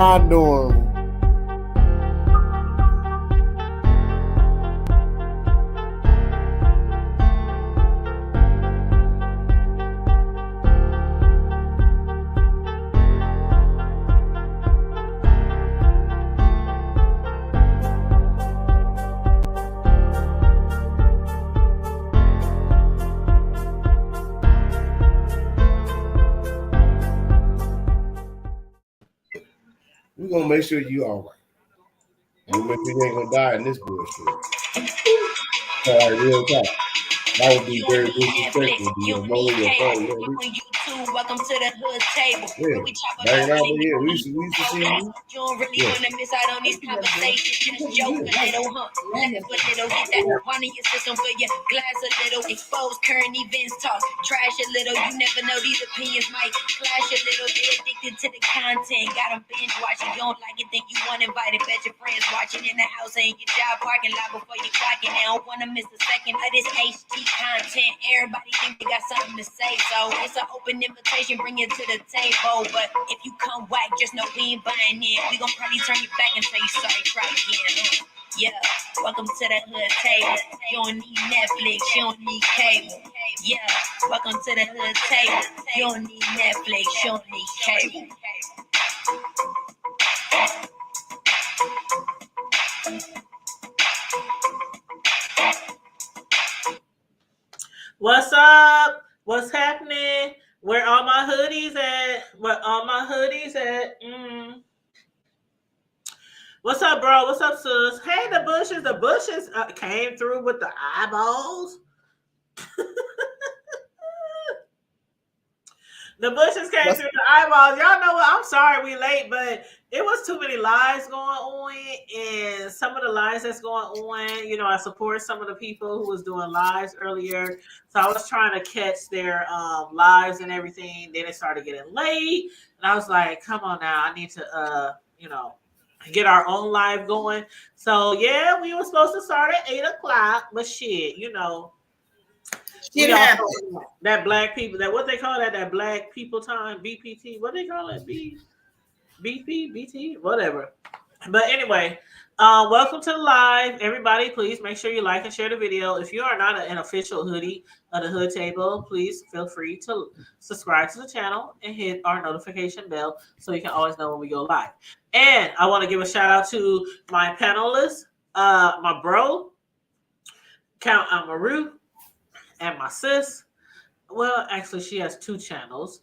y'all doing? We're gonna make sure you all right. We'll make sure you ain't gonna die in this bullshit. All right, real talk. That would be very disrespectful. Be a motor your phone. Welcome to the hood table. Yeah. We chop Bang up out here. We used to see you. You don't really want to miss out on these conversations. Just joke a little, laugh a little, get that one in your system for your glass a little. Expose current events, talk trash a little. You never know, these opinions might clash a little. They addicted to the content, got them binge watching. You don't like it, think you want invited. Bet your friends watching in the house and your job parking lot before you clocking. They don't want to miss a second of this HD content. Everybody think they got something to say, so it's an open invitation. Bring it to the table, but if you come whack, just know we ain't buying in. We gon' probably turn you back and tell you sorry, try again. Yeah, welcome to the hood table. You don't need Netflix, you don't need cable. Yeah, welcome to the hood table. You don't need Netflix, you don't need cable. What's up? What's happening? Where all my hoodies at? Where all my hoodies at? What's up, bro? What's up, sis? Hey, the bushes came through with the eyeballs. The bushes came through the eyeballs. Y'all know what? I'm sorry we late, but it was too many lives going on, and some of the lives that's going on, you know, I support some of the people who was doing lives earlier, so I was trying to catch their lives and everything. Then it started getting late, and I was like, come on now, I need to, you know, get our own live going. So yeah, we were supposed to start at 8:00, but shit, you know. That black people, that what they call that black people time, BPT, what they call it, BP, BT, whatever. But anyway, welcome to the live. Everybody, please make sure you like and share the video. If you are not an official hoodie of the Hood Table, please feel free to subscribe to the channel and hit our notification bell so you can always know when we go live. And I want to give a shout out to my panelists, my bro, Count Amaru, and my sis. Well, actually, she has two channels.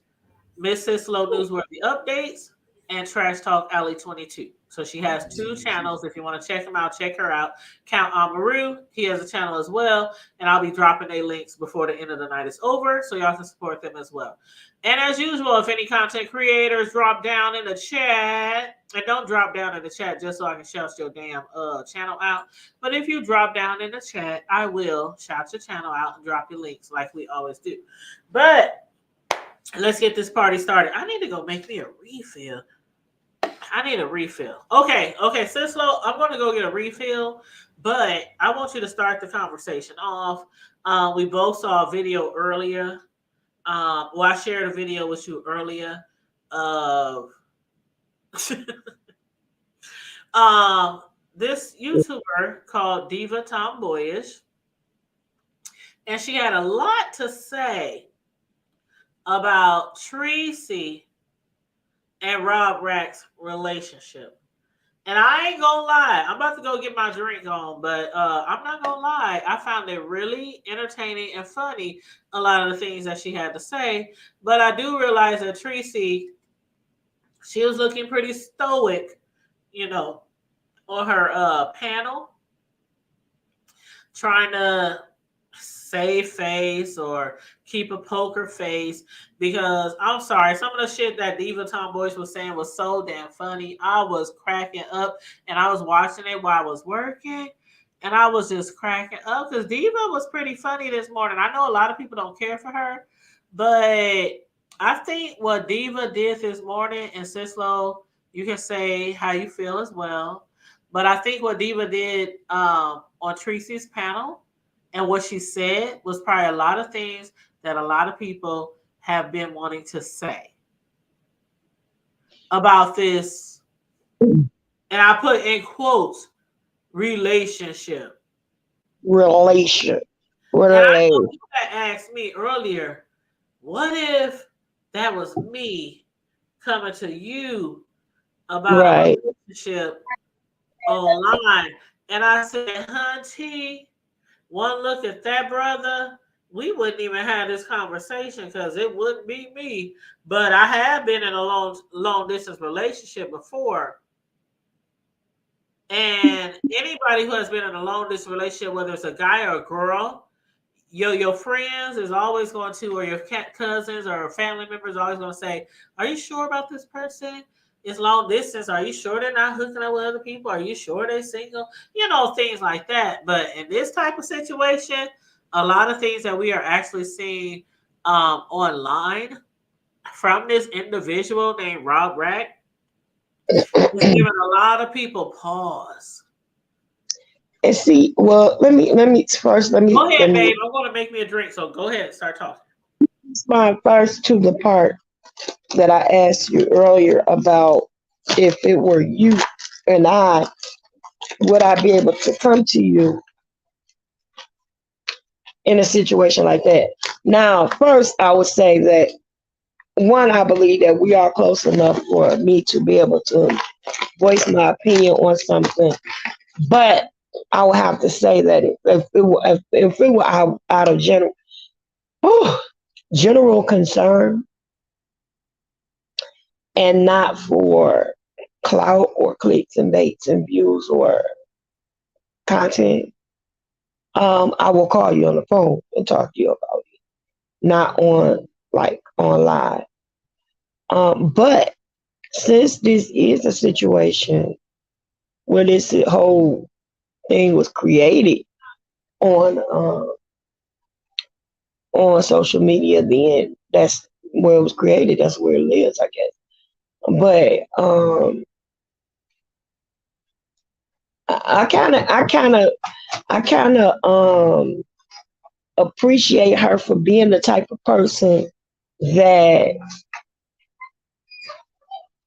Miss Sis Slow Newsworthy Updates and Trash Talk Alley 22. So she has two channels. If you want to check them out, check her out. Count Amaru, he has a channel as well. And I'll be dropping their links before the end of the night is over, so y'all can support them as well. And as usual, if any content creators drop down in the chat, and don't drop down in the chat just so I can shout your damn channel out. But if you drop down in the chat, I will shout your channel out and drop your links like we always do. But let's get this party started. I need to go make me a refill. I need a refill. Okay, Sislo, I'm going to go get a refill, but I want you to start the conversation off. We both saw a video earlier. Well, I shared a video with you earlier of this YouTuber called Diva Tomboyish, and she had a lot to say about Tracy and Rob Rack's relationship. And I ain't gonna lie, I'm about to go get my drink on, but I'm not gonna lie, I found it really entertaining and funny, a lot of the things that she had to say. But I do realize that Tracy, she was looking pretty stoic, you know, on her panel, trying to save face or keep a poker face, because I'm sorry, some of the shit that Diva Tomboyish was saying was so damn funny. I was cracking up, and I was watching it while I was working, and I was just cracking up because Diva was pretty funny this morning. I know a lot of people don't care for her, but I think what Diva did this morning, and Sislo, you can say how you feel as well, but I think what Diva did on Tracy's panel and what she said was probably a lot of things that a lot of people have been wanting to say about this And I put in quotes relationship. Relation. And I know Relation. you had asked me earlier, what if that was me coming to you about a Right. relationship online? And I said, Hunty, one look at that brother, we wouldn't even have this conversation because it wouldn't be me. But I have been in a long distance relationship before. And anybody who has been in a long distance relationship, whether it's a guy or a girl, your friends is always going to, or your cousins or family members are always going to say, "Are you sure about this person? It's long distance. Are you sure they're not hooking up with other people? Are you sure they're single? You know, things like that." But in this type of situation, a lot of things that we are actually seeing online from this individual named Rob Rack is giving a lot of people pause. And see, well, let me first Go let ahead, me babe. I'm going to make me a drink, so go ahead, start talking. respond first to the part that I asked you earlier about if it were you and I, would I be able to come to you in a situation like that? Now, first, I would say that one, I believe that we are close enough for me to be able to voice my opinion on something, but I would have to say that if it were out of general concern and not for clout or clicks and baits and views or content, I will call you on the phone and talk to you about it, not on live. But since this is a situation where this whole thing was created on on social media, then that's where it was created. That's where it lives, I guess. But I kind of appreciate her for being the type of person that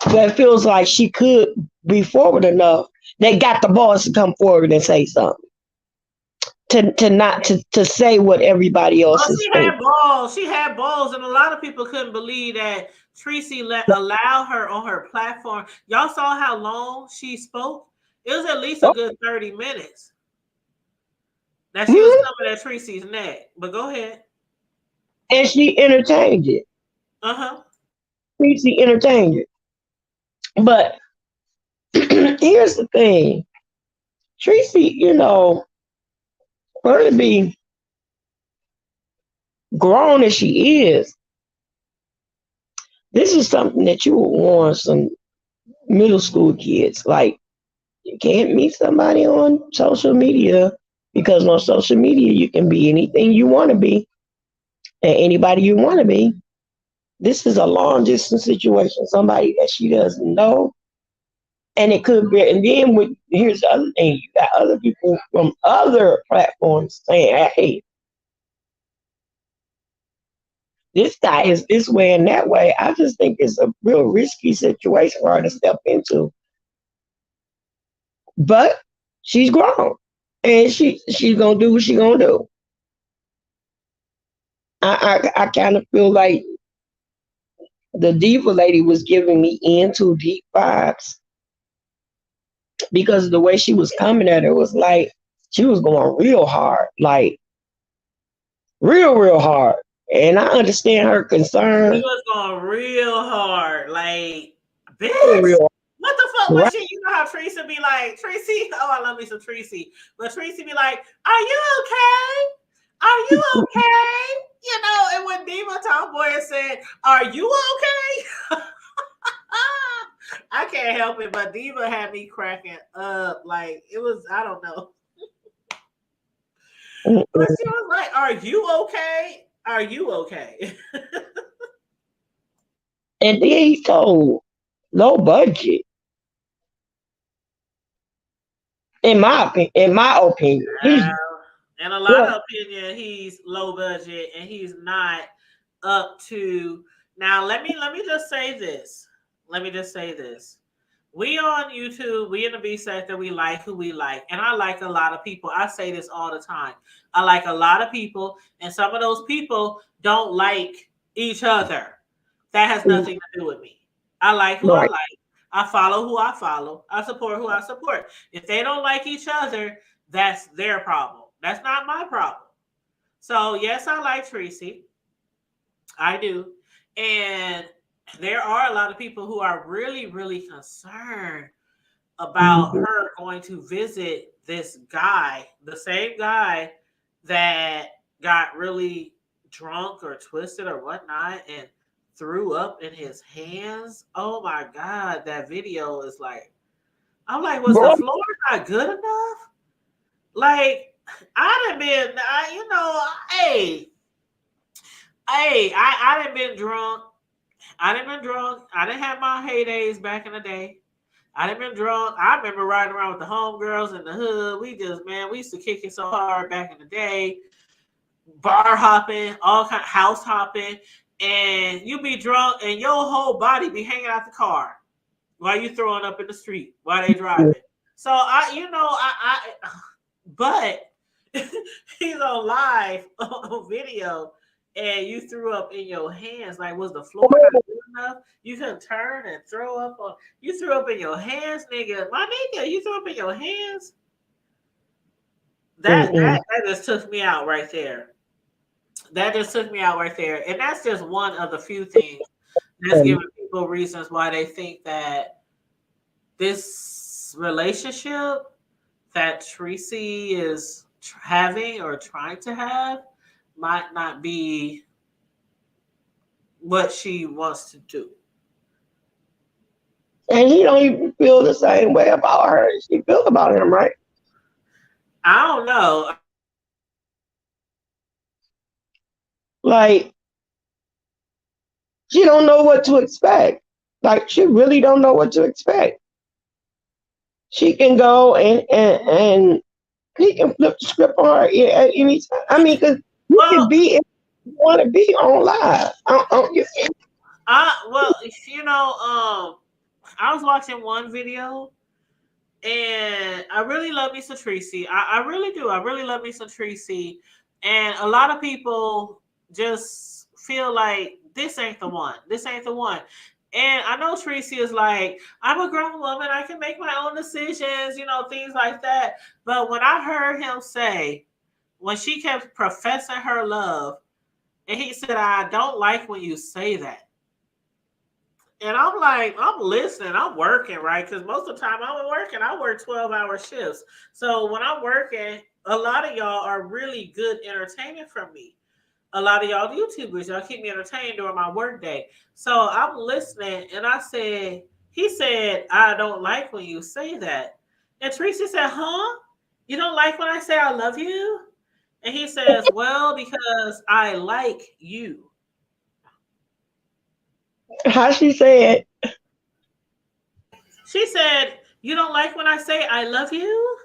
that feels like she could be forward enough that got the balls to come forward and say something to not to say what everybody Well, else is she thinking. had balls. She had balls, and a lot of people couldn't believe that Tracy allow her on her platform. Y'all saw how long she spoke. It was at least a good 30 minutes that she was coming at Tracy's neck. But go ahead. And she entertained it. Uh huh. She entertained it. But here's the thing. Tracy, for her to be grown as she is, this is something that you would warn some middle school kids. Like, you can't meet somebody on social media because on social media you can be anything you want to be and anybody you want to be. This is a long distance situation, somebody that she doesn't know. And it could be, and then here's the other thing, you got other people from other platforms saying, hey, this guy is this way and that way. I just think it's a real risky situation for her to step into. But she's grown. And she's gonna do what she's gonna do. I kind of feel like the diva lady was giving me into deep vibes because the way she was coming at it was like she was going real hard, like real hard. And I understand her She concern. was going real hard. Like, Real, bitch. real What the fuck was right. she? You know how Tracy be like, Tracy, oh, I love me some Tracy. But Tracy be like, are you okay? Are you okay? You know, and when Diva Tomboy said, are you okay? I can't help it, but Diva had me cracking up. Like, it was, I don't know. But she was like, are you okay? Are you okay? And then he told low budget, in my opinion. He's In a lot well, of opinion, he's low budget and he's not up to. Now, let me just say this. Let me just say this. We on YouTube, we in the B sector, we like who we like. And I like a lot of people. I say this all the time. I like a lot of people, and some of those people don't like each other. That has nothing to do with me. I like who I Right. like. I follow who I follow. I support who I support. If they don't like each other, that's their problem. That's not my problem. So yes, I like Tracy. I do. And there are a lot of people who are really, really concerned about Mhm. her going to visit this guy, the same guy that got really drunk or twisted or whatnot and threw up in his hands. Oh my God, that video is like, I'm like, was the Boy, floor not good enough? Like, I'd have been, I done been drunk. I done been drunk. I didn't have my heydays back in the day. I done been drunk. I remember riding around with the homegirls in the hood. We used to kick it so hard back in the day. Bar hopping, all kind of house hopping. And you be drunk and your whole body be hanging out the car while you throwing up in the street while they driving. So but he's on live on video and you threw up in your hands. Like, was the floor not good enough? You couldn't turn and throw up on. You threw up in your hands, nigga. My nigga, you threw up in your hands. That just took me out right there. That just took me out right there. And that's just one of the few things that's giving people reasons why they think that this relationship that Tracy is having or trying to have might not be what she wants to do. and he don't even feel the same way about her as she feels about him, right? I don't know. Like she don't know what to expect. Like she really don't know what to expect. She can go and he can flip the script on her at any time. I mean, because you can Well, be if you want to be on live. well, I was watching one video and I really love me some Tracy. I really do. I really love me some Tracy. And a lot of people just feel like this ain't the one. This ain't the one. And I know Tracy is like, I'm a grown woman. I can make my own decisions, things like that. But when I heard him say, when she kept professing her love, and he said, I don't like when you say that. And I'm like, I'm listening, I'm working, right? Because most of the time I'm working, I work 12-hour shifts. So when I'm working, a lot of y'all are really good entertainment from me. A lot of y'all YouTubers, y'all keep me entertained during my work day. So I'm listening and he said, I don't like when you say that. And Tracy said, huh? You don't like when I say I love you? And he says, well, because I like you. How she said, She said, you don't like when I say I love you?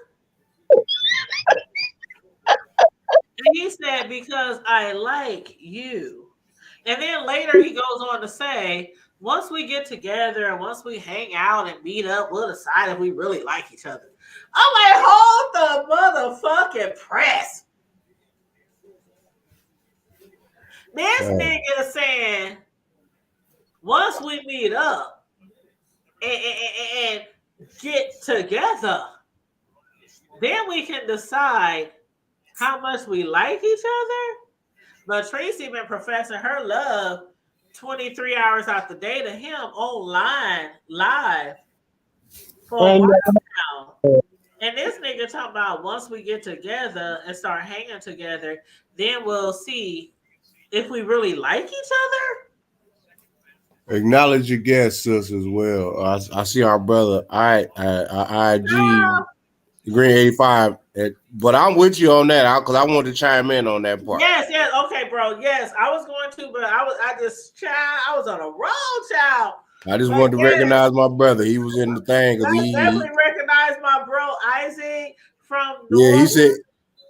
And he said, because I like you. And then later he goes on to say, once we get together and once we hang out and meet up, we'll decide if we really like each other. I'm like, hold the motherfucking press. This nigga is saying, once we meet up and get together, then we can decide how much we like each other. But Tracy been professing her love 23 hours out the day to him online, live, for a and while now. And this nigga talking about once we get together and start hanging together, then we'll see if we really like each other. Acknowledge your guest, sis, as well. I see our brother, IG Green 85. But I'm with you on that because I want to chime in on that part. Yes, okay, bro. Yes, I was going to, but I was on a roll, child. I just wanted to recognize my brother. He was in the thing because I definitely recognize my bro Isaac from New yeah, Orleans.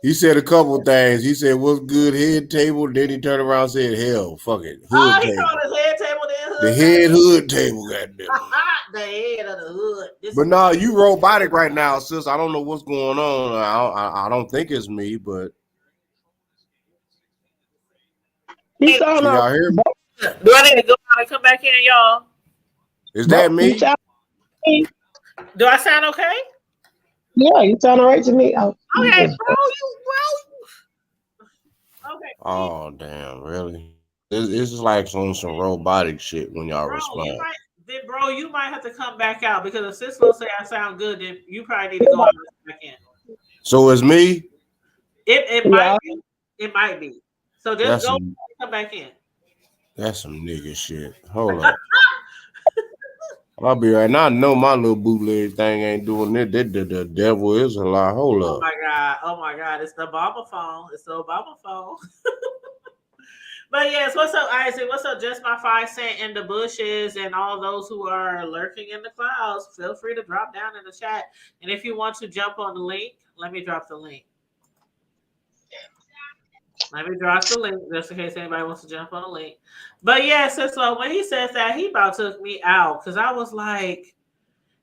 he said a couple things. He said, "What's good, head table?" Then he turned around and said, "Hell, fuck it, hood He table." called his head table The head hood table, goddamn. the head of the hood. But no, you robotic right now, sis. I don't know what's going on. I don't think it's me, but You sound can y'all hear me? Do I need to go out and come back in, y'all? Is that me? You sound, Do I sound okay? yeah, you sound all right to me. Oh, Okay, bro. Okay. Oh damn, really? It's just like some robotic shit when y'all Bro, respond. you might have to come back out because if Cisco say I sound good, then you probably need to go out and listen back in. So it's me? It might yeah. be. It might be. So just That's go some and come back in. that's some nigga shit. Hold up. I'll be right now. I know my little bootleg thing ain't doing it. The devil is a lie. Hold Oh up. my god. Oh my god. It's the Obama phone. It's the Obama phone. But yes, what's up, Isaac? What's up, Just My 5 cent in the bushes and all those who are lurking in the clouds? Feel free to drop down in the chat. And if you want to jump on the link, let me drop the link. Let me drop the link just in case anybody wants to jump on the link. But yeah, so when he says that, he about took me out because I was like,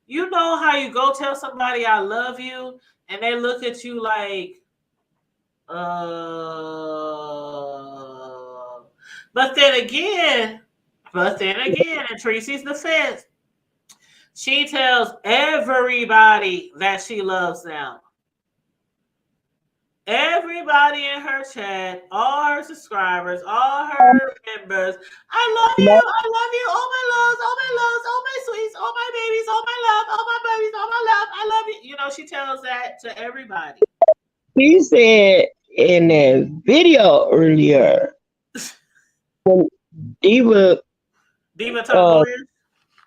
you know how you go tell somebody I love you and they look at you like, but then again, in Tracy's defense, she tells everybody that she loves them. Everybody in her chat, all her subscribers, all her members, I love you, oh my loves, oh my sweets, oh my babies, oh my love, oh my babies, oh my love, I love you. You know, she tells that to everybody. He said in a video earlier, when Diva, Talk Warriors?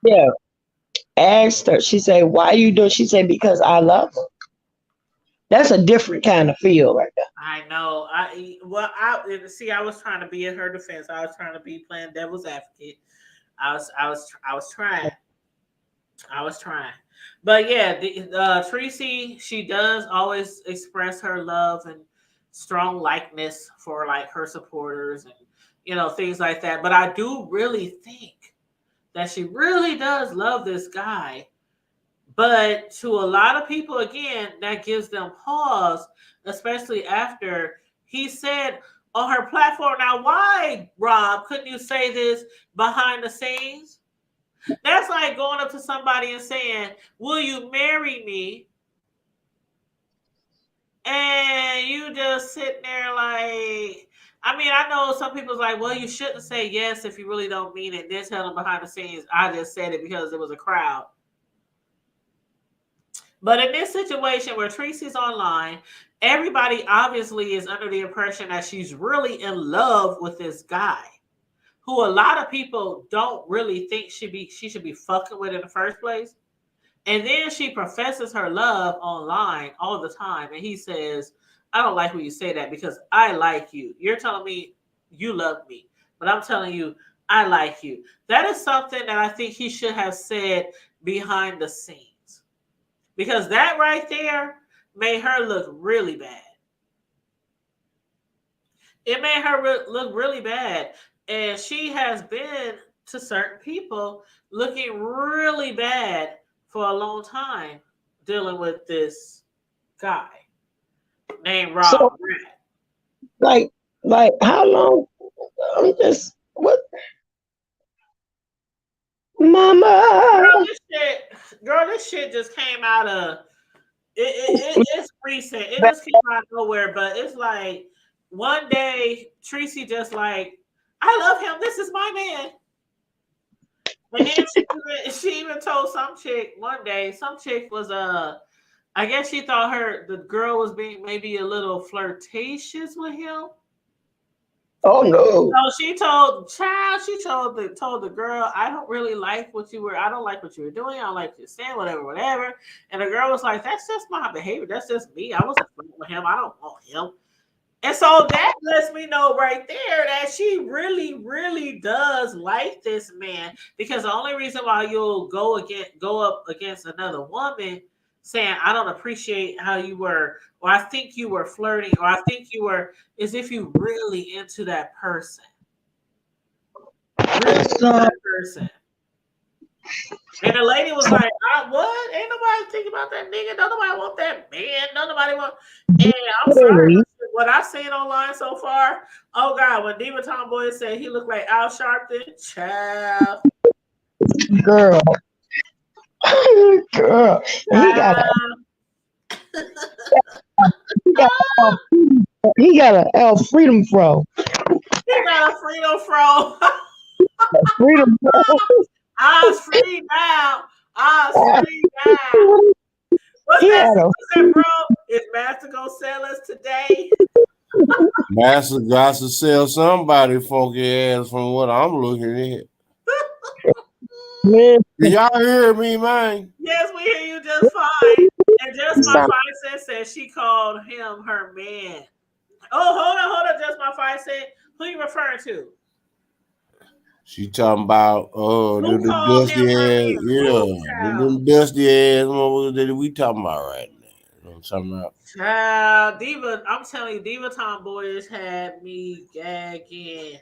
yeah, asked her, she said, why you doing? She said, because I love her. That's a different kind of feel right there. I know. I was trying to be in her defense. I was trying to be playing devil's advocate. I was trying. But yeah, Tracy, she does always express her love and strong likeness for like her supporters and things like that. But I do really think that she really does love this guy. But to a lot of people, again, that gives them pause, especially after he said on her platform. Now, why, Rob, couldn't you say this behind the scenes? That's like going up to somebody and saying, will you marry me? And you just sitting there like, I mean, I know some people's like, well, you shouldn't say yes if you really don't mean it. Then tell them behind the scenes, I just said it because it was a crowd. But in this situation where Tracy's online, everybody obviously is under the impression that she's really in love with this guy, who a lot of people don't really think she should be fucking with in the first place. And then she professes her love online all the time. And he says, I don't like when you say that because I like you. You're telling me you love me, but I'm telling you, I like you. That is something that I think he should have said behind the scenes. Because that right there made her look really bad. It made her look really bad. And she has been to certain people looking really bad for a long time dealing with this guy named Rob. So, like how long? I'm just what, Mama. Girl, this shit just came out of it's recent. It just came out of nowhere, but it's like one day Tracy just like, I love him. This is my man. And then she even told some chick one day, some chick was I guess she thought the girl was being maybe a little flirtatious with him. Oh no. So she told the girl, I don't really like I don't like what you were doing. I don't like what you're saying, whatever. And the girl was like, that's just my behavior. That's just me. I wasn't flirting with him. I don't want him. And so that lets me know right there that she really, really does like this man, because the only reason why you'll go up against another woman saying, I don't appreciate how you were, or I think you were flirting, or I think you were, is if you really into that person. Really into that person. And the lady was like, what? Ain't nobody thinking about that nigga. Don't nobody want that man. Don't nobody want. And I'm sorry, what I've seen online so far. Oh God, when Diva Tomboy said he looked like Al Sharpton, child. Girl. Girl. And he got a L Freedom Fro. He got a Freedom Fro. Freedom Fro. I'm free now. I'm free now. What's that, bro? Is Master gonna sell us today? Master got to sell somebody funky ass from what I'm looking at. Can y'all hear me, man? Yes, we hear you just fine. And Just My 5 Cent said she called him her man. Oh, hold on. Just My 5 Cent. Who you referring to? She talking about the dusty ass, them dusty ass motherfuckers that we talking about right now. You know what I'm talking about? Child, Diva, I'm telling you, Diva Tomboyish had me gagging.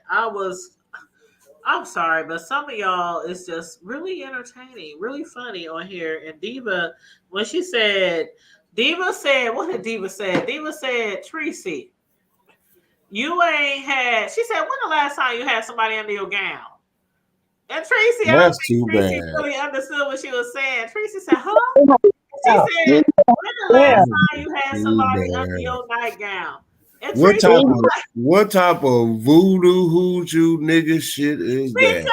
I'm sorry, but some of y'all is just really entertaining, really funny on here. And Diva, when she said, what did Diva say? Diva said, Tracy, you ain't had, she said, when the last time you had somebody under your gown? And Tracy, I don't think Tracy really understood what she was saying. Tracy said, huh? She said, when the last time you had somebody under your nightgown? And what type of voodoo hoochoo nigga shit is that?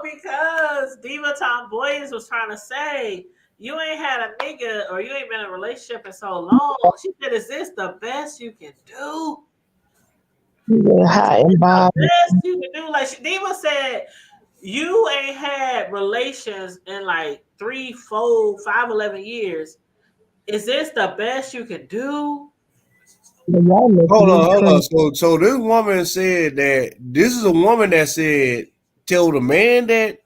Because Diva Tomboyish was trying to say, you ain't had a nigga or you ain't been in a relationship in so long. She said, is this the best you can do? The best you can do. Like Diva said, you ain't had relations in like 3, 4, 5, 11 years. Is this the best you can do? Hold on. So this woman said that this is a woman that said tell the man that.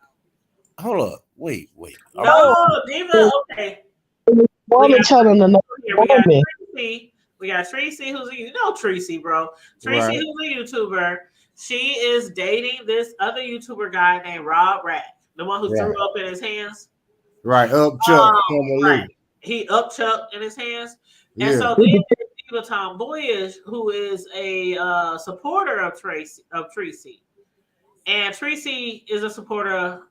Hold up, wait. No, Diva. Okay. Woman telling another woman. We got Tracy, who's Tracy, bro. Tracy, who's a YouTuber. She is dating this other YouTuber guy named Rob Rack, the one who threw up in his hands. Right, up Chuck. Right. He up Chuck in his hands. And so then Diva Tomboyish, who is a supporter of Tracy. And Tracy is a supporter of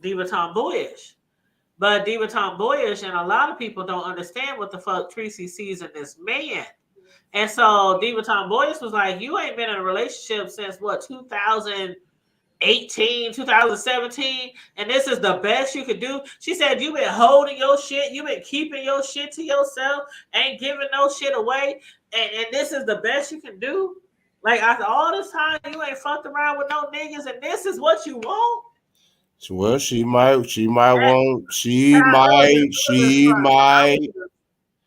Diva Tomboyish. But Diva Tomboyish and a lot of people don't understand what the fuck Tracy sees in this man. And so Diva Tomboyish was like, you ain't been in a relationship since what, 2018, 2017, and this is the best you could do. She said, you been holding your shit, you been keeping your shit to yourself, ain't giving no shit away, and this is the best you can do. Like after all this time, you ain't fucked around with no niggas, and this is what you want. Well, she might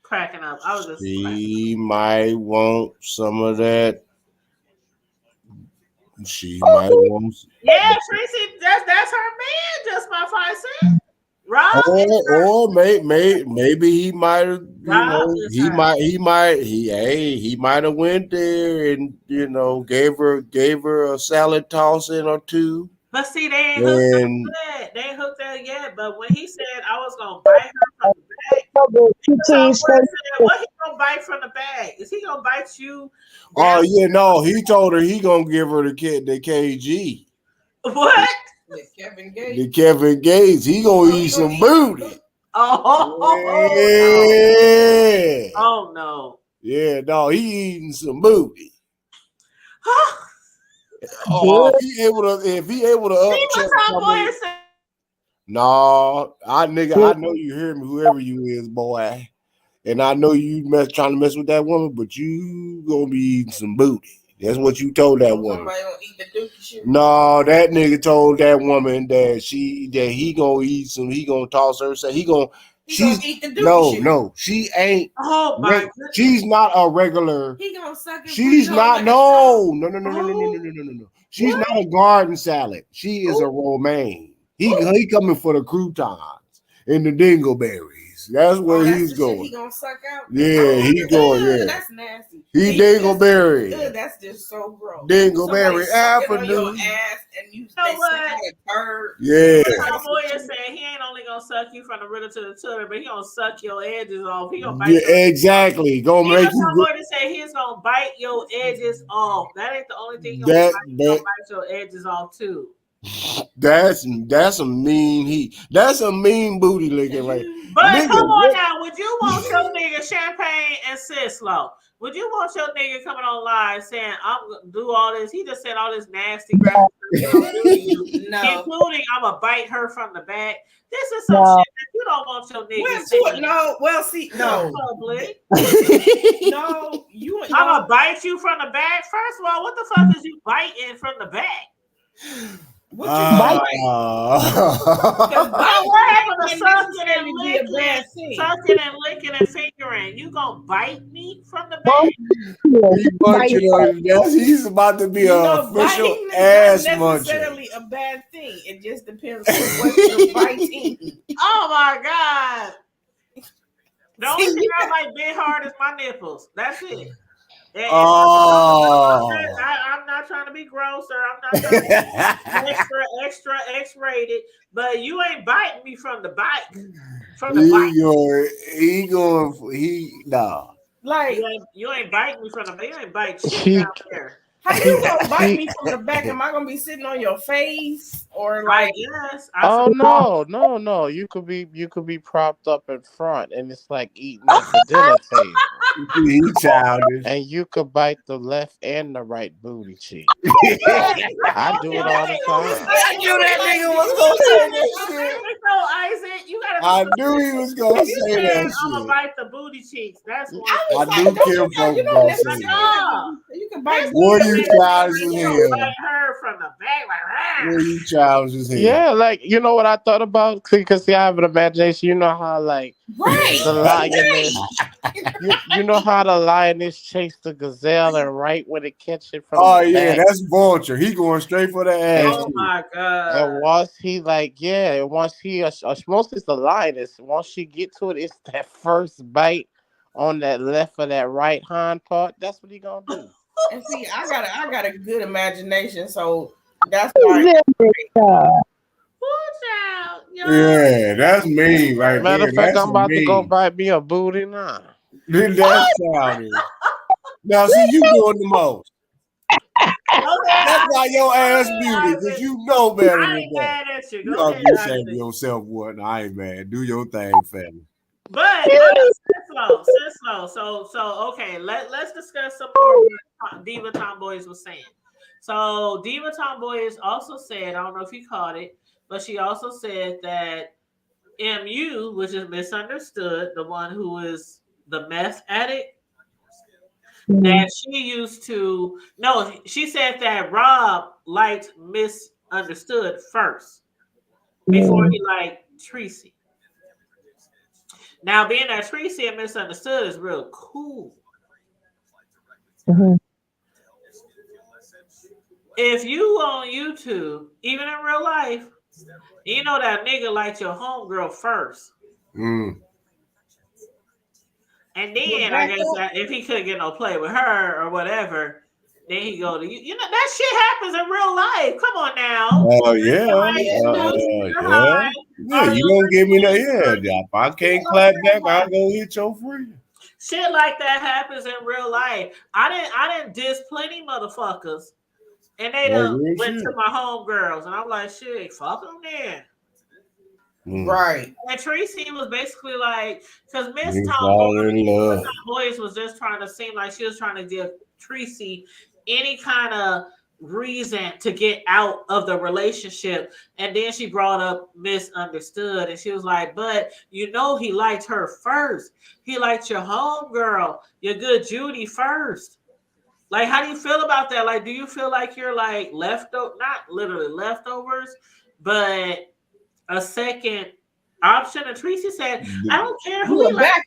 cracking up. I was just might want some of that. She might want. Yeah, Tracy, that's her man. Just My 5 Cent. Rob, or maybe he might have, he might have went there and gave her a salad tossing or two. But see, they ain't hooked up yet. They ain't hooked up yet. But when he said I was gonna bite her from the back, what he gonna bite from the back? Is he gonna bite you? Oh yeah, no. He told her he gonna give her the KG. What? The Kevin Gates. He gonna eat some booty. Yeah. Oh no. Yeah, no. He eating some booty. If he able to upchuck somebody. No, I know you hear me, whoever you is, boy. And I know you trying to mess with that woman, but you gonna be eating some booty. That's what you told that woman. No, that nigga told that woman that he gonna eat some, he gonna toss her, say he gonna eat the dookie. No, she ain't. Oh my goodness. She's not a regular. He gonna suck it. She's not. No. She's not a garden salad. She is a romaine. He coming for the croutons and the dingleberries. face. That's where he's going. He gonna suck out. Yeah, he going. Yeah, that's nasty. He dingleberry. That's just so gross. Dingleberry on your Avenue. ass and you know what? a turd. Yeah. Tomboy is saying he ain't only gonna suck you from the riddle to the tutor, but he gonna suck your edges off. He gonna bite. Yeah, exactly. Gonna make you. Tomboy to say he's gonna bite your edges off. That ain't the only thing he's gonna bite your edges off too. That's a mean that's a mean booty licking right. But nigga, come on now, would you want your nigga Champagne and Cislo? Would you want your nigga coming on live saying I'm gonna do all this? He just said all this nasty graphic no. Including I'm gonna bite her from the back. This is some shit that you don't want your nigga saying. No, well, see, no. Public. No, I'm gonna bite you from the back. First of all, what the fuck is you biting from the back? What you biting? What happened to sucking and licking and fingering? You gonna bite me from the back? He's about to be an official ass muncher. Not necessarily a bad thing. It just depends on what you're biting. Oh my god! The only thing I like big hard is my nipples. That's it. And I'm not trying to be gross, or I'm not trying to be extra X-rated, but you ain't biting me from the bike. From the nah. Like you ain't biting me from the back. You ain't biting shit out there. How you gonna bite me from the back? Am I gonna be sitting on your face or like? Yes. No. You could be propped up in front, and it's like eating at the dinner table. Childish. And you could bite the left and the right booty cheek. I do it all the time. I knew that nigga was gonna say that shit. Isaac, you gotta. I knew he was gonna say that shit. I'm gonna bite the booty cheeks. That's one. I knew Kim folk was gonna say that. You can bite. What you childish as hell? Bite her from the back, like. What you childish as hell? Yeah, like you know what I thought about because I have an imagination. You know how like the lioness. You know how the lioness chased the gazelle and right when it catch it from the back. That's Vulture. He going straight for the ass. Oh my god! And once he mostly it's the lioness. Once she get to it, it's that first bite on that left or that right hind part. That's what he gonna do. And see, I got a good imagination, so that's why. Yeah, that's me right Matter of there. fact, I'm about to go bite me a booty now. That's childish. Now, see, you doing the most. That's why your ass muted, because you know better than that. You ought to be ashamed of yourself, what? I ain't mad. Do your thing, family. But slow. So okay, let's discuss some more what Diva Tomboys was saying. So Diva Tomboys also said, I don't know if you caught it, but she also said that MU, which is misunderstood, the one who is the meth addict, that she used to she said that Rob liked misunderstood first before he liked Tracy. Now, being that Tracy and misunderstood is real cool. Mm-hmm. If you on YouTube, even in real life, you know that nigga liked your homegirl first. Mm. And then I guess if he couldn't get no play with her or whatever, then he go to you. You know that shit happens in real life. Come on now. Oh yeah. Yeah, you don't give me no If I can't clap back, I'll go hit your friend. Shit like that happens in real life. I didn't diss plenty motherfuckers, and they went to my homegirls, and I'm like, shit, fuck them then. Right. And Tracy was basically like, because Miss Tomboys was just trying to seem like she was trying to give Tracy any kind of reason to get out of the relationship. And then she brought up misunderstood, and she was like, but you know he liked her first. He liked your homegirl, your good Judy first. Like, how do you feel about that? Like, do you feel like you're like leftover, not literally leftovers, but a second option? And Tracy said, I don't care who he likes.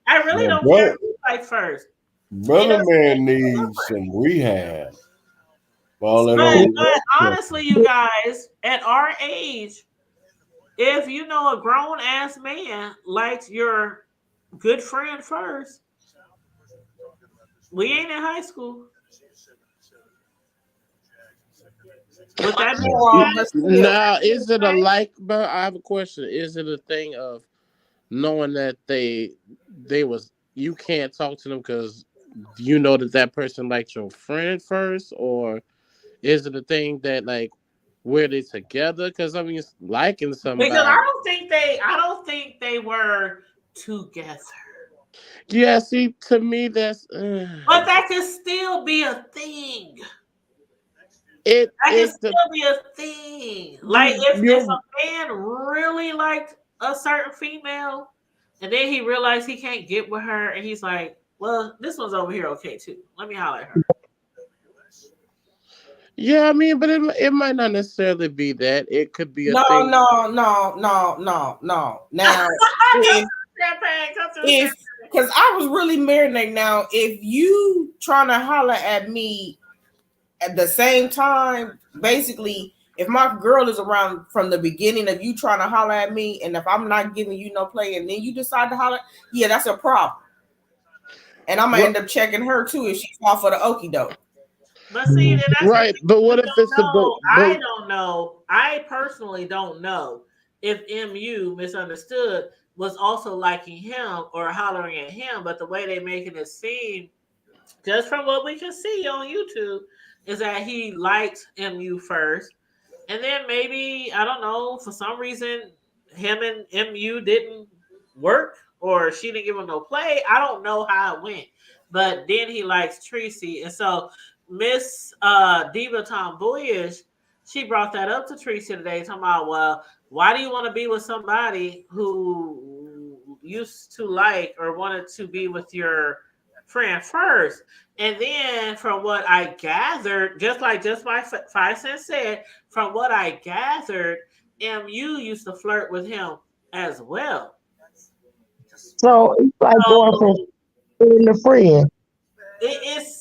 I really don't care who he likes first. Brother man needs some rehab. But honestly, you guys, at our age, If you know a grown ass man likes your good friend first, we ain't in high school. With that being But said, still, Now, is it a like? But I have a question. Is it a thing of knowing that they was you can't talk to them because you know that that person liked your friend first, or is it a thing that like were they together? Because I mean, liking because somebody. I don't think they were together. Yeah, see, to me, that's But that could still be a thing. That can it. still be a thing. Like if You a man really liked a certain female, and then he realized he can't get with her, and he's like, "Well, this one's over here, okay too. Let me holler at her." Yeah, I mean, but it might not necessarily be that. It could be a no, thing. no, no, no, no, no. Now, Come if to the champagne. Come to the if champagne. because I was really marinating. Now, if you trying to holler at me at the same time, basically, if my girl is around from the beginning of you trying to holler at me, and if I'm not giving you no play, and then you decide to holler, yeah, that's a problem. And I'm gonna Well, end up checking her too if she fall for the okie doke. But see, then that's the right, thing. but We what if don't it's a know. but I don't know. I personally don't know if MU misunderstood was also liking him or hollering at him. But the way they making it seem, just from what we can see on YouTube, is that he liked MU first, and then maybe I don't know for some reason him and MU didn't work or she didn't give him no play. I don't know how it went, but then he likes Tracy, and so Miss Diva Tomboyish, she brought that up to Tracy today, talking about, well, why do you want to be with somebody who used to like or wanted to be with your friend first? And then from what I gathered, just my 5 cents said, from what I gathered, MU used to flirt with him as well. So it's like going from So friend to friend. it's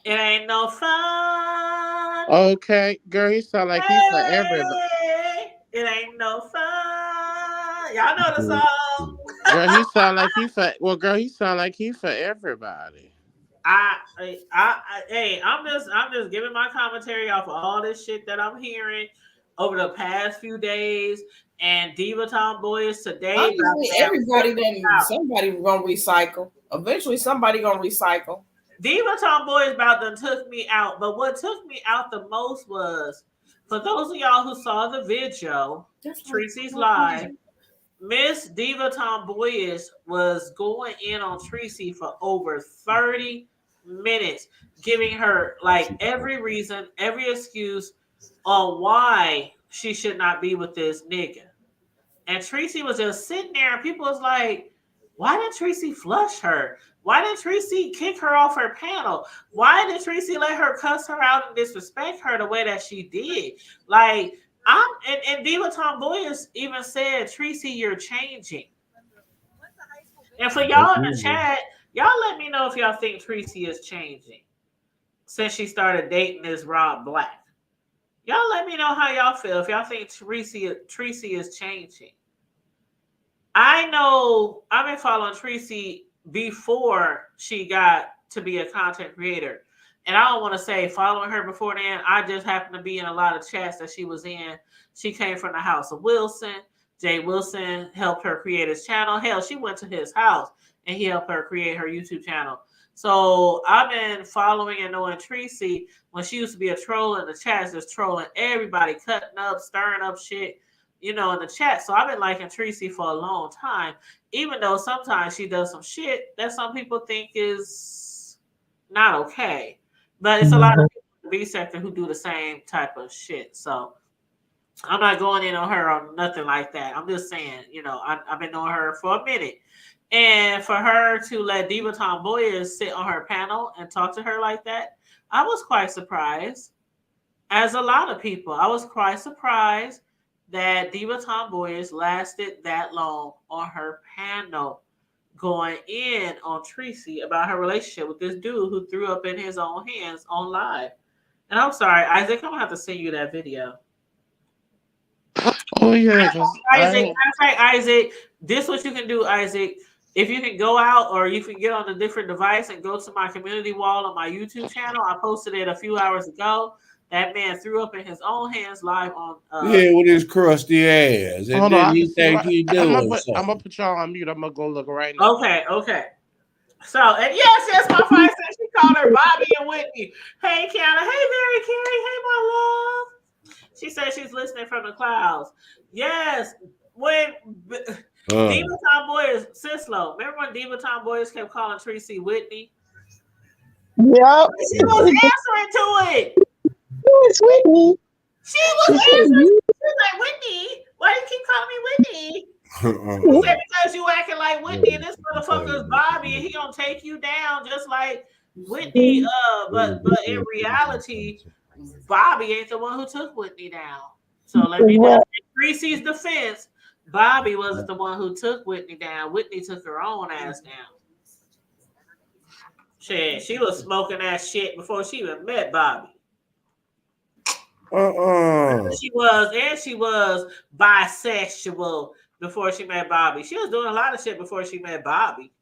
it ain't no fun. okay, girl, he sound like he for everybody. Hey, it ain't no fun. Y'all know the song. Girl, he sound like he for well, girl, he sound like he for everybody. Hey, I'm just giving my commentary off of all this shit that I'm hearing over the past few days. And Diva Tomboy today about Honestly, to have everybody took me then out. somebody gonna recycle. Eventually, somebody gonna recycle. Diva Tomboy about to took me out. But what took me out the most was, for those of y'all who saw the video, That's like Tracy's my live. cousin. Miss Diva Tomboyish was going in on Tracy for over 30 minutes, giving her like every reason, every excuse on why she should not be with this nigga. And Tracy was just sitting there, and people was like, why did Tracy flush her? Why did Tracy kick her off her panel? Why did Tracy let her cuss her out and disrespect her the way that she did? Like, and Diva Tomboyas even said, Tracy, you're changing. And for y'all in the chat, y'all let me know if y'all think Tracy is changing since she started dating this Rob Black. Y'all let me know how y'all feel if y'all think Tracy is changing. I know I've been following Tracy before she got to be a content creator. And I don't want to say following her before then. I just happened to be in a lot of chats that she was in. She came from the house of Wilson. Jay Wilson helped her create his channel. Hell, she went to his house and he helped her create her YouTube channel. So I've been following and knowing Tracy when she used to be a troll in the chats, just trolling everybody, cutting up, stirring up shit, in the chat. So I've been liking Tracy for a long time, even though sometimes she does some shit that some people think is not okay. But it's a lot of Mhm. people in the B sector who do the same type of shit. So I'm not going in on her or nothing like that. I'm just saying, I've been knowing her for a minute. And for her to let Diva Tomboya sit on her panel and talk to her like that, I was quite surprised. As a lot of people, I was quite surprised that Diva Tomboyish lasted that long on her panel, going in on Tracy about her relationship with this dude who threw up in his own hands on live. And I'm sorry, Isaac, I'm gonna have to send you that video. Oh yeah, because Isaac, matter of fact, Isaac, this what you can do, Isaac. If you can go out or you can get on a different device and go to my community wall on my YouTube channel, I posted it a few hours ago. That man threw up in his own hands live on. Yeah, with his crusty ass, and hold on, then I can he see think right. he doing something. Put y'all on mute. I'm gonna go look right now. Okay. So, and yes, my friend said she called her Bobby and Whitney. Hey, Kiana. Hey, Mary Carey. Hey, my love. She said she's listening from the clouds. Yes. When Diva Tomboy is Sislo. Remember when Diva Tomboys kept calling Tracy Whitney? Yep. She was answering to it. It's Whitney. She was answering. She was like, Whitney, why do you keep calling me Whitney? He said, because you acting like Whitney and this motherfucker's Bobby and he gonna take you down just like Whitney. But in reality, Bobby ain't the one who took Whitney down. So let me just in Tracy's defense, Bobby wasn't the one who took Whitney down. Whitney took her own ass down. Shit, she was smoking that shit before she even met Bobby. She was bisexual before she met Bobby. She was doing a lot of shit before she met Bobby.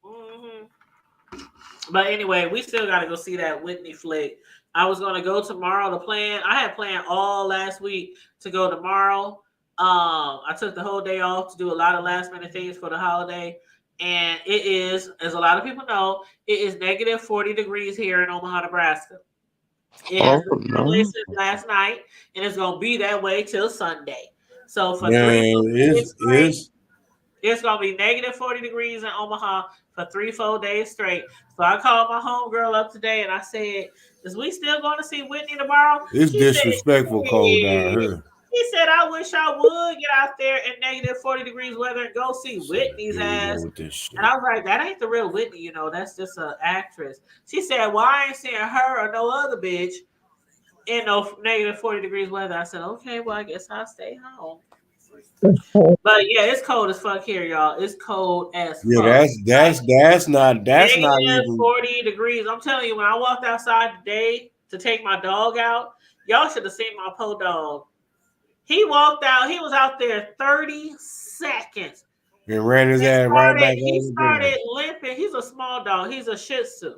Mm-hmm. But anyway, we still got to go see that Whitney flick. I was going to go tomorrow to plan. I had planned all last week to go tomorrow. I took the whole day off to do a lot of last minute things for the holiday. And it is, as a lot of people know, it is negative 40 degrees here in Omaha, Nebraska. It has been that way since last night, and it's going to be that way till Sunday. So for 3 days straight, it's going to be negative 40 degrees in Omaha for 3-4 days straight. So I called my homegirl up today, and I said, is we still going to see Whitney tomorrow? It's disrespectful cold down here. He said, I wish I would get out there in negative 40 degrees weather and go see Whitney's ass. And I was like, that ain't the real Whitney, you know, that's just an actress. She said, well, I ain't seeing her or no other bitch in no negative 40 degrees weather. I said, okay, well, I guess I'll stay home. But yeah, it's cold as fuck here, y'all. It's cold as fuck. Yeah, that's not even 40 degrees. I'm telling you, when I walked outside today to take my dog out, y'all should have seen my po dog. He walked out. He was out there 30 seconds. And ran his ass right back. He started limping. He's a small dog. He's a Shih Tzu.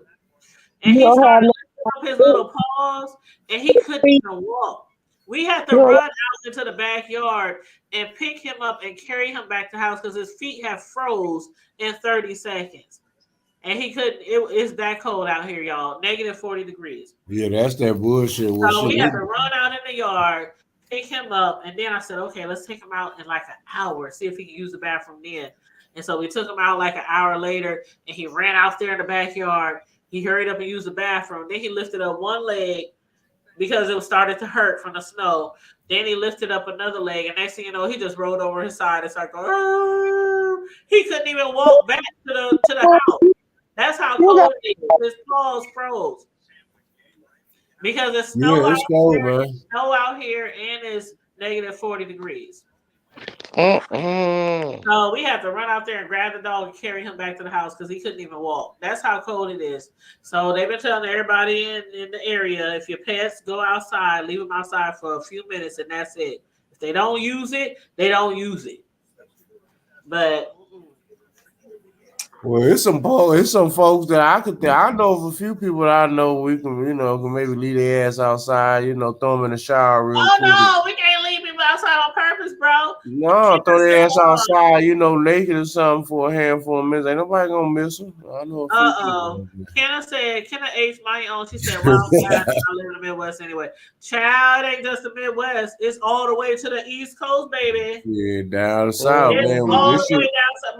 And he started lifting up his little paws, and he couldn't even walk. We had to run out into the backyard and pick him up and carry him back to the house because his feet have froze in 30 seconds. And he couldn't. It's that cold out here, y'all. Negative 40 degrees. Yeah, that's that bullshit. So we had to run out in the yard, pick him up, and then I said, okay, let's take him out in like an hour, see if he can use the bathroom then. And so we took him out like an hour later, and he ran out there in the backyard. He hurried up and used the bathroom. Then he lifted up one leg because it was started to hurt from the snow. Then he lifted up another leg, and next thing you know, he just rolled over his side and started going. Arr! He couldn't even walk back to the house. That's how cold it is. His paws froze because it's snow out here, and it's negative 40 degrees. So we had to run out there and grab the dog and carry him back to the house because he couldn't even walk. That's how cold it is. So they've been telling everybody in the area, if your pets go outside, leave them outside for a few minutes, and that's it. If they don't use it, they don't use it. But well, it's some folks that I know of a few people that I know we can maybe leave their ass outside, throw them in the shower real quick. No, we can't leave people outside on purpose, bro. No, throw their ass outside, naked or something for a handful of minutes. Ain't nobody gonna miss them. I know a few people. Kenna H my own. She said, well, I live in the Midwest anyway. Child, ain't just the Midwest. It's all the way to the East Coast, baby. Yeah, down south, man.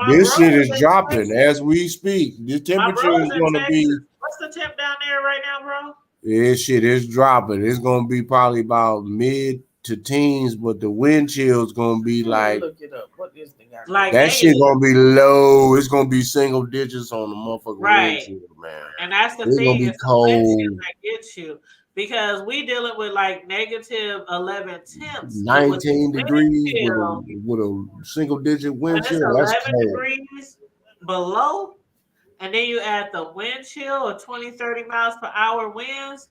This shit is dropping as we speak. The temperature is gonna be. What's the temp down there right now, bro? This shit is dropping. It's gonna be probably about mid to teens, but the wind chill is gonna be like. Look it up. What is the guy? Like that shit gonna be low. It's gonna be single digits on the motherfucking wind chill, man. And that's the it's thing. Gonna be it's cold. The wind chill that gets you. Because we dealing with like negative 11 temps. 19 degrees with a single digit wind chill. That's 11 degrees below. And then you add the wind chill of 20, 30 miles per hour winds.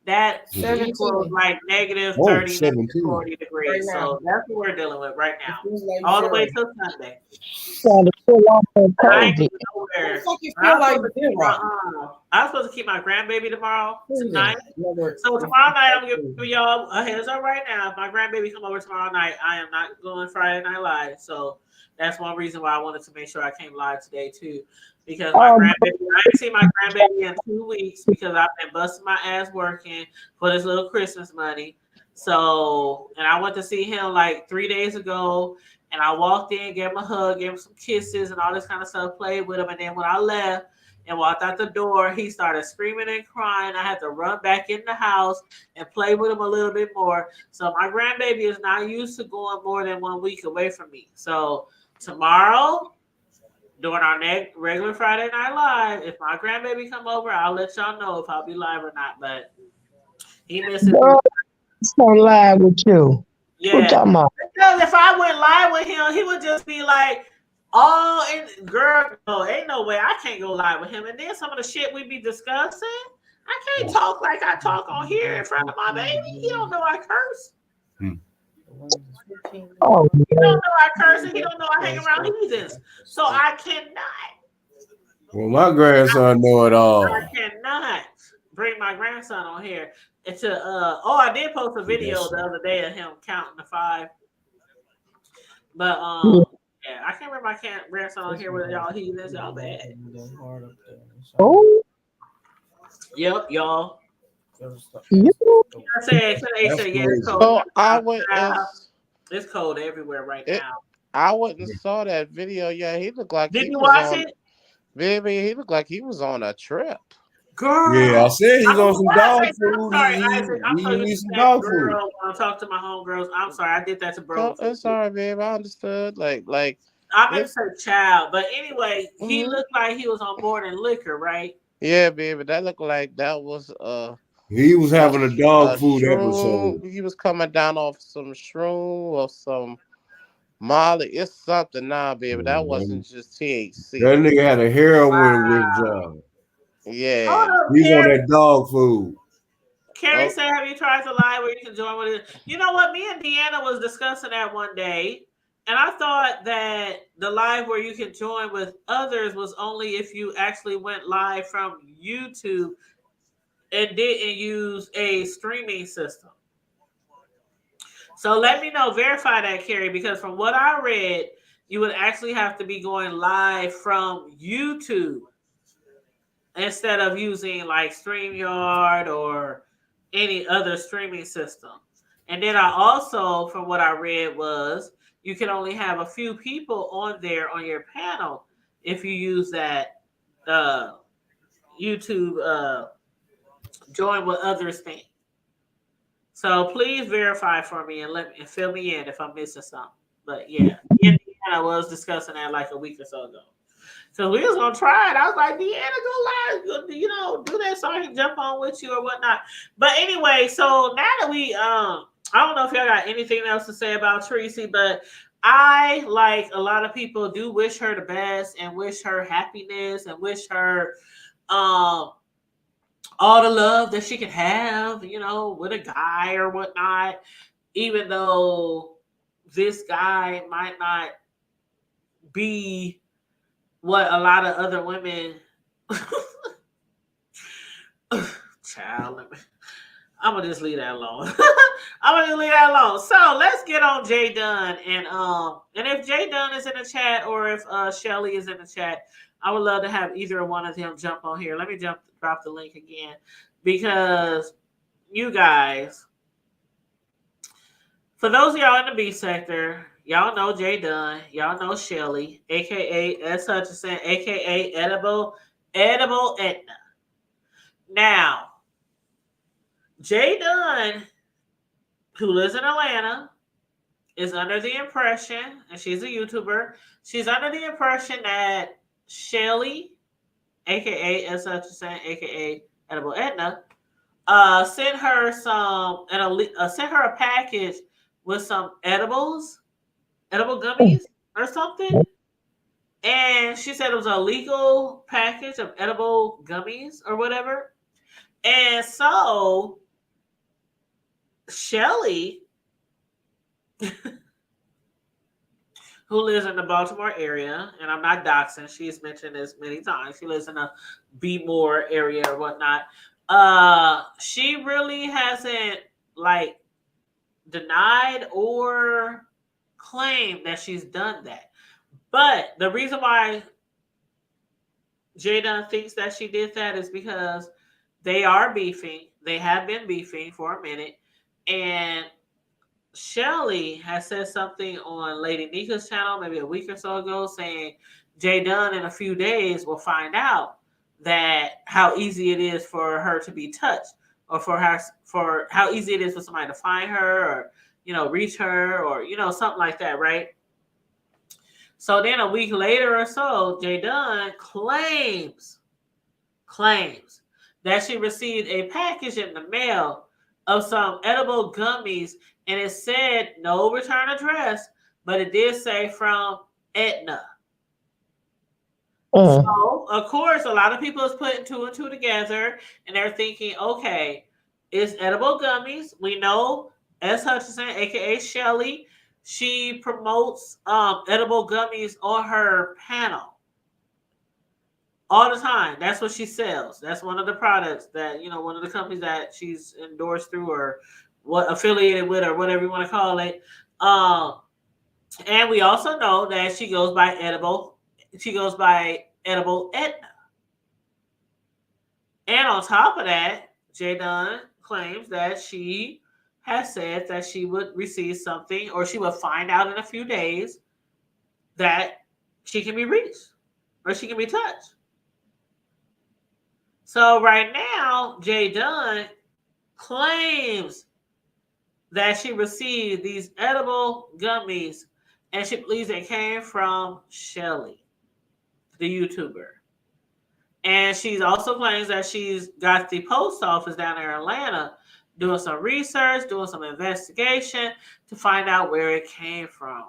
That 17. equals like negative Oh, 30, negative 17. 40 degrees. Right now. So that's what we're dealing with right It now. feels like All the zero. way till Sunday. Trying to pull off that I ain't cozy. nowhere. It's like it I feel was like supposed to keep zero. I was supposed to keep my grandbaby tomorrow Freezing. tonight. Never- So tomorrow night, I'm giving y'all a heads up right now. If my grandbaby come over tomorrow night, I am not going Friday Night Live. So that's one reason why I wanted to make sure I came live today too, because my grandbaby, I ain't seen my grandbaby in 2 weeks because I've been busting my ass working for this little Christmas money. So, and I went to see him like 3 days ago, and I walked in, gave him a hug, gave him some kisses and all this kind of stuff, played with him, and then when I left and walked out the door, he started screaming and crying. I had to run back in the house and play with him a little bit more. So my grandbaby is not used to going more than 1 week away from me. So tomorrow, during our next regular Friday Night Live, if my grandbaby come over, I'll let y'all know if I'll be live or not. But he misses me. Girl, it's on live with you. What Yeah. talking about? Because if I went live with him, he would just be like, oh, and girl, no, ain't no way I can't go live with him. And then some of the shit we be discussing, I can't talk like I talk on here in front of my baby. He don't know I curse. Oh, He yeah. don't know I curse, and he don't know I hang around heathens. So I cannot. Well, my grandson know it all. I cannot bring my grandson on here. It's I did post a video the other day of him counting to 5. But yeah, I can't bring my grandson on here with y'all heathens. Y'all bad. Oh, Yep, y'all. you. I said, yeah, it's cold. So I went and It's cold everywhere right now. I went and saw that video. Yeah, he looked like Did he you was watch on. it? Baby, he looked like he was on a trip. Girl. Yeah, I said he's on some dog I'm food. sorry, Isaac. I'm so He used needs to some that dog girl food. when I talk to my homegirls. I'm sorry, I did that to bro. So it's all right, babe. I understood. Like I meant to say child, but anyway, he Mhm. looked like he was on board in liquor, right? Yeah, baby. That looked like that was He was having a dog food shroom. episode. He was coming down off some shroom or some Molly. It's something now, baby. That wasn't just THC. That nigga had a heroin withdrawal. Yeah. Hold up, He's on Carrie. that dog food. Carrie said, have you tried the live where you can join with it? You know what? Me and Deanna was discussing that one day. And I thought that the live where you can join with others was only if you actually went live from YouTube and didn't use a streaming system. So let me know, verify that, Carrie, because from what I read, you would actually have to be going live from YouTube instead of using like StreamYard or any other streaming system. And then I also, from what I read, was you can only have a few people on there on your panel if you use that YouTube join with others thing. So please verify for me and fill me in if I'm missing something. But yeah, I was discussing that like a week or so ago. So we was gonna try it. I was like, Deanna, go live, do that so I can jump on with you or whatnot. But anyway, so now that we I don't know if y'all got anything else to say about Tracy, but I, like a lot of people, do wish her the best and wish her happiness and wish her all the love that she can have, with a guy or whatnot, even though this guy might not be what a lot of other women child, I'm gonna just leave that alone. So let's get on Jay Dunn, and if Jay Dunn is in the chat or if Shelly is in the chat, I would love to have either one of them jump on here. Let me drop the link again, because you guys, for those of y'all in the B sector, y'all know Jay Dunn, y'all know Shelly, aka S. Hutchinson, aka Edible Etna. Now, Jay Dunn, who lives in Atlanta, is under the impression, and she's a YouTuber, she's under the impression that Shelly, aka S. Hutchinson, aka Edible Etna, sent her a package with some edible gummies or something. And she said it was a legal package of edible gummies or whatever. And so Shelly, who lives in the Baltimore area, and I'm not doxing, she's mentioned this many times. She lives in a Be More area or whatnot. She really hasn't like denied or claimed that she's done that. But the reason why Jada thinks that she did that is because they are beefing. They have been beefing for a minute. And Shelly has said something on Lady Nika's channel maybe a week or so ago saying Jay Dunn in a few days will find out that how easy it is for her to be touched, or for how easy it is for somebody to find her, or reach her, or something like that, right? So then a week later or so, Jay Dunn claims that she received a package in the mail of some edible gummies, and it said no return address, but it did say from Aetna. So, of course, a lot of people is putting two and two together, and they're thinking, okay, it's edible gummies. We know S. Hutchinson, aka Shelly, she promotes edible gummies on her panel all the time. That's what she sells. That's one of the products that, one of the companies that she's endorsed through, or what affiliated with, or whatever you want to call it. And we also know that she goes by edible Aetna. And on top of that, Jay Dunn claims that she has said that she would receive something, or she would find out in a few days that she can be reached or she can be touched. So right now, Jay Dunn claims that she received these edible gummies, and she believes they came from Shelly, the YouTuber. And she also claims that she's got the post office down there in Atlanta doing some research, doing some investigation to find out where it came from.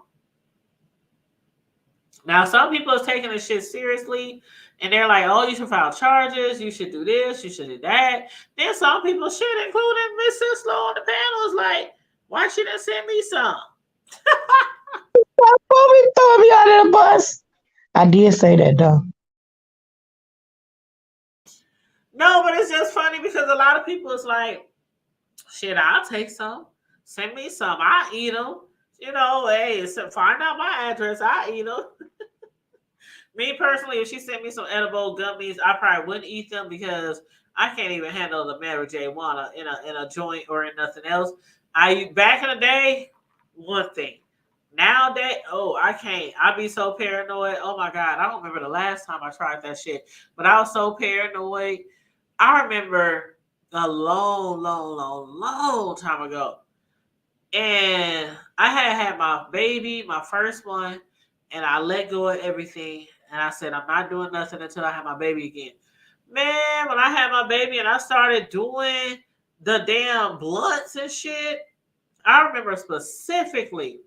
Now, some people are taking this shit seriously, and they're like, oh, you should file charges, you should do this, you should do that. Then some people, shit, including Miss Sislo on the panel, is like, why she didn't send me some? Bobby throwing me out of the bus. I did say that, though. No, but it's just funny because a lot of people is like, shit, I'll take some. Send me some. I'll eat them. Hey, find out my address. I'll eat them. Me personally, if she sent me some edible gummies, I probably wouldn't eat them because I can't even handle the marijuana in a joint or in nothing else. Back in the day, one thing. Nowadays, I can't. I be so paranoid. Oh my God, I don't remember the last time I tried that shit, but I was so paranoid. I remember a long time ago, and I had my baby, my first one, and I let go of everything. And I said, I'm not doing nothing until I have my baby again. Man, when I had my baby and I started doing the damn blunts and shit, I remember specifically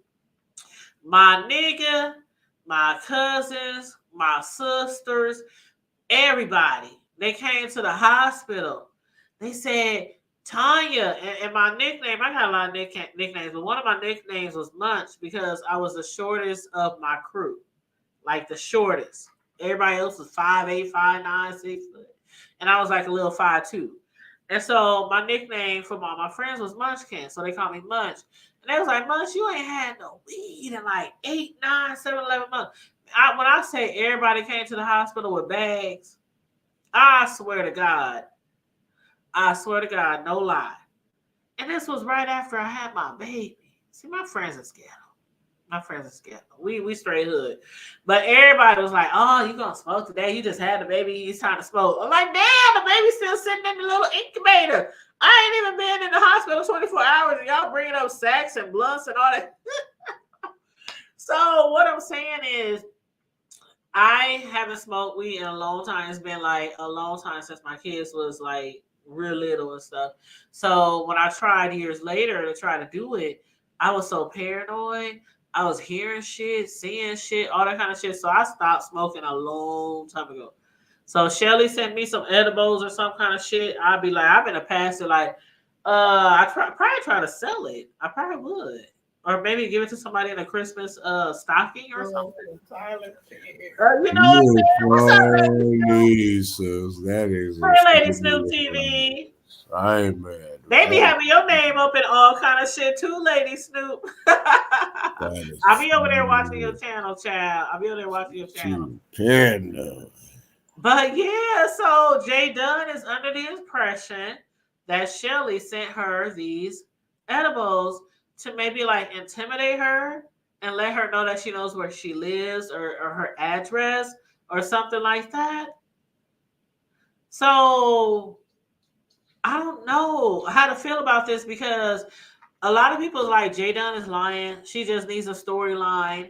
my nigga, my cousins, my sisters, everybody. They came to the hospital. They said, Tanya, and my nickname, I got a lot of nicknames, but one of my nicknames was Munch because I was the shortest of my crew. Like the shortest. Everybody else was 5'8", 5'9", 6 foot. And I was like a little 5'2". And so my nickname from all my friends was Munchkin. So they called me Munch. And they was like, Munch, you ain't had no weed in like 8, 9, 7, 11 months. When I say everybody came to the hospital with bags, I swear to God, no lie. And this was right after I had my baby. See, my friends are scared. We straight hood. But everybody was like, oh, you gonna smoke today? You just had the baby, it's time to smoke. I'm like, damn, the baby's still sitting in the little incubator. I ain't even been in the hospital 24 hours and y'all bringing up sacks and blunts and all that. So what I'm saying is, I haven't smoked weed in a long time. It's been like a long time since my kids was like real little and stuff. So when I tried years later to try to do it, I was so paranoid. I was hearing shit, seeing shit, all that kind of shit. So I stopped smoking a long time ago. So Shelly sent me some edibles or some kind of shit. I'd be like, I've been a pastor like, Probably try to sell it. I probably would, or maybe give it to somebody in a Christmas stocking or something. You know what I'm You're saying? What's up, lady? funny, sis. That is Hey, Lady Snoop extremely TV. I ain't mad. They be having your name up in all kind of shit too, Lady Snoop. That is I'll be over there watching your funny. channel, child. I'll be over there watching your channel. Too panda. But yeah, so Jay Dunn is under the impression that Shelly sent her these edibles to maybe like intimidate her and let her know that she knows where she lives or her address or something like that. So I don't know how to feel about this because a lot of people like Jay Dunn is lying. She just needs a storyline.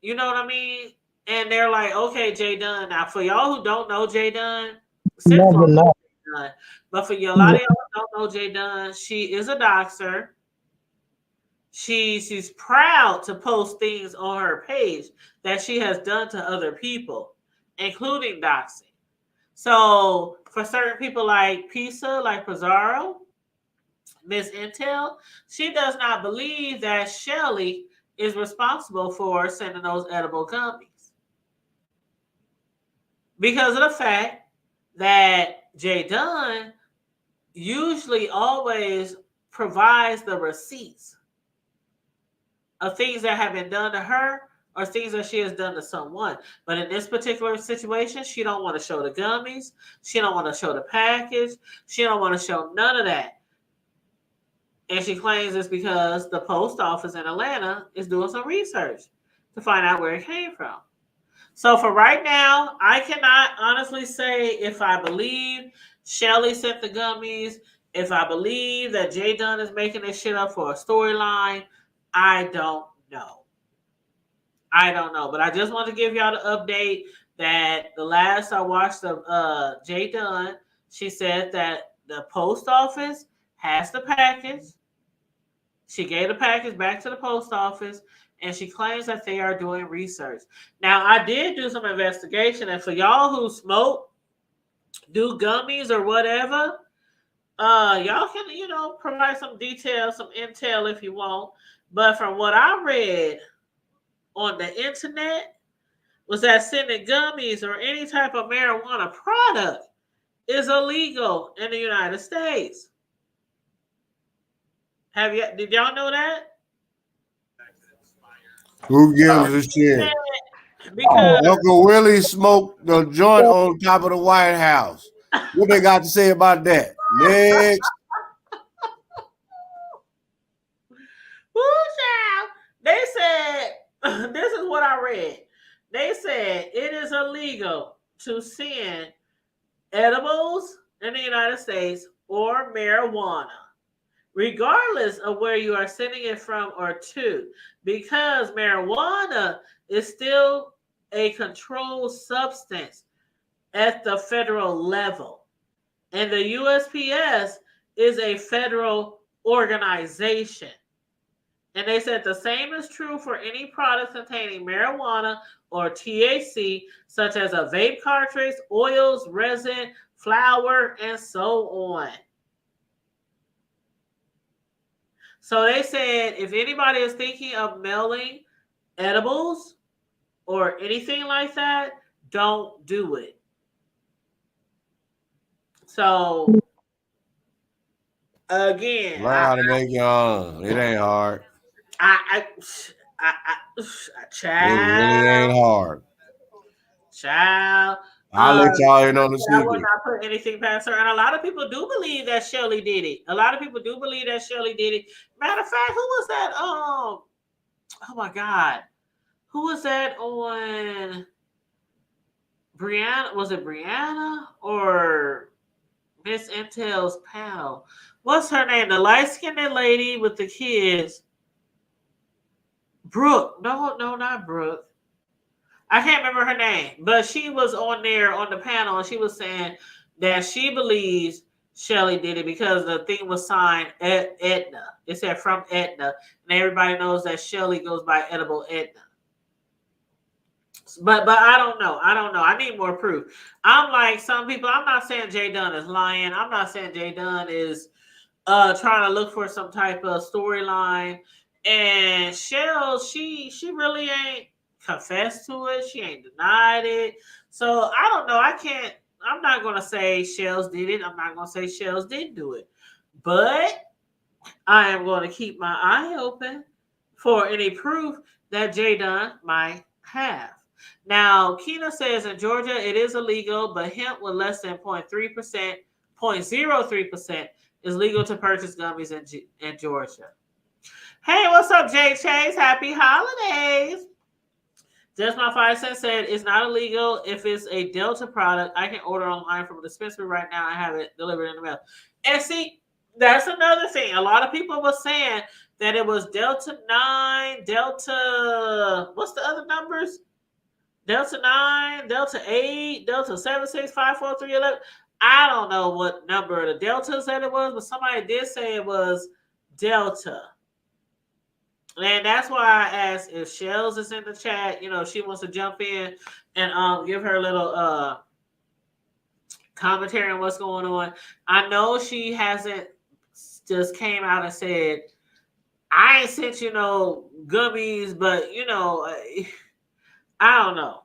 You know what I mean? And they're like, okay, Jay Dunn. Now, for y'all who don't know Jay Dunn, Central Never know. Jay Dunn. But for you, a lot of y'all who don't know Jay Dunn, she is a doxer. She's proud to post things on her page that she has done to other people, including doxing. So for certain people like Pisa, like Pizarro, Miss Intel, she does not believe that Shelly is responsible for sending those edible gummies because of the fact that Jay Dunn usually always provides the receipts of things that have been done to her or things that she has done to someone. But in this particular situation, she don't want to show the gummies. She don't want to show the package. She don't want to show none of that. And she claims it's because the post office in Atlanta is doing some research to find out where it came from. So for right now, I cannot honestly say if I believe Shelly sent the gummies, if I believe that Jay Dunn is making this shit up for a storyline. I don't know. I don't know. But I just want to give y'all the update that the last I watched of Jay Dunn, she said that the post office has the package. She gave the package back to the post office and she claims that they are doing research. Now, I did do some investigation, and for y'all who smoke, do gummies or whatever, y'all can, provide some details, some intel if you want. But from what I read on the internet, was that sending gummies or any type of marijuana product is illegal in the United States. Did y'all know that? Who gives a shit? Because Uncle Willie smoked the joint on top of the White House. What they got to say about that? Next. woo, child, they said this is what I read. They said it is illegal to send edibles in the United States or marijuana, regardless of where you are sending it from or to, because marijuana is still a controlled substance at the federal level. And the USPS is a federal organization. And they said the same is true for any products containing marijuana or THC, such as a vape cartridge, oils, resin, flour, and so on. So they said if anybody is thinking of mailing edibles or anything like that, don't do it. So again, Learn how to make your own. It ain't hard. I It really ain't child, hard. child. I'll let y'all in on the I will secret. not put anything past her. And a lot of people do believe that Shelly did it. A lot of people do believe that Shelly did it. Matter of fact, who was that? Oh my God. Who was that on Brianna? Was it Brianna or Miss Intel's panel? What's her name? The light-skinned lady with the kids. Brooke. No, not Brooke. I can't remember her name, but she was on there on the panel and she was saying that she believes Shelly did it because the thing was signed at Etna. It said from Etna, and everybody knows that Shelly goes by Edible Etna. But I don't know. I need more proof. I'm like some people. I'm not saying Jay Dunn is lying. I'm not saying Jay Dunn is trying to look for some type of storyline. And Shell, she really ain't confessed to it. She ain't denied it. So I don't know. I'm not gonna say Shells did it. I'm not gonna say Shells didn't do it. But I am going to keep my eye open for any proof that J Dunn might have. Now, Keena says in Georgia it is illegal, but hemp with less than 0.3%, 0.03% is legal to purchase gummies in Georgia. Hey, what's up, Jay Chase? Happy holidays. Just my 5 cents said it's not illegal if it's a Delta product. I can order online from a dispensary right now and have it delivered in the mail. And see, that's another thing. A lot of people were saying that it was Delta 9, Delta, what's the other numbers? Delta 9, Delta 8, Delta 7, 6, 5, 4, 3, 11. I don't know what number the Delta said it was, but somebody did say it was Delta. And that's why I asked if Shells is in the chat. You know, she wants to jump in and give her a little commentary on what's going on. I know she hasn't just came out and said, I ain't sent you no gummies, but you know, I don't know.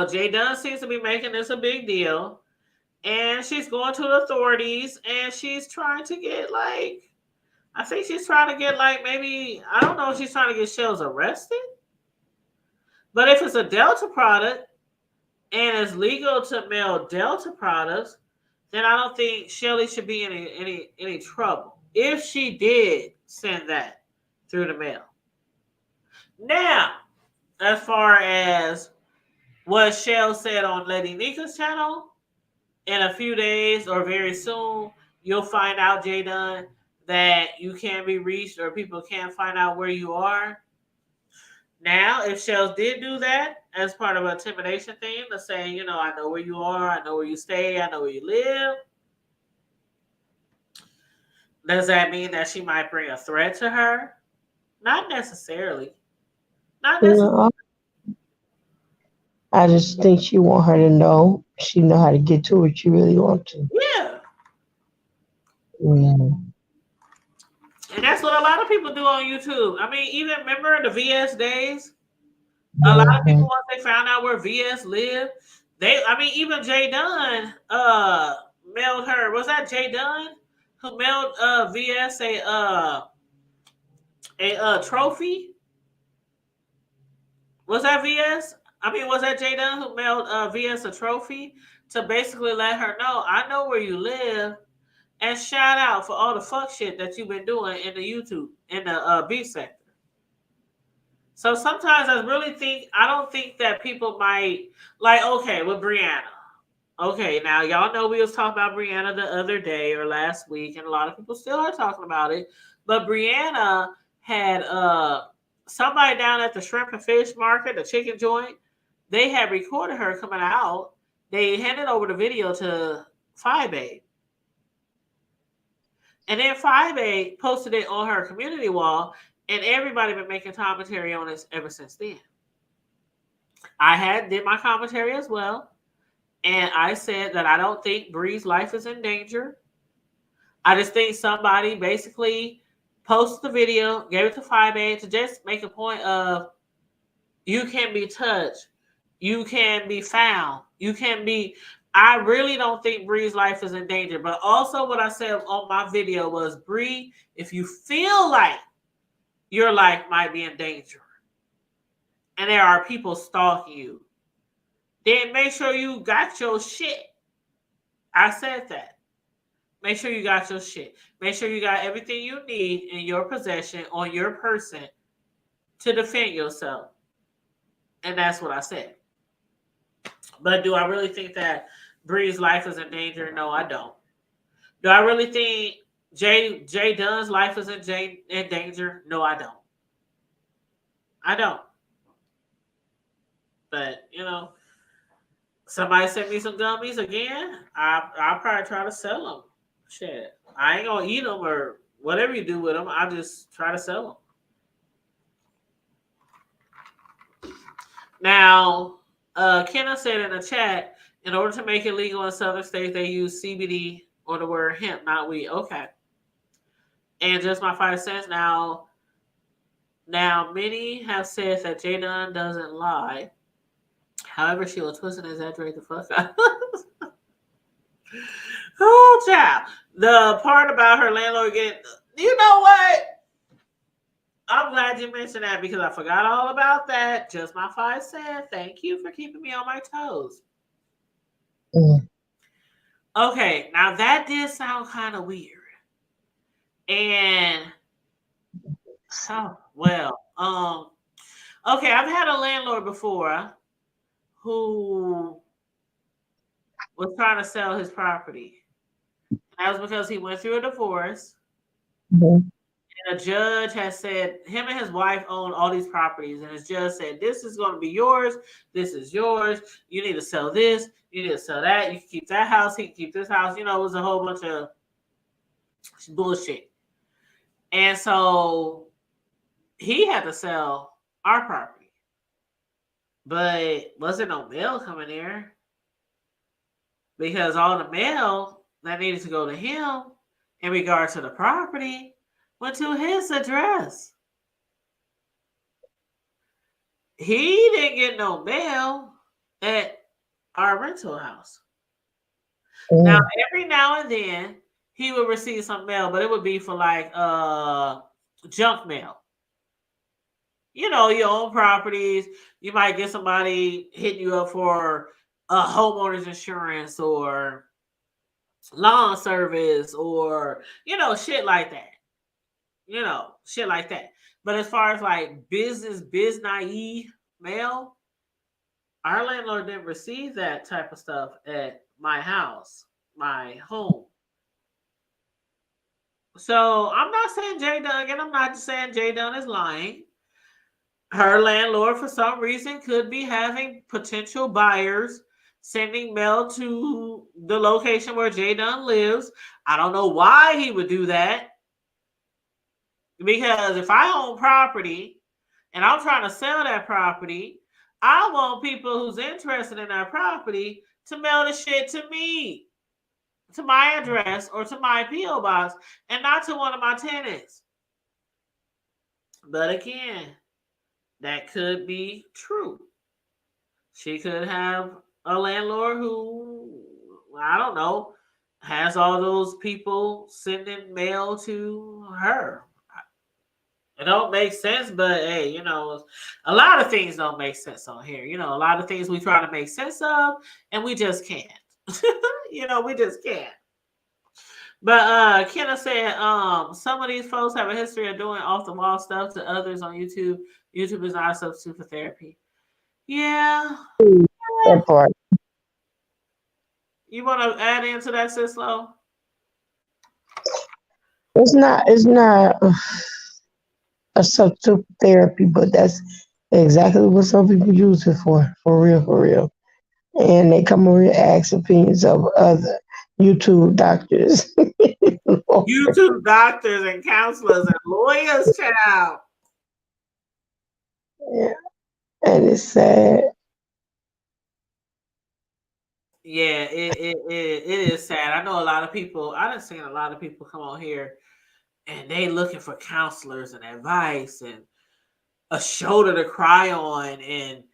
Jay Dunn seems to be making this a big deal. And she's going to the authorities and she's trying to get I think she's trying to get maybe, I don't know if she's trying to get Shells arrested. But if it's a Delta product and it's legal to mail Delta products, then I don't think Shelly should be in any trouble if she did send that through the mail. Now, as far as what Shell said on Lady Nika's channel, in a few days or very soon, you'll find out, J Dunn, that you can be reached or people can't find out where you are. Now, if Shells did do that as part of an intimidation thing to say, you know, I know where you are, I know where you stay, I know where you live, does that mean that she might bring a threat to her? Not necessarily. Not necessarily. No, I just think she want her to know she know how to get to what she really want to. Yeah. Yeah. And that's what a lot of people do on YouTube. I mean, even remember the VS days? A lot of people, once they found out where VS lived, even Jay Dunn mailed her. Was that Jay Dunn who mailed VS a trophy? Was that VS? Was that Jay Dunn who mailed VS a trophy to basically let her know, I know where you live, and shout out for all the fuck shit that you've been doing in the YouTube, in the beef sector. So sometimes I don't think that people might, okay, with Brianna. Okay, now y'all know we was talking about Brianna the other day or last week, and a lot of people still are talking about it. But Brianna had somebody down at the shrimp and fish market, the chicken joint, they had recorded her coming out. They handed over the video to 5A. And then 5A posted it on her community wall, and everybody been making commentary on this ever since then. I did my commentary as well, and I said that I don't think Bree's life is in danger. I just think somebody basically posted the video, gave it to 5A to just make a point of, you can be touched, you can be found, you can be. I really don't think Bree's life is in danger. But also what I said on my video was, Bree, if you feel like your life might be in danger and there are people stalking you, then make sure you got your shit. I said that. Make sure you got your shit. Make sure you got everything you need in your possession on your person to defend yourself. And that's what I said. But do I really think that Bree's life is in danger? No, I don't. Do I really think Jay Dunn's life is in danger? No, I don't. I don't. But, you know, somebody sent me some gummies again, I'll probably try to sell them. Shit. I ain't going to eat them or whatever you do with them. I'll just try to sell them. Now, Kenna said in the chat, in order to make it legal in southern states, they use CBD or the word hemp, not weed. Okay. And just my 5 cents. Now, many have said that J Dunn doesn't lie. However, she will twist and exaggerate the fuck out. Oh, child. The part about her landlord getting, you know what? I'm glad you mentioned that because I forgot all about that. Just my 5 cents. Thank you for keeping me on my toes. Mm. Okay, now that did sound kind of weird. And oh well, okay, I've had a landlord before who was trying to sell his property. That was because he went through a divorce. Mm-hmm. And a judge has said him and his wife own all these properties, and his judge said, "This is going to be yours. This is yours. You need to sell this. You need to sell that. You can keep that house. He can keep this house." You know, it was a whole bunch of bullshit. And so he had to sell our property, but wasn't no mail coming there because all the mail that needed to go to him in regard to the property went to his address. He didn't get no mail at our rental house. Now, Mm. every now and then he would receive some mail, but it would be for like junk mail. You know, your own properties. You might get somebody hitting you up for a homeowner's insurance or lawn service or, you know, shit like that. You know, shit like that. But as far as like biz naive mail, our landlord didn't receive that type of stuff at my house, my home. So I'm not saying Jay Dunn, again, I'm not saying Jay Dunn is lying. Her landlord, for some reason, could be having potential buyers sending mail to the location where Jay Dunn lives. I don't know why he would do that. Because if I own property and I'm trying to sell that property, I want people who's interested in that property to mail the shit to me, to my address or to my P.O. box, and not to one of my tenants. But again, that could be true. She could have a landlord who, I don't know, has all those people sending mail to her. It don't make sense, but hey, you know, a lot of things don't make sense on here. You know, a lot of things we try to make sense of, and we just can't. You know, we just can't. But Kenna said, some of these folks have a history of doing off the wall stuff to others on YouTube. YouTube is not a substitute for therapy. Yeah. That part. You want to add into that, Sislo? It's not a substitute therapy, but that's exactly what some people use it for real, for real. And they come over and ask opinions of other YouTube doctors. YouTube doctors and counselors and lawyers, child. Yeah, and it's sad. Yeah, it is sad. I know a lot of people. I done seen a lot of people come on here and they looking for counselors and advice and a shoulder to cry on. And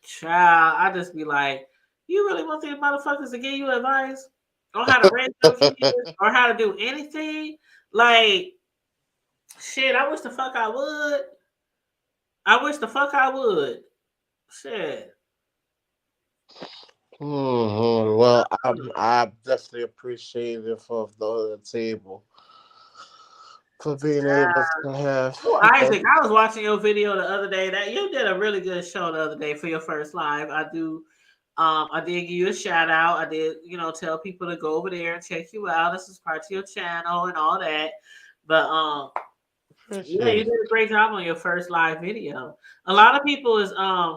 child, I just be like, you really want these motherfuckers to give you advice on how to raise your kids or how to do anything? Like, shit, I wish the fuck I would. I wish the fuck I would. Shit. Well, I'm definitely appreciative of the other table for being able to have, Oh, you know. Isaac, I was watching your video the other day. That you did a really good show the other day for your first live. I did give you a shout out. I did, you know, tell people to go over there and check you out. This is part of your channel and all that. But yeah, you Appreciate did it. a great job on your first live video. A lot of people is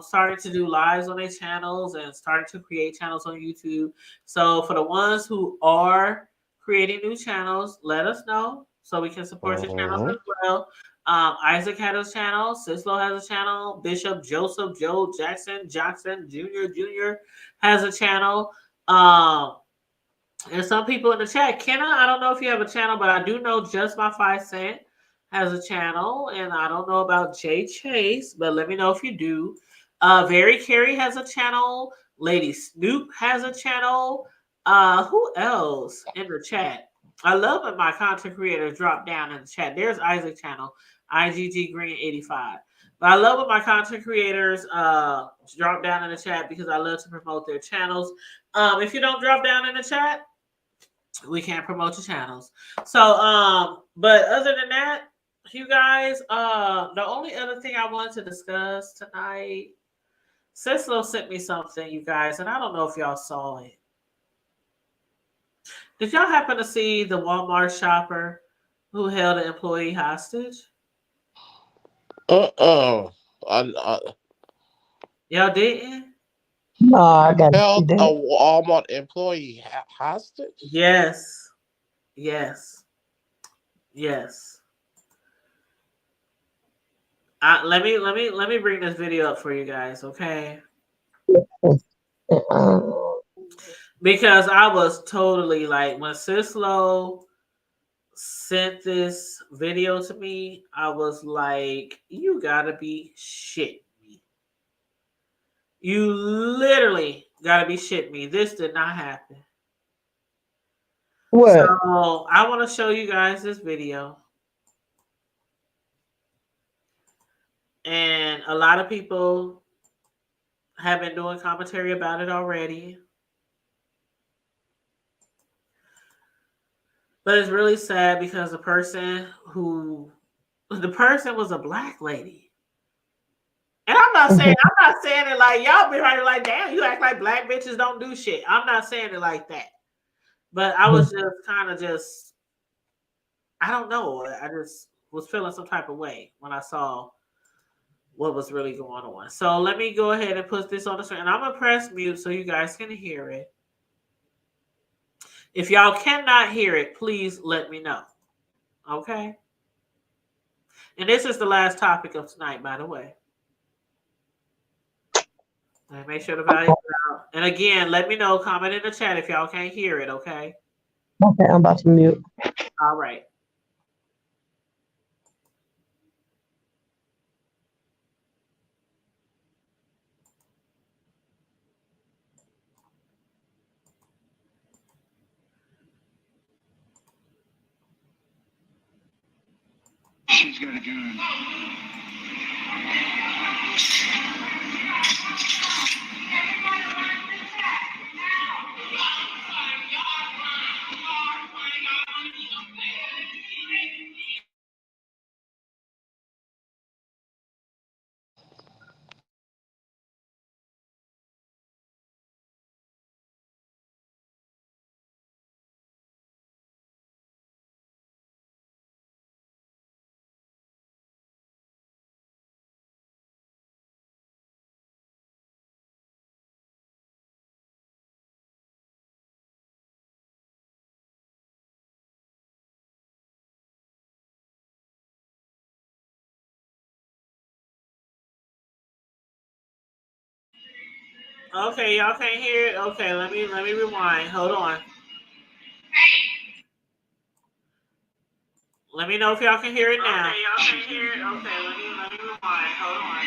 starting to do lives on their channels and starting to create channels on YouTube. So for the ones who are creating new channels, let us know so we can support your channels Hmm. as well. Isaac had a channel, Sislo has a channel, Bishop Joseph Joe Jackson Jr. has a channel. And some people in the chat, Kenna, I don't know if you have a channel, but I do know Just My 5 Cent has a channel, and I don't know about Jay Chase, but let me know if you do. Very Carey has a channel. Lady Snoop has a channel. Who else in the chat? I love when my content creators drop down in the chat. There's Isaac channel, IGG Green 85. But I love when my content creators drop down in the chat because I love to promote their channels. If you don't drop down in the chat, we can't promote your channels. So, but other than that, you guys, the only other thing I wanted to discuss tonight, Cicelo sent me something, you guys, and I don't know if y'all saw it. Did y'all happen to see the Walmart shopper who held an employee hostage? Uh-uh. I Y'all didn't? No, I gotta see held a that. Walmart employee hostage. Yes. Yes. Yes. Let me bring this video up for you guys, okay? Uh, Because I was totally like when Cicelo sent this video to me, I was like, you gotta be shitting me. You literally gotta be shitting me. This did not happen. what? So I want to show you guys this video. And a lot of people have been doing commentary about it already. But it's really sad because the person was a black lady. And I'm not saying it like y'all be right like, damn, you act like black bitches don't do shit. I'm not saying it like that. But I was just kind of just, I don't know. I just was feeling some type of way when I saw what was really going on. So let me go ahead and put this on the screen. And I'm going to press mute so you guys can hear it. If y'all cannot hear it, please let me know. Okay? And this is the last topic of tonight, by the way. And make sure the volume is out. And again, let me know. Comment in the chat if y'all can't hear it, okay? Okay, I'm about to mute. All right. She's got a gun. Okay, y'all can't hear it. Okay, let me rewind. Hold on. Let me know if y'all can hear it now. Okay, y'all can hear it. Okay, let me rewind. Hold on.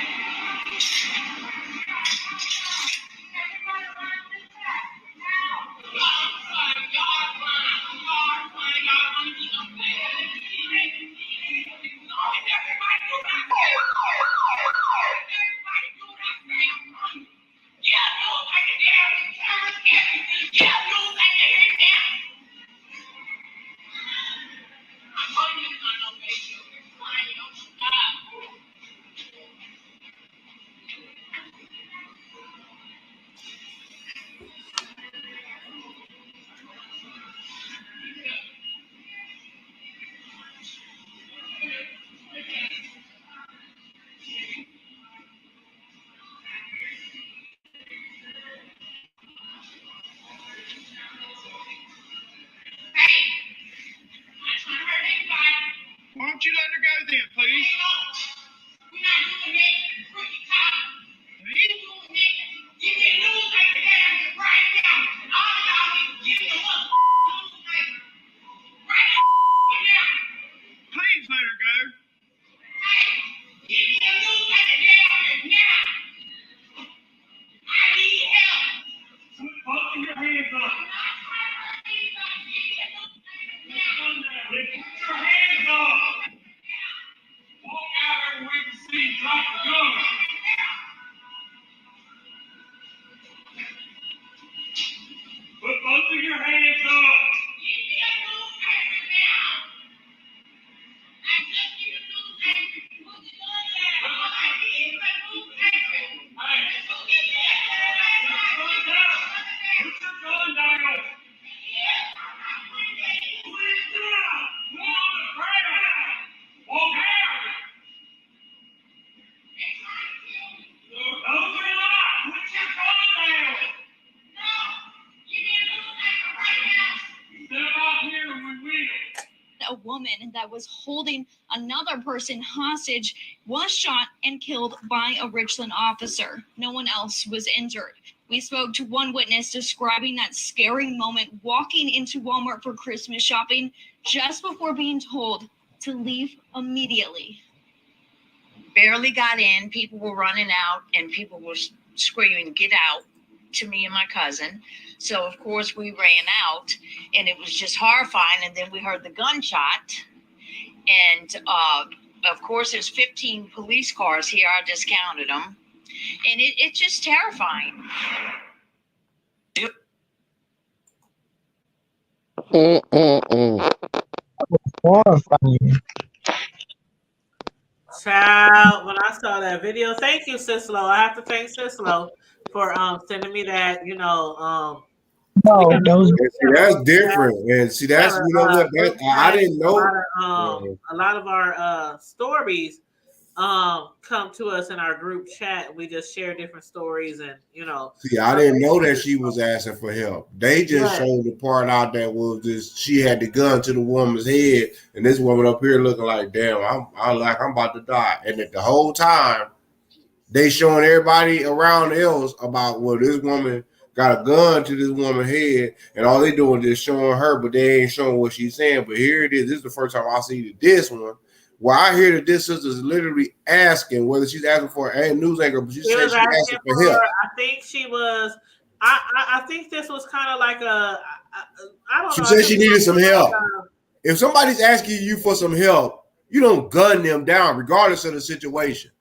A woman that was holding another person hostage was shot and killed by a Richland officer. No one else was injured. We spoke to one witness describing that scary moment walking into Walmart for Christmas shopping just before being told to leave immediately. Barely got in, people were running out and people were screaming, "Get out," to me and my cousin. So of course we ran out and it was just horrifying. And then we heard the gunshot and of course there's 15 police cars here. I just counted them. And it's just terrifying. Horrifying. Child, when I saw that video, thank you, Sislo. I have to thank Sislo for sending me that. We No, have, those And see, that's different. And see, that's you know what that I didn't know. a lot of our stories come to us in our group chat. We just share different stories, and See, I didn't know that she was asking for help. They just showed the part out that was just she had the gun to the woman's head, and this woman up here looking like, damn, I'm about to die. And the whole time they showing everybody around else about this woman got a gun to this woman's head, and all they doing is showing her, but they ain't showing what she's saying. But here it is. This is the first time I see this one. Well, I hear that this sister is literally asking whether she's asking for a news anchor, but she said she's asking for help. I think she was. I think this was kind of like I don't know. She said she needed some help. If somebody's asking you for some help, you don't gun them down, regardless of the situation.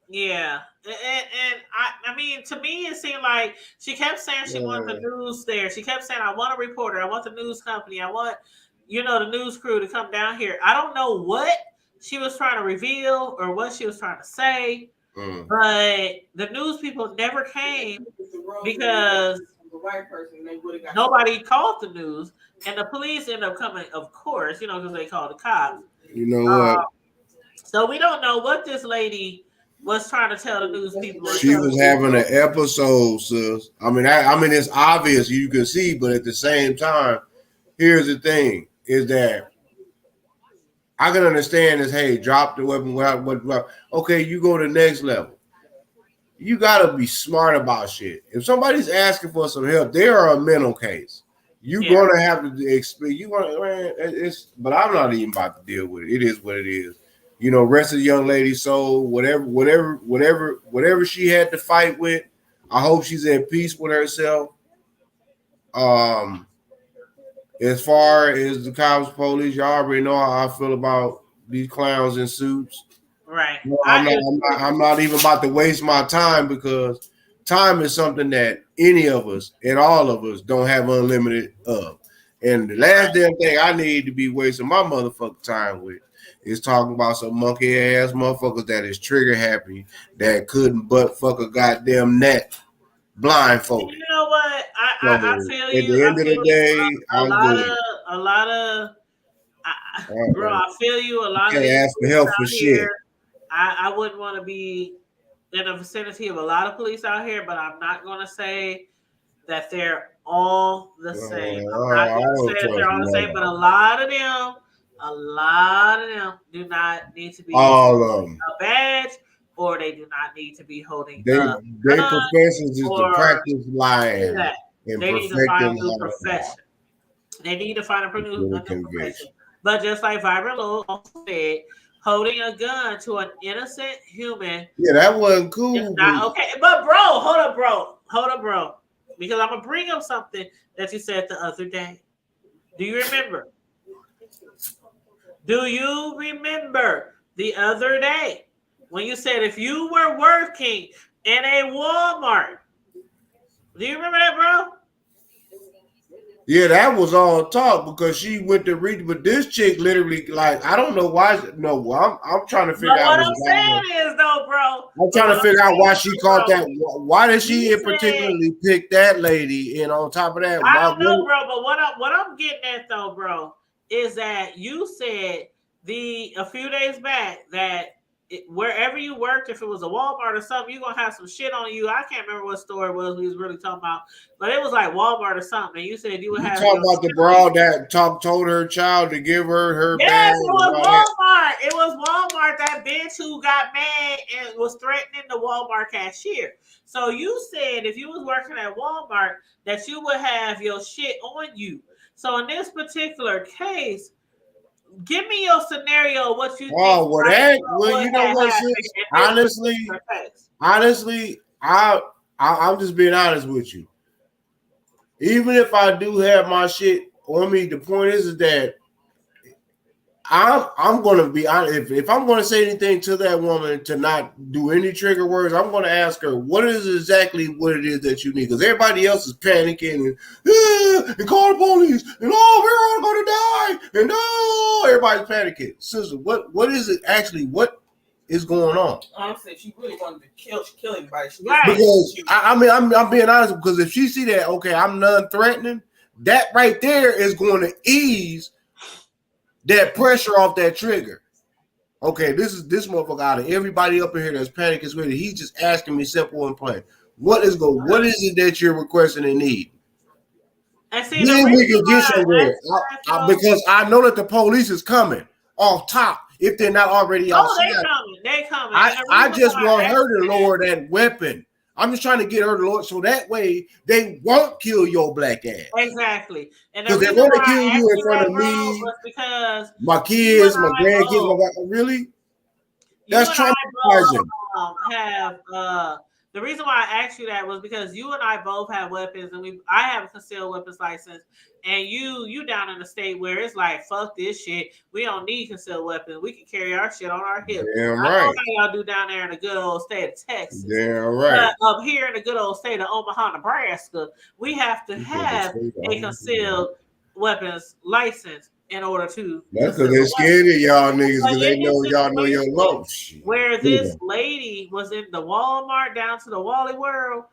Yeah, and I mean, to me, it seemed like she kept saying she wanted the news there. She kept saying, "I want a reporter. I want the news company. I want, the news crew to come down here." I don't know what she was trying to reveal or what she was trying to say, but the news people never came because nobody called the news, and the police ended up coming, of course, because they called the cops. You know what? So we don't know what this lady was trying to tell the news people. She was having an episode, sis. I mean, it's obvious you can see, but at the same time, here's the thing: is that I can understand this. Hey, drop the weapon. Okay, you go to the next level. You gotta be smart about shit. If somebody's asking for some help, they are a mental case. You're gonna have to explain. But I'm not even about to deal with it. It is what it is. Rest of the young lady's soul, whatever she had to fight with. I hope she's at peace with herself. As far as the cops, police, y'all already know how I feel about these clowns in suits. Right. I'm not even about to waste my time because time is something that any of us and all of us don't have unlimited of. And the last damn thing I need to be wasting my motherfucking time with is talking about some monkey ass motherfuckers that is trigger happy that couldn't but fuck a goddamn net blindfolded. You know what? I feel you. At the end of the day, I'm good. Bro, I feel you. A lot of these ask for help for shit. I wouldn't want to be in the vicinity of a lot of police out here, but I'm not going to say that they're all the same. I'm not going to say that they're all the same, but a lot of them do not need to be a badge, or they do not need to be holding their professions is to practice lying. They need to find a new profession. They need to find a new profession. But just like Vibrant Lil also said, holding a gun to an innocent human. Yeah, that wasn't cool. Not okay. But bro, hold up, bro. Because I'm gonna bring up something that you said the other day. Do you remember? Do you remember the other day when you said if you were working in a Walmart? Do you remember that, bro? Yeah, that was all talk because she went to read, but this chick literally, like, I don't know why. No, I'm trying to figure But out what what's I'm happening. saying is, though, bro. I'm But trying what to I'm figure out saying why is, she caught bro, that. Why did she you in said particularly pick that lady? And on top of that, I why? don't know, bro. But what I'm getting at, though, bro, is that you said a few days back that wherever you worked, if it was a Walmart or something, you're gonna have some shit on you. I can't remember what store it was we was really talking about, but it was like Walmart or something. And you said you would You have talking your about the shit on you. broad that told her child to give her bag Yes, it and was all that? Walmart. It was Walmart. That bitch who got mad and was threatening the Walmart cashier. So you said if you was working at Walmart that you would have your shit on you. So in this particular case, give me your scenario. What you think Oh, well, that, well, would you know have what, happened sis? in this particular case? Honestly, I'm just being honest with you. Even if I do have my shit on me, the point is that I'm gonna be honest. If I'm gonna say anything to that woman to not do any trigger words, I'm gonna ask her what is exactly what it is that you need, because everybody else is panicking and call the police and we're all gonna die and everybody's panicking. Sister, what is it actually? What is going on? Honestly, she really wanted to kill anybody. Right. Because I mean, I'm being honest, because if she see that, okay, I'm non-threatening, that right there is going to ease that pressure off that trigger. Okay, this motherfucker out of everybody up in here that's panic is ready. He's just asking me simple and plain. What is it that you're requesting and need? And see, the Then we reason can get why somewhere. Because I know that the police is coming off top if they're not already outside. they coming. I just want I her to lower that weapon. I'm just trying to get her to lower so that way they won't kill your black ass. Exactly. And the Because they're reason going to why kill I you asked in you front that, of bro, me, was because my you and kids, my grandkids. Really? That's I both traumatizing. have the reason why I asked you that was because you and I both have weapons, and I have a concealed weapons license, and you down in the state where it's like fuck this shit. We don't need concealed weapons. We can carry our shit on our hip. Damn I right. know how y'all do down there in the good old state of Texas. Damn right. But up here in the good old state of Omaha, Nebraska, we have to have a concealed weapons license in order to. That's because they're scared of y'all niggas because they in know this y'all know your situation low. where this lady was in the Walmart down to the Wally World,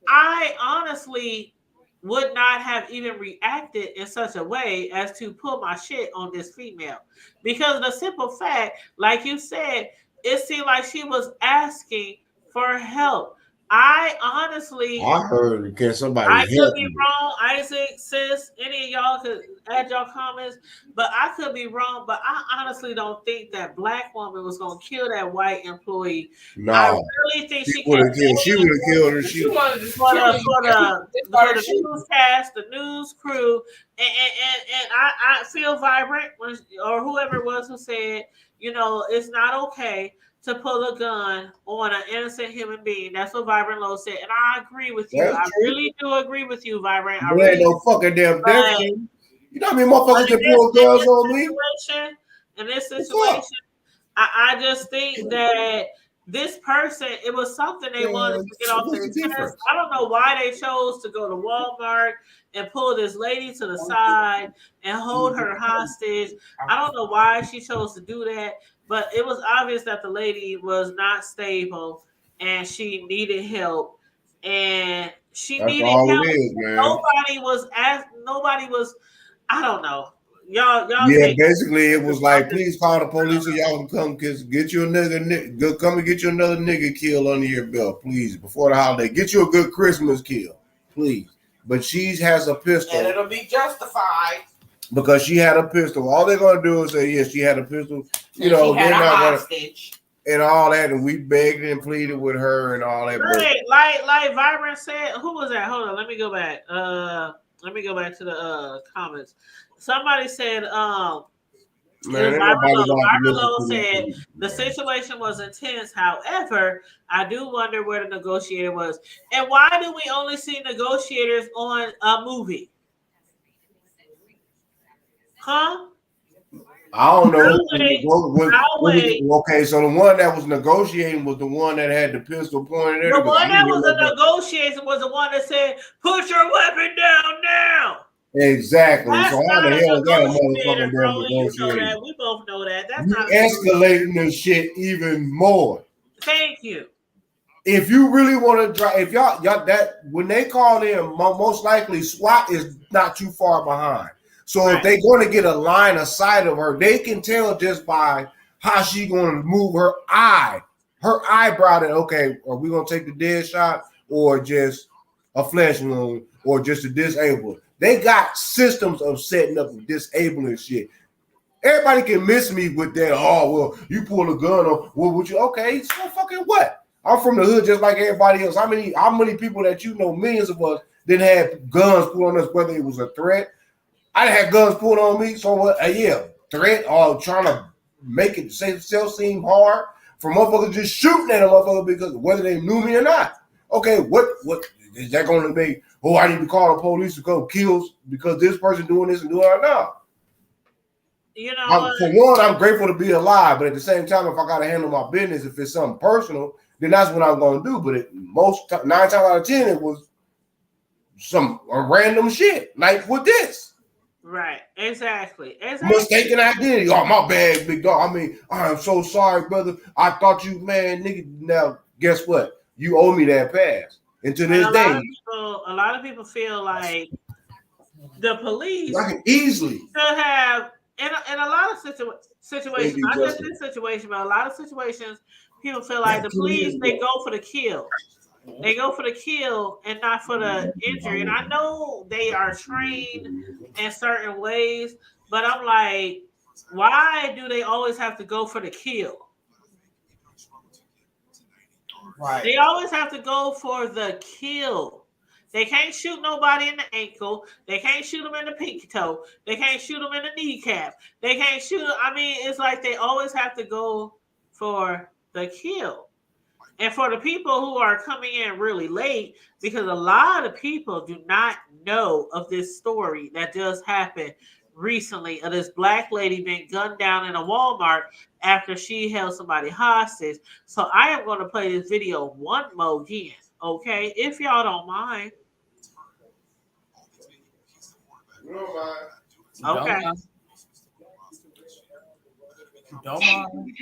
I honestly would not have even reacted in such a way as to put my shit on this female. Because the simple fact, like you said, it seemed like she was asking for help. I honestly, I heard, can somebody I could help be me? wrong. Isaac, sis, any of y'all could add y'all comments, but I could be wrong. But I honestly don't think that black woman was gonna kill that white employee. No, I really think she would kept have killed. She would have killed her. She wanted to for kill the newscast, the news crew, and I feel vibrant or whoever it was who said, it's not okay to pull a gun on an innocent human being. That's what Vibrant Low said, and I agree with you. That's I true. really do agree with you, Vibrant. I But really ain't no fucking damn but, difference. You know how many motherfuckers can pull guns on me? in this situation, I just think that this person, it was something they wanted to get off their chest. I don't know why they chose to go to Walmart and pull this lady to the side and hold her hostage. I don't know why she chose to do that, but it was obvious that the lady was not stable and she needed help. And she That's needed all help. it is, man. Nobody was, I don't know. Y'all Yeah, basically it was like, please call the police so y'all can come get you another come and get you another nigga kill under your belt, please, before the holiday. Get you a good Christmas kill, please. But she has a pistol. And it'll be justified. Because she had a pistol. All they're gonna do is say, yes, she had a pistol. She had a hostage. And all that, and we begged and pleaded with her and all that. Right, like Vibrant said, who was that? Hold on, let me go back. Let me go back to the comments. Somebody said, Vibrant Low said the situation was intense. However, I do wonder where the negotiator was, and why do we only see negotiators on a movie? Huh? I don't know. Okay, so the one that was negotiating was the one that had the pistol pointed at her. The one that was the negotiation was the one that said, "Put your weapon down now." Exactly. So That's how not the a hell is that a negotiator, motherfucking damn bro. And you know negotiating? that. We both know that. That's You not a negotiator. escalating this shit even more. Thank you. If you really want to drive, if y'all that when they call in, most likely SWAT is not too far behind. So if Right. they're going to get a line of sight of her, they can tell just by how she going to move her eyebrow. That okay, are we going to take the dead shot or just a flesh wound or just a disabled? They got systems of setting up disabling shit. Everybody can miss me with that. Oh, well, you pull a gun on. Well, would you? Okay, so fucking what? I'm from the hood just like everybody else. How many people that you know, millions of us, didn't have guns pulled on us, whether it was a threat. I didn't have guns pulled on me. So what? Yeah, threat or trying to make it seem hard for motherfuckers just shooting at a motherfucker because whether they knew me or not. Okay, what is that going to be? Oh, I need to call the police to come kill because this person doing this and doing that. No. You know what? For one, I'm grateful to be alive, but at the same time, if I got to handle my business, if it's something personal, then that's what I'm going to do. But 9 times out of 10, it was some random shit like with this Right. Exactly. mistaken identity. Oh, my bad, big dog. I mean, I'm so sorry, brother. I thought you, man, nigga. Now, guess what? You owe me that pass. And to And this day, a lot of people feel like the police I can easily should have in a lot of situations, be not just justified. this situation, but a lot of situations, people feel like the police they go for the kill. They go for the kill and not for the injury. And I know they are trained in certain ways, but I'm like, why do they always have to go for the kill? Right. They always have to go for the kill. They can't shoot nobody in the ankle. They can't shoot them in the pinky toe. They can't shoot them in the kneecap. They can't shoot them. I mean, it's like they always have to go for the kill. And for the people who are coming in really late, because a lot of people do not know of this story that just happened recently of this black lady being gunned down in a Walmart after she held somebody hostage. So I am going to play this video one more again, okay? If y'all don't mind. Okay. Don't mind.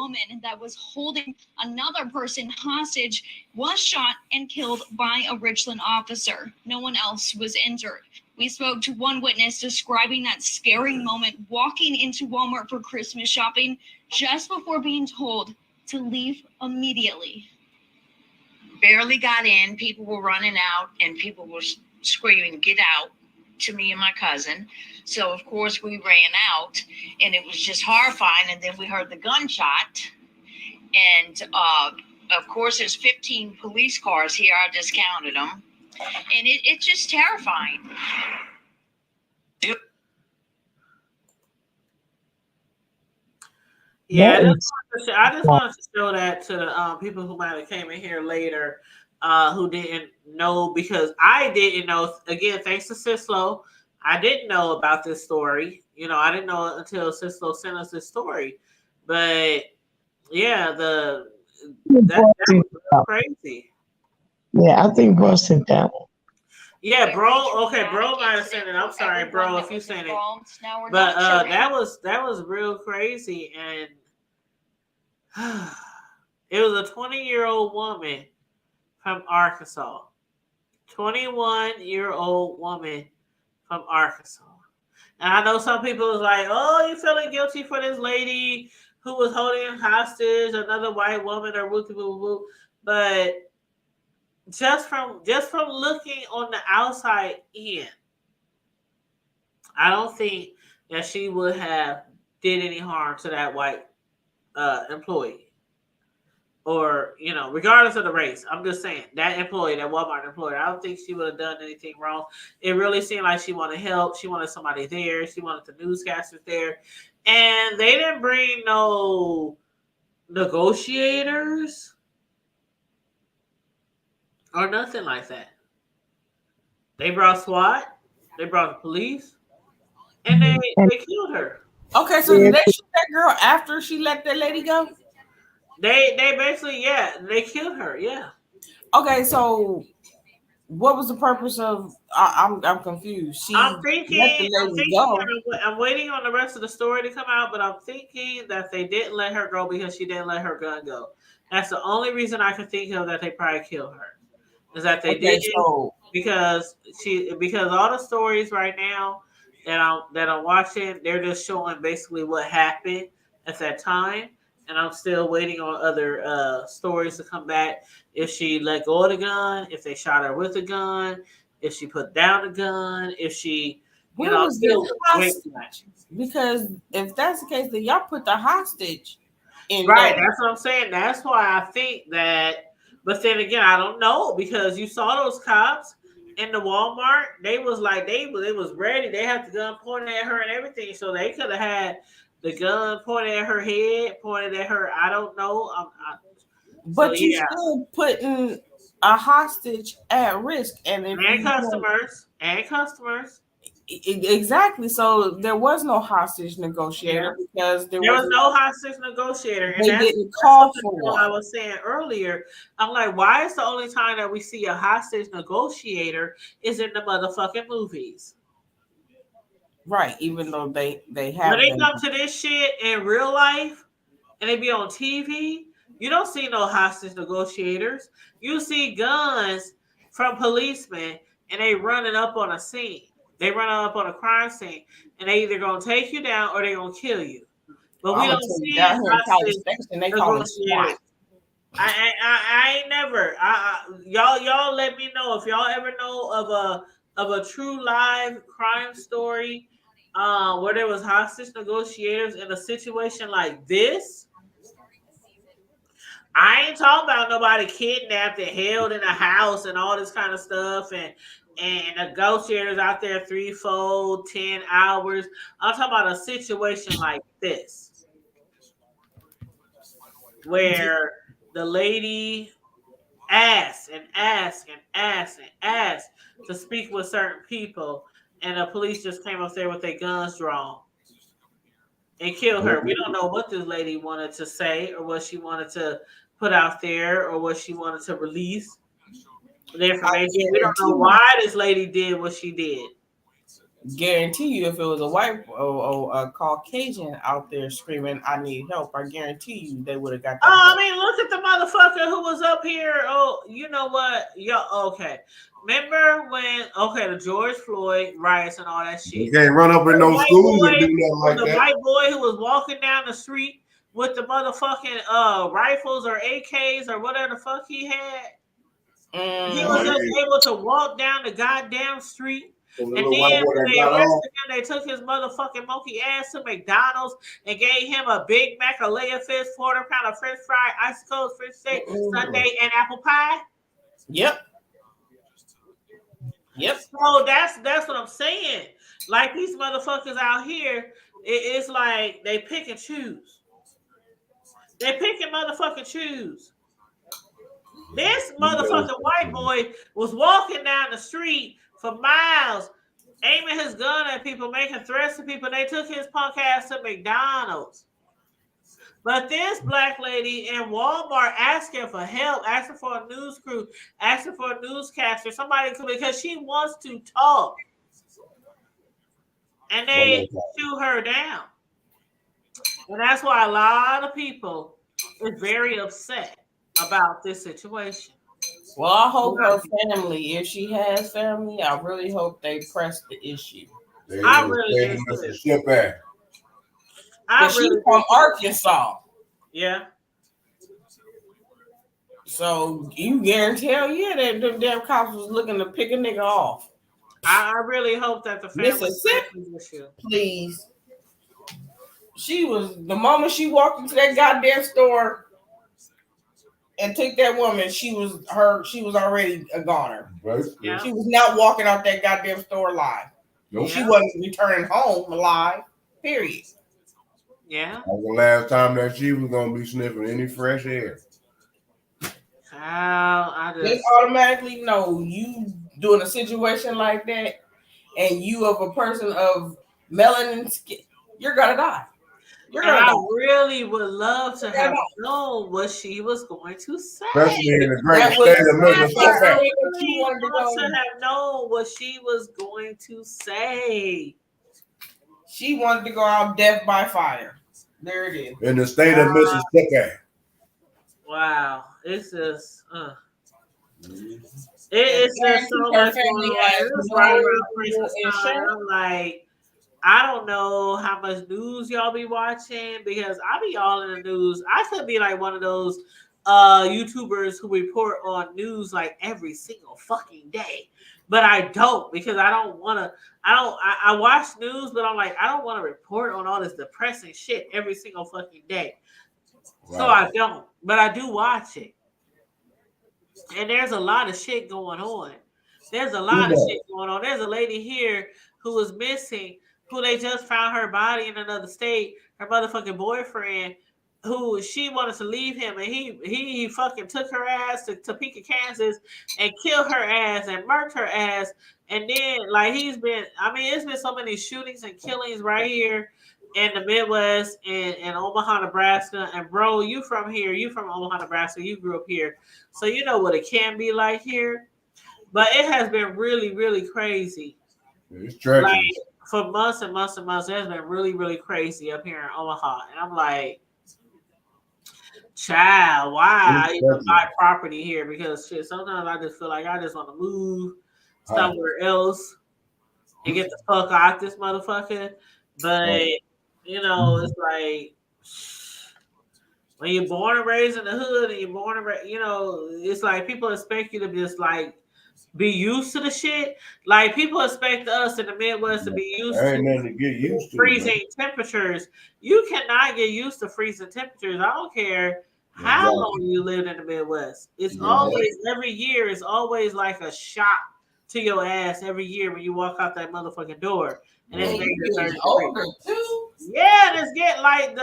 woman that was holding another person hostage was shot and killed by a Richland officer. No one else was injured. We spoke to one witness describing that scary moment walking into Walmart for Christmas shopping just before being told to leave immediately. Barely got in, people were running out and people were screaming, "Get out," to me and my cousin. So of course we ran out and it was just horrifying. And then we heard the gunshot. And of course there's 15 police cars here. I just counted them. And it's just terrifying. Yeah, I just wanted to show that to the people who might have came in here later who didn't know, because I didn't know. Again, thanks to Sislo, I didn't know about this story. You know, I didn't know it until Sislo sent us this story. But yeah, that was crazy. Yeah, I think bro sent that one. Yeah, bro. Okay, bro might have sent it. I'm sorry, bro, if you sent it. But that was real crazy, and it was a 20-year-old woman from Arkansas. 21-year-old woman from Arkansas. And I know some people was like, "Oh, you feeling guilty for this lady who was holding hostage another white woman or woo woo woo," but just from looking on the outside in, I don't think that she would have did any harm to that white employee, or regardless of the race. I'm just saying that employee, that Walmart employee, I don't think she would have done anything wrong. It really seemed like she wanted help. She wanted somebody there. She wanted the newscasters there, and they didn't bring no negotiators or nothing like that. They brought SWAT, they brought the police, and they killed her. Okay, so did they shoot that girl after she let that lady go? They basically, they killed her. Yeah. Okay, so what was the purpose of? I'm confused. I'm waiting on the rest of the story to come out, but I'm thinking that they didn't let her go because she didn't let her gun go. That's the only reason I can think of that they probably killed her. Is that they didn't, because all the stories right now that I'm watching, they're just showing basically what happened at that time. And I'm still waiting on other stories to come back. If she let go of the gun, if they shot her with a gun, if she put down the gun, if she, where was the hostage? Because if that's the case, then y'all put the hostage in. Right, that's what I'm saying. That's why I think that. But then again, I don't know, because you saw those cops in the Walmart. They was like they was ready. They had the gun pointed at her and everything, so they could have had the gun pointed at her head, pointed at her. I don't know. But you still putting a hostage at risk, and customers. Exactly. So there was no hostage negotiator because there was no hostage negotiator, and they didn't call for what I was saying earlier. I'm like, why is the only time that we see a hostage negotiator is in the motherfucking movies? Right, even though they have. When they come to this shit in real life and they be on TV, you don't see no hostage negotiators. You see guns from policemen and they running up on a scene. They run up on a crime scene and they either gonna take you down or they gonna kill you. But we don't see hostage negotiators. I ain't never. Y'all let me know if y'all ever know of a true live crime story where there was hostage negotiators in a situation like this. I ain't talking about nobody kidnapped and held in a house and all this kind of stuff and negotiators out there 3, 4, 10 hours. I'm talking about a situation like this where the lady asked to speak with certain people, and the police just came up there with their guns drawn and killed her. We don't know what this lady wanted to say or what she wanted to put out there or what she wanted to release. The information. We don't know why this lady did what she did. guarantee you, if it was a white or a Caucasian out there screaming, "I need help," I guarantee you they would have got that. Oh, I mean, look at the motherfucker who was up here. Oh, you know what? Okay. Remember when, the George Floyd riots and all that shit? You can't run up in no schools and do nothing like the that. white boy who was walking down the street with the motherfucking rifles or AKs or whatever the fuck he had. He was just able to walk down the goddamn street. And then when they arrested him, they took his motherfucking monkey ass to McDonald's and gave him a Big Mac, a layer fish, quarter-pounder of French fry, icicles, fish steak, sundae, and apple pie. Yep. So that's what I'm saying. Like these motherfuckers out here, it's like they pick and choose. They pick and motherfucking choose. This motherfucking white boy was walking down the street for miles, aiming his gun at people, making threats to people. They took his punk ass to McDonald's. But this black lady in Walmart asking for help, asking for a news crew, asking for a newscaster, somebody, because she wants to talk. And they shoot her down. And that's why a lot of people are very upset about this situation. Well, I hope her family, if she has family, I really hope they press the issue. I really do. She's from Arkansas. Yeah. So you guarantee, that them damn cops was looking to pick a nigga off. I really hope that the family issue. Please. She was, the moment she walked into that goddamn store and took that woman, she was already a goner. Right. Yeah. She was not walking out that goddamn store alive. Nope. She wasn't returning home alive. Period. Yeah. That was the last time that she was gonna be sniffing any fresh air. I just automatically know you doing a situation like that, and you of a person of melanin skin, you're gonna die. I really would love to have known what she was going to say. Especially in the great state of Mississippi. I really want to have known what she was going to say. She wanted to go out death by fire. There it is. In the state of Mississippi. Wow. It's just it's just so much going on. It's right around Christmas time. I'm like, I don't know how much news y'all be watching, because I be all in the news. I could be like one of those YouTubers who report on news like every single fucking day. But I don't, because I don't want to. I watch news, but I'm like, I don't want to report on all this depressing shit every single fucking day. Right. So I don't, but I do watch it. And there's a lot of shit going on. There's a lady here who was missing, who they just found her body in another state. Her motherfucking boyfriend, who she wanted to leave him, and he fucking took her ass to Topeka, Kansas, and killed her ass and murked her ass. And then, like, it's been so many shootings and killings right here in the Midwest and Omaha, Nebraska. And bro, you from here, you from Omaha, Nebraska, you grew up here, so you know what it can be like here. But it has been really, really crazy. It's tragic. Like, for months and months and months, it's been really, really crazy up here in Omaha. And I'm like, child, why I even buy property here? Because shit, sometimes I just feel like I just want to move somewhere else and get the fuck out this motherfucker. But you know, it's like when you're born and raised in the hood, and you're born and raised, you know, it's like people expect you to just like be used to the shit. Like people expect us in the Midwest to be used to freezing temperatures. You cannot get used to freezing temperatures. I don't care how long you lived in the Midwest. It's always, every year, it's always like a shock to your ass every year when you walk out that motherfucking door. And it's getting older too. Yeah, and it's getting like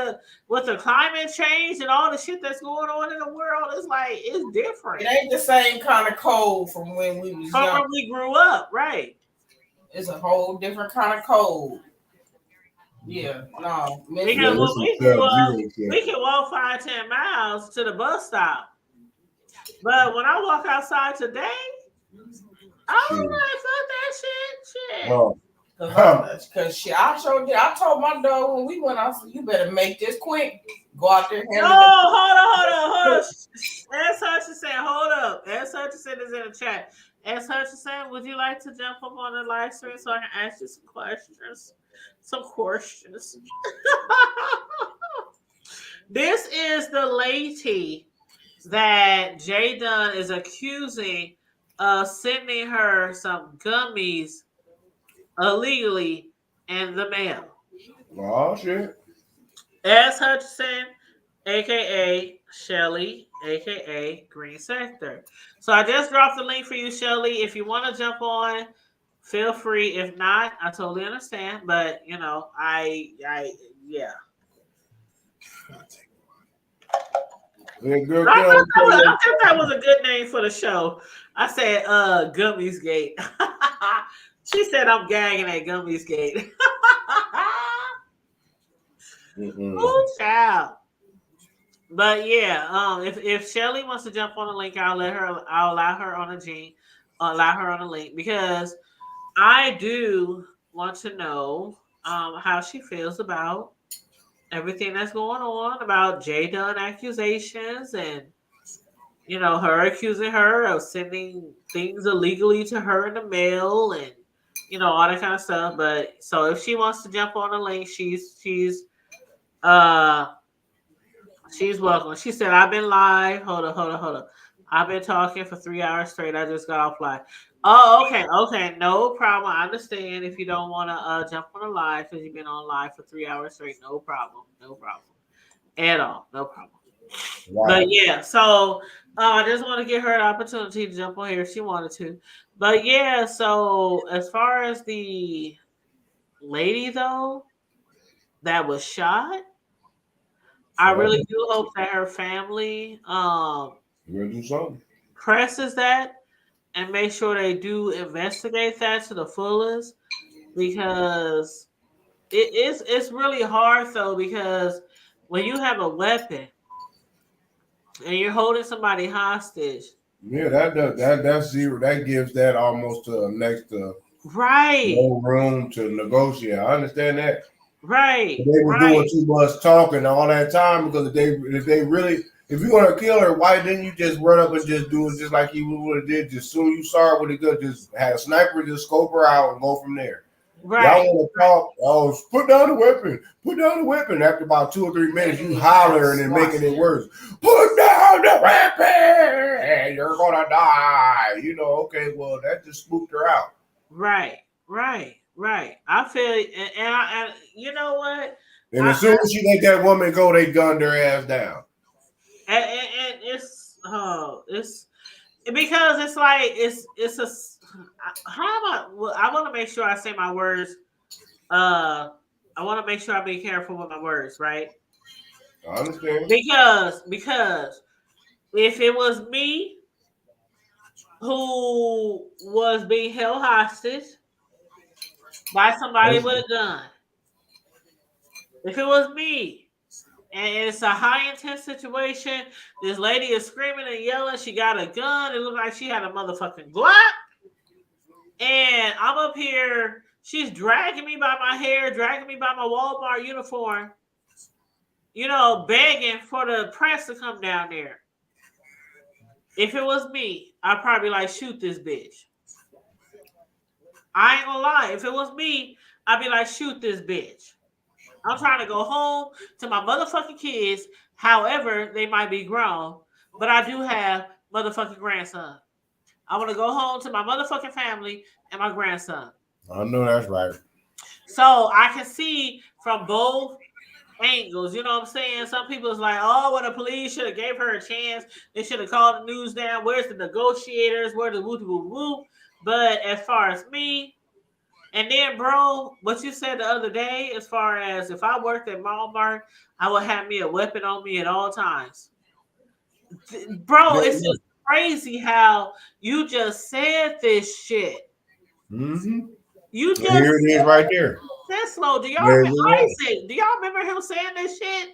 with the climate change and all the shit that's going on in the world, it's like it's different. It ain't the same kind of cold from when we was young. When we grew up, right? It's a whole different kind of cold. Yeah, no. Because when we grew up, we can walk 5-10 miles to the bus stop. But when I walk outside today, I don't like fuck that shit. Because Cause shit, I told my dog when we went out, so you better make this quick. Go out there. No, hold on. S. Hutchinson, hold up. S. Hutchinson is in the chat. S. Hutchinson, would you like to jump up on the live stream so I can ask you some questions? This is the lady that Jay Dunn is accusing of sending her some gummies illegally in the mail. Oh shit. S. Hutchinson, aka Shelly, aka Green Sector. So I just dropped the link for you, Shelly. If you want to jump on, feel free. If not, I totally understand. But you know, yeah. Girl, I thought that was a good name for the show. I said, Gummies Gate. She said I'm gagging at Gummies Gate. Ooh, child. But yeah, if Shelly wants to jump on the link, I'll allow her on the link because I do want to know how she feels about everything that's going on about Jay Dunn accusations and you know her accusing her of sending things illegally to her in the mail and you know all that kind of stuff. But so if she wants to jump on the link, uh she's welcome. She said, I've been live. Hold up. I've been talking for 3 hours straight. I just got off live. Oh, okay. No problem. I understand if you don't want to jump on a live because you've been on live for 3 hours straight. No problem. At all. No problem. Wow. But yeah, so I just want to give her an opportunity to jump on here if she wanted to. But yeah, so as far as the lady, though, that was shot, I really do hope that her family do something. presses that and make sure they do investigate that to the fullest because it's really hard though because when you have a weapon and you're holding somebody hostage. Yeah, that's zero. That gives that almost next to right. No room to negotiate. I understand that. Right. But they were doing too much talking all that time because if you want to kill her, why didn't you just run up and just do it just like you would have did? Just soon you saw her with a gun, just have a sniper, just scope her out and go from there. Right. Y'all want to talk? Oh, put down the weapon. Put down the weapon. After about 2 or 3 minutes, you hollering and making it worse. Put down the weapon, and you're gonna die. You know? Okay, well that just spooked her out. Right. I feel, and you know what? And as soon as she let that woman go, they gunned her ass down. And it's because it's like it's a I want to make sure I say my words. I want to make sure I be careful with my words, right? I understand. Because if it was me who was being held hostage by somebody with a gun, if it was me, and it's a high intense situation, this lady is screaming and yelling, she got a gun, it looked like she had a motherfucking Glock, and I'm up here, she's dragging me by my hair, dragging me by my Walmart uniform, you know, begging for the press to come down there. If it was me, I'd probably like, shoot this bitch. I ain't gonna lie. If it was me, I'd be like, shoot this bitch. I'm trying to go home to my motherfucking kids, however they might be grown, but I do have motherfucking grandson. I want to go home to my motherfucking family and my grandson. I know that's right. So I can see from both angles, you know what I'm saying? Some people is like, oh, well, the police should have gave her a chance. They should have called the news down. Where's the negotiators? Where's the woo-woo-woo? But as far as me, and then, bro, what you said the other day, as far as if I worked at Walmart, I would have me a weapon on me at all times. Bro, it's just crazy how you just said this shit. Mm-hmm. You just here it is right there. That's slow. Do y'all remember Isaac? Do y'all remember him saying this shit?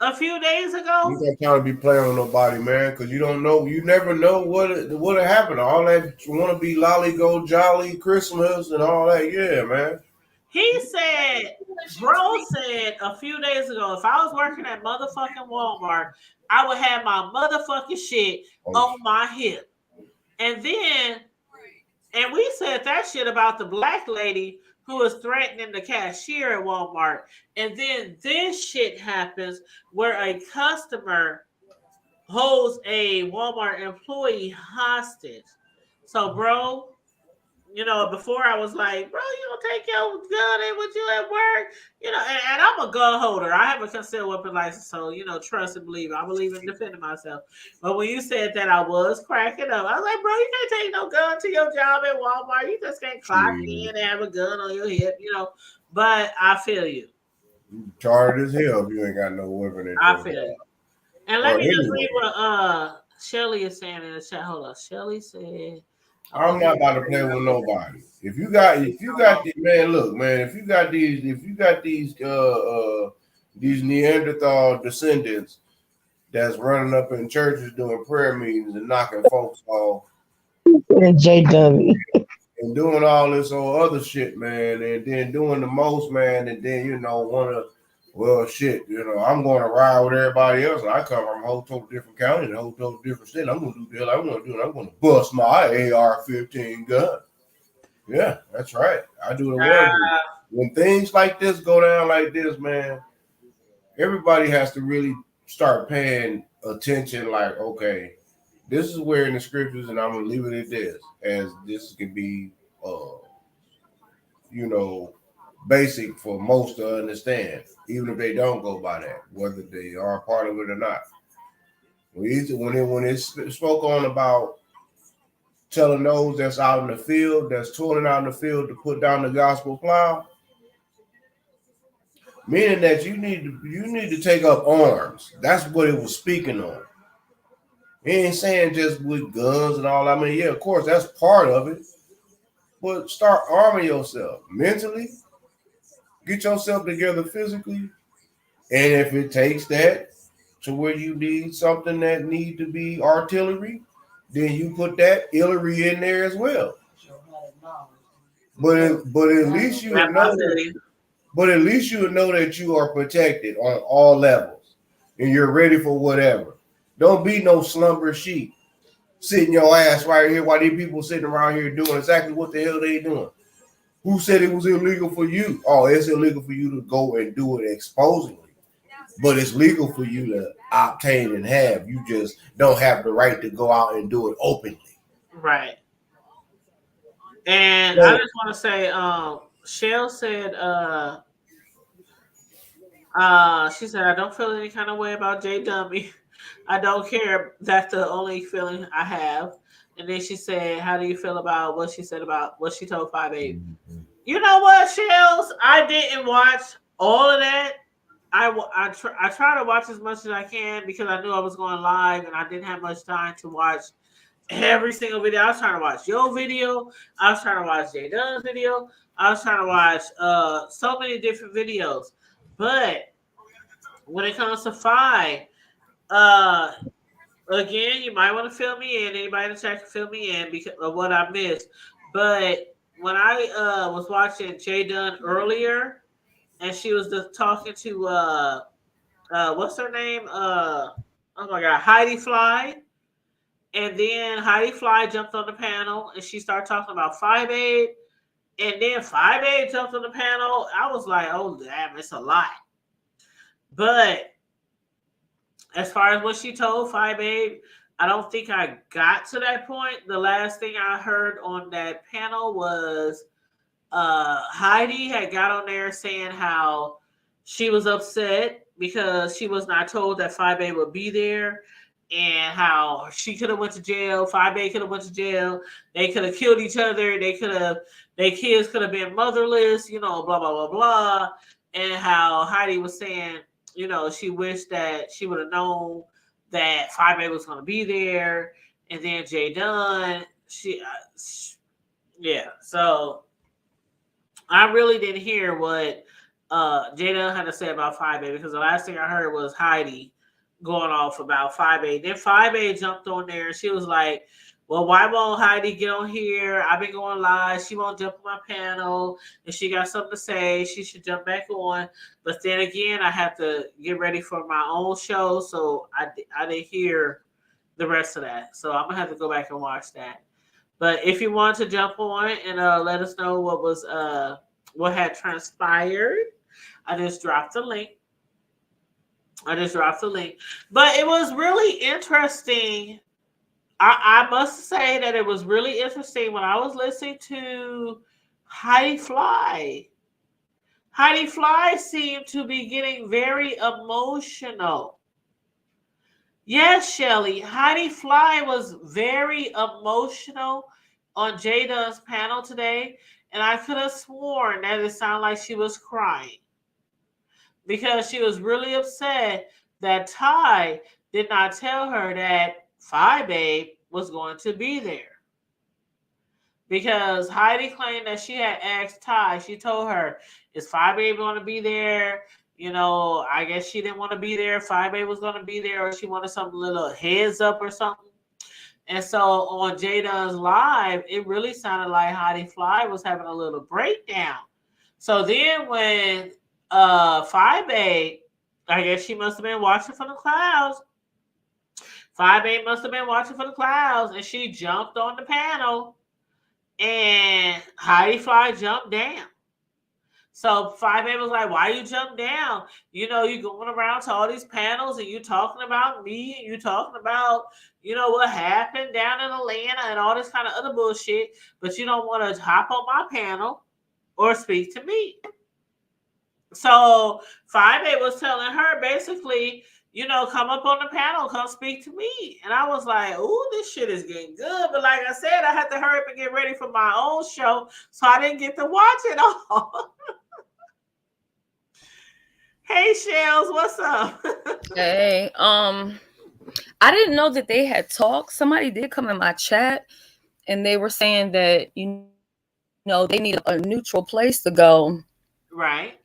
a few days You ago. not trying to be playing on nobody, man, because you don't know. You never know what happened. All that want to be lolly go jolly Christmas and all that. Yeah, man. He said, bro said a few days ago, if I was working at motherfucking Walmart, I would have my motherfucking shit Oh, on my hip. And then, and we said that shit about the black lady who was threatening the cashier at Walmart. And then this shit happens where a customer holds a Walmart employee hostage. So, bro, you know, before I was like, bro, you don't take your gun in with you at work. You know, and I'm a gun holder. I have a concealed weapon license, so, you know, trust and believe. I believe in defending myself. But when you said that, I was cracking up. I was like, bro, you can't take no gun to your job at Walmart. You just can't clock shit. in and have a gun on your hip, you know. But I feel you. You retarded as hell if you ain't got no weapon at I your feel job. you. And let Or me just read anyway, what Shelly is saying in the chat. Hold on. Shelly said, I I'm wasn't not about to play with nobody. If you got the man, look, man, if you got these Neanderthal descendants that's running up in churches doing prayer meetings and knocking folks off And JW. and doing all this old other shit, man, and then doing the most, man, and then wanna, well, shit, I'm going to ride with everybody else. I come from a whole total different county and a whole total different state. I'm gonna do the hell I want to do, and I'm gonna bust my AR-15 gun. Yeah, that's right. I do the one. When things like this go down like this, man, everybody has to really start paying attention. Like, okay, this is where in the scriptures, and I'm gonna leave it at this, as this can be, uh, you know, basic for most to understand, even if they don't go by that, whether they are a part of it or not. When it spoke on about telling those that's out in the field, that's toiling out in the field to put down the gospel plow, meaning that you need to take up arms. That's what it was speaking on. He ain't saying just with guns and all. I mean, yeah, of course that's part of it, but start arming yourself mentally. Get yourself together physically, and if it takes that to where you need something that need to be artillery, then you put that artillery in there as well. But at least you would know that. But at least you would know that you are protected on all levels, and you're ready for whatever. Don't be no slumber sheep sitting your ass right here while these people sitting around here doing exactly what the hell they doing. Who said it was illegal for you? Oh, it's illegal for you to go and do it exposingly. But it's legal for you to obtain and have. You just don't have the right to go out and do it openly. right. And I just want to say, Shell said, she said, I don't feel any kind of way about J Dummy. I don't care. That's the only feeling I have. And then she said, how do you feel about what she said about what she told 5'8"? You know what, Shells? I didn't watch all of that. I try to watch as much as I can because I knew I was going live and I didn't have much time to watch every single video. I was trying to watch your video. I was trying to watch J Dunn's video. I was trying to watch so many different videos. But when it comes to Five, uh, again, you might want to fill me in. Anybody in the chat can fill me in because of what I missed. But when I was watching J Dunn earlier, and she was just talking to what's her name? Oh my God, Heidi Fly. And then Heidi Fly jumped on the panel and she started talking about 5'8". And then 5'8" jumped on the panel. I was like, oh damn, it's a lot. But as far as what she told 5'8", I don't think I got to that point. The last thing I heard on that panel was Heidi had got on there saying how she was upset because she was not told that 5'8" would be there, and how she could have went to jail. 5'8" could have went to jail. They could have killed each other. Their kids could have been motherless. You know, blah blah blah blah. And how Heidi was saying, you know, she wished that she would have known that 5'8" was going to be there. And then J Dunn, yeah. So I really didn't hear what Jada had to say about 5A, because the last thing I heard was Heidi going off about 5A. Then 5A jumped on there and she was like, well, why won't Heidi get on here? I've been going live. She won't jump on my panel. If she got something to say, she should jump back on. But then again, I have to get ready for my own show. So I didn't hear the rest of that. So I'm going to have to go back and watch that. But if you want to jump on and let us know what had transpired, I just dropped the link. But it was really interesting. I must say that it was really interesting when I was listening to Heidi Fly. Heidi Fly seemed to be getting very emotional. Yes, Shelly. Heidi Fly was very emotional on Jada's panel today, and I could have sworn that it sounded like she was crying, because she was really upset that Ty did not tell her that Phi Babe was going to be there. Because Heidi claimed that she had asked Ty, she told her, is Phi Babe going to be there? You know, I guess she didn't want to be there. Phi Babe was going to be there, or she wanted some little heads up or something. And so on Jada's live, it really sounded like Heidi Fly was having a little breakdown. So then when Phi Babe, I guess she must have been watching from the clouds. Phi Babe must have been watching from the clouds, and she jumped on the panel, and Heidi Fly jumped down. So Phi Babe was like, why you jump down? You know, you going around to all these panels and you talking about me and you talking about, you know, what happened down in Atlanta and all this kind of other bullshit, but you don't want to hop on my panel or speak to me. So Phi Babe was telling her basically, you know, come up on the panel, come speak to me. And I was like, ooh, this shit is getting good. But like I said, I had to hurry up and get ready for my own show, so I didn't get to watch it all. Hey, Shells, what's up? Hey, I didn't know that they had talked. Somebody did come in my chat and they were saying that, you know, they need a neutral place to go Right.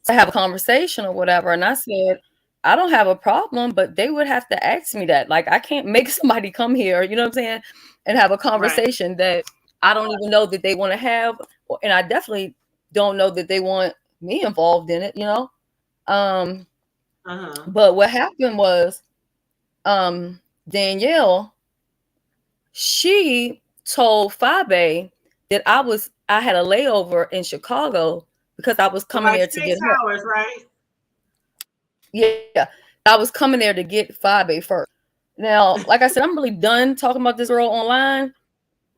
to have a conversation or whatever. And I said, I don't have a problem, but they would have to ask me that. Like, I can't make somebody come here, you know what I'm saying, and have a conversation that I don't even know that they want to have. And I definitely don't know that they want me involved in it, you know? But what happened was, Danielle, she told Fabe that I had a layover in Chicago because I was coming there to get her. Hours, right? Yeah, I was coming there to get Fabe first. Now, like I said, I'm really done talking about this girl online.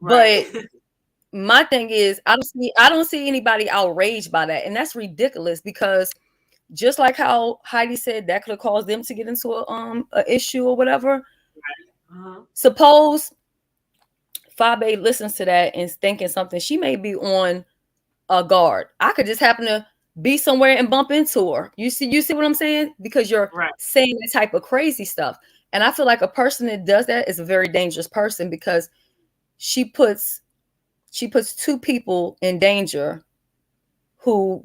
Right. But my thing is, I don't see anybody outraged by that, and that's ridiculous, because just like how Heidi said that could have caused them to get into a issue or whatever. Right. Suppose Fabe listens to that and is thinking something. She may be on a guard. I could just happen to be somewhere and bump into her. You see what I'm saying? Because you're saying that type of crazy stuff. And I feel like a person that does that is a very dangerous person, because she puts two people in danger who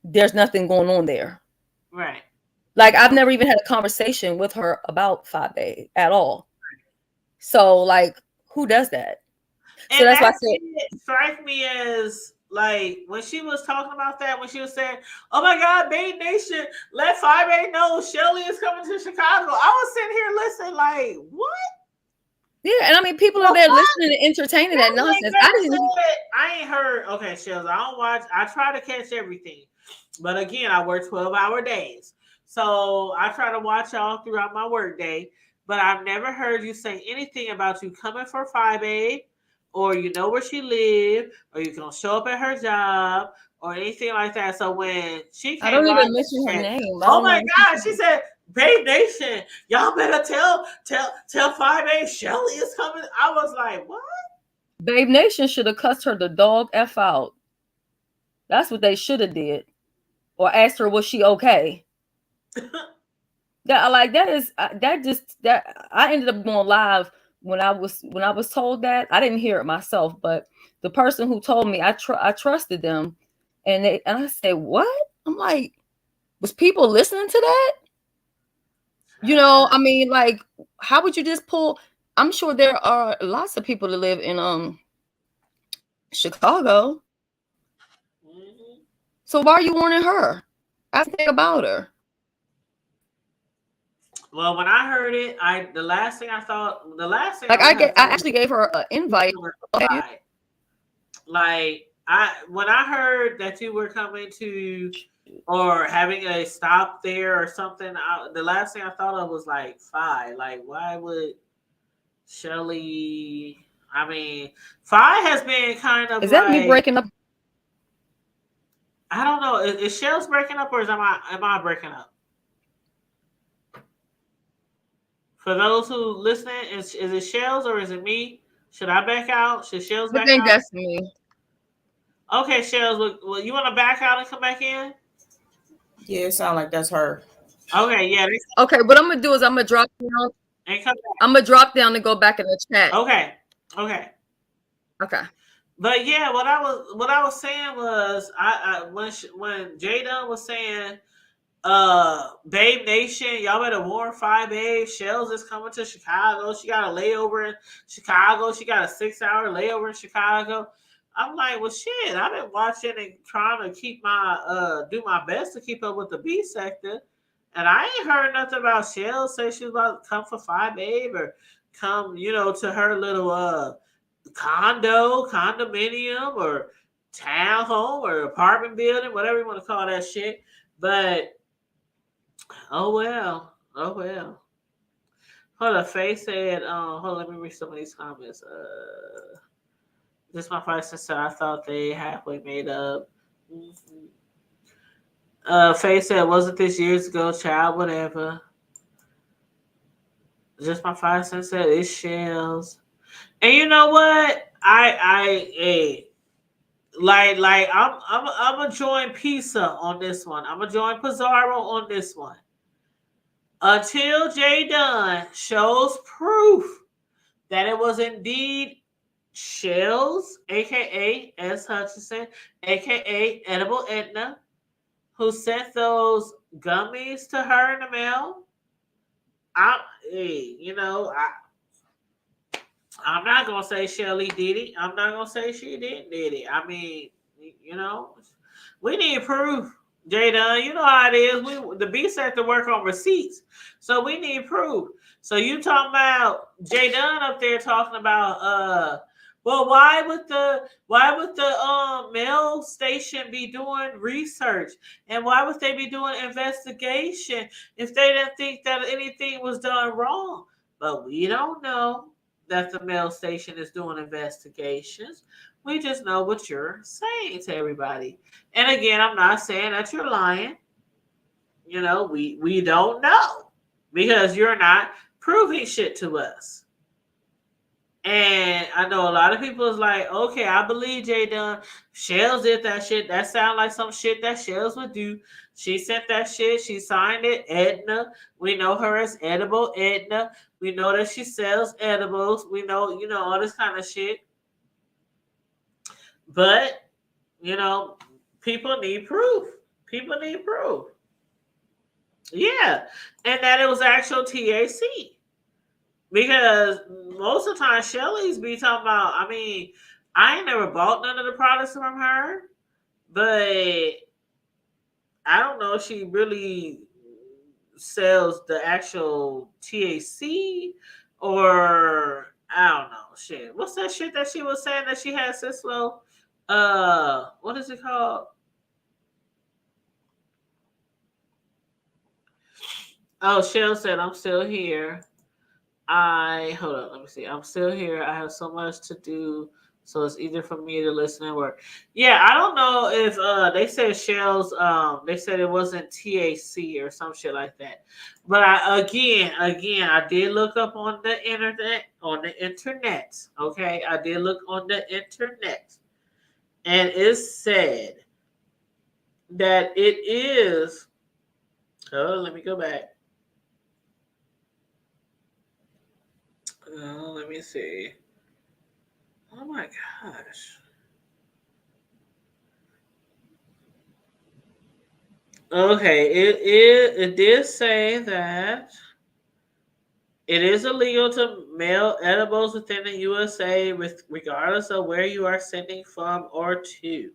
there's nothing going on there. Right. Like, I've never even had a conversation with her about Fabe at all. So, like, who does that? And so that's why I said it strikes me as, like, when she was talking about that, when she was saying, oh my God, Babe Nation, let Fabe know Shelly is coming to Chicago. I was sitting here listening like, what? Yeah, and I mean, people are there listening and entertaining that nonsense. I ain't heard. Okay, Shells, I don't watch. I try to catch everything. But again, I work 12-hour days. So I try to watch y'all throughout my work day. But I've never heard you say anything about you coming for Fabe, or you know where she lives, or you can show up at her job, or anything like that. So when she came, I don't even mention her name. Oh my God, she said, Babe Nation, y'all better tell Fabe Shelly is coming. I was like, what? Babe Nation should have cussed her the dog F out. That's what they should have did. Or asked her, was she okay? I ended up going live when I was told that. I didn't hear it myself, but the person who told me, I trusted them, and I said, what? I'm like, was people listening to that? You know, I mean, like, how would you just pull? I'm sure there are lots of people that live in Chicago. Mm-hmm. So why are you warning her? I think about her. Well, when I heard it, I I actually gave her an invite. Like when I heard that you were coming to or having a stop there or something, the last thing I thought of was like Phi. Like, why would Shelly? I mean, Phi has been kind of Is that me breaking up? I don't know. Is Shell's breaking up or am I breaking up? For those who listening, is it Shells or is it me? Should I back out? Should Shells back I think out? that's me. Okay, Shells, well, you want to back out and come back in? Yeah, it sounds like that's her. Okay, yeah. Okay, what I'm gonna do is I'm gonna drop down. And come back. I'm gonna drop down and go back in the chat. Okay. Okay. But yeah, what I was saying was when Jada was saying, Babe Nation, y'all better warn Phi Babe. Shells is coming to Chicago. She got a layover in Chicago. She got a 6-hour layover in Chicago. I'm like, well, shit. I've been watching and trying to keep my do my best to keep up with the B sector, and I ain't heard nothing about Shells say she was about to come for Phi Babe or come, to her little condominium or townhome or apartment building, whatever you want to call that shit. But oh well. Hold on, Faye said, hold on, let me read some of these comments. This is my first sister. I thought they halfway made up. Mm-hmm. Faye said, wasn't this years ago, child, whatever. Just my 5 cents said it's Shells. And you know what? I'm gonna join Pisa on this one. I'm gonna join Pizarro on this one. Until Jay Dunn shows proof that it was indeed Shells, aka S. Hutchinson, aka Edible Edna, who sent those gummies to her in the mail. I'm not gonna say Shelly did it. I'm not gonna say she did it. I mean, we need proof. Jada, you know how it is. The B sector work on receipts, so we need proof. So you talking about Jay Dunn up there talking about well, why would the mail station be doing research, and why would they be doing investigation if they didn't think that anything was done wrong? But we don't know that the mail station is doing investigations. We just know what you're saying to everybody. And again, I'm not saying that you're lying. We don't know because you're not proving shit to us. And I know a lot of people is like, okay, I believe Jay Dunn. Shells did that shit. That sounds like some shit that Shells would do. She sent that shit. She signed it. Edna. We know her as Edible Edna. We know that she sells edibles. We know, all this kind of shit. But, people need proof. People need proof. Yeah. And that it was actual TAC. Because most of the time, Shelly's be talking about, I mean, I ain't never bought none of the products from her, but I don't know if she really sells the actual THC or I don't know. Shit. What's that shit that she was saying that she had Cislo? What is it called? Oh, Shell said, I'm still here. Hold on, let me see. I'm still here. I have so much to do, so it's easier for me to listen and work. Yeah, I don't know if they said Shells. They said it wasn't THC or some shit like that. But again, I did look up on the internet. Okay, I did look on the internet, and it said that it is. Oh, let me go back. Let me see. Oh my gosh. Okay, it did say that it is illegal to mail edibles within the USA, with regardless of where you are sending from or to.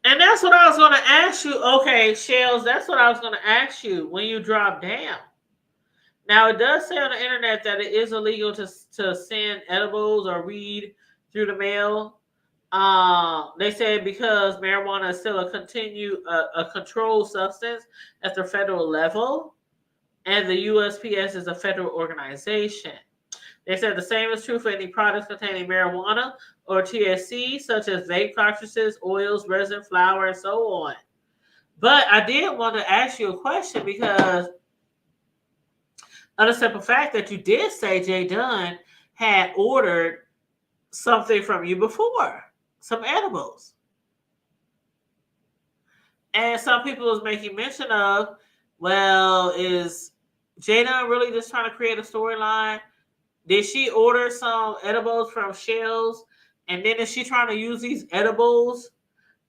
And that's what I was going to ask you. Okay, Shells, that's what I was going to ask you when you drop down. Now, it does say on the internet that it is illegal to send edibles or weed through the mail. They say because marijuana is still a controlled substance at the federal level, and the USPS is a federal organization. They said the same is true for any products containing marijuana or THC, such as vape cartridges, oils, resin, flour, and so on. But I did want to ask you a question because of the simple fact that you did say Jay Dunn had ordered something from you before, some edibles. And some people was making mention of, well, is Jay Dunn really just trying to create a storyline? Did she order some edibles from Shells? And then is she trying to use these edibles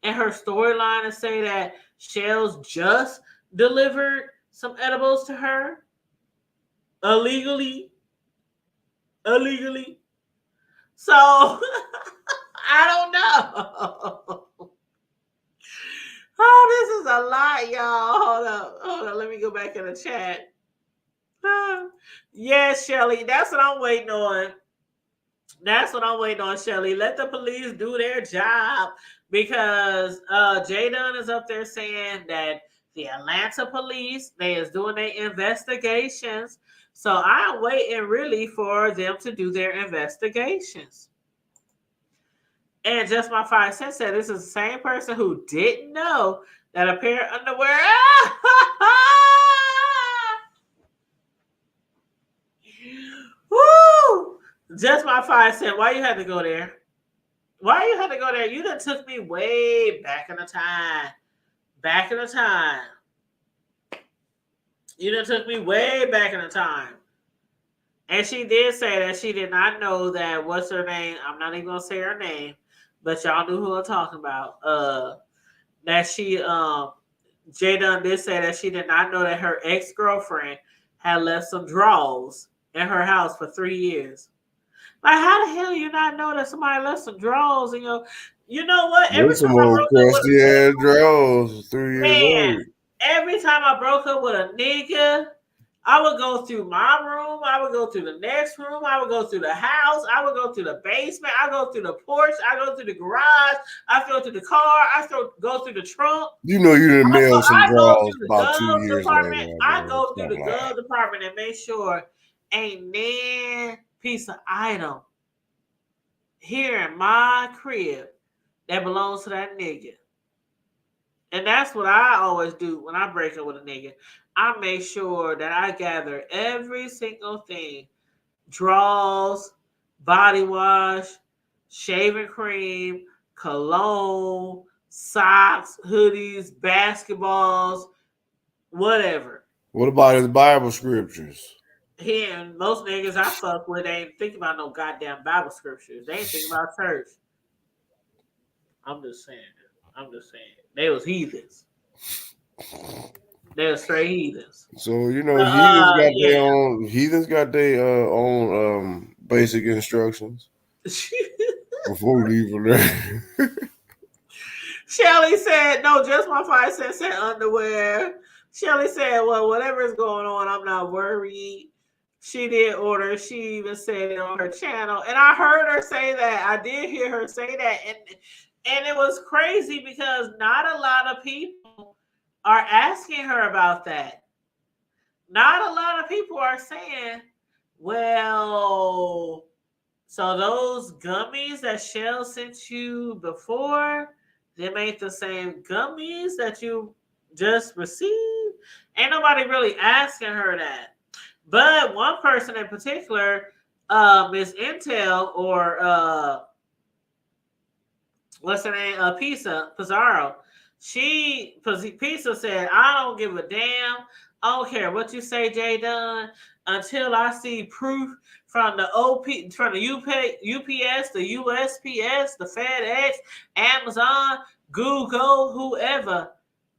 in her storyline and say that Shells just delivered some edibles to her? Illegally? So, I don't know. Oh, this is a lot, y'all. Hold on. Let me go back in the chat. Yes, Shelly, that's what I'm waiting on. Shelly. Let the police do their job because Jay Dunn is up there saying that the Atlanta police, they is doing their investigations. So I'm waiting really for them to do their investigations. And Just My 5 cents said this is the same person who didn't know that a pair of underwear. Woo! Just My 5 cents. Why you had to go there? You done took me way back in the time. You done took me way back in the time. And she did say that she did not know that, what's her name? I'm not even going to say her name, but y'all knew who I'm talking about. That she, Jay Dunn did say that she did not know that her ex-girlfriend had left some drawers in her house for 3 years. Like, how the hell you not know that somebody left some drawers in your... You know what? Every There's time some I old broke up with crusty a ass nigga, drawers, 3 years man, old. every time I broke up with a nigga, I would go through my room. I would go through the next room. I would go through the house. I would go through the basement. I go through the porch. I go through the garage. I go through the car. Go through the trunk. You know you didn't mail some I go drawers through the about 2 gov years department. later. I Man. go through Stop the lying. gov department and make sure ain't nan piece of item here in my crib that belongs to that nigga. And that's what I always do when I break up with a nigga. I make sure that I gather every single thing. Drawers, body wash, shaving cream, cologne, socks, hoodies, basketballs, whatever. What about his Bible scriptures? Here, and most niggas I fuck with ain't thinking about no goddamn Bible scriptures. They ain't thinking about church. I'm just saying. They was heathens. They were straight heathens. So you know, heathens got Yeah. their own. Heathens got their own basic instructions before we leave from there. Shelly said, no, Just My 5 cents said underwear. Shelly said, well, whatever is going on, I'm not worried. She did order. She even said it on her channel. And I heard her say that. I did hear her say that. And it was crazy because not a lot of people are asking her about that. Not a lot of people are saying, well, so those gummies that Shell sent you before, them ain't the same gummies that you just received? Ain't nobody really asking her that. But one person in particular, Miss Intel, or what's her name? Pizarro. Pizza said, I don't give a damn. I don't care what you say, Jay Dunn. until I see proof from the from the UPS, the USPS, the FedEx, Amazon, Google, whoever.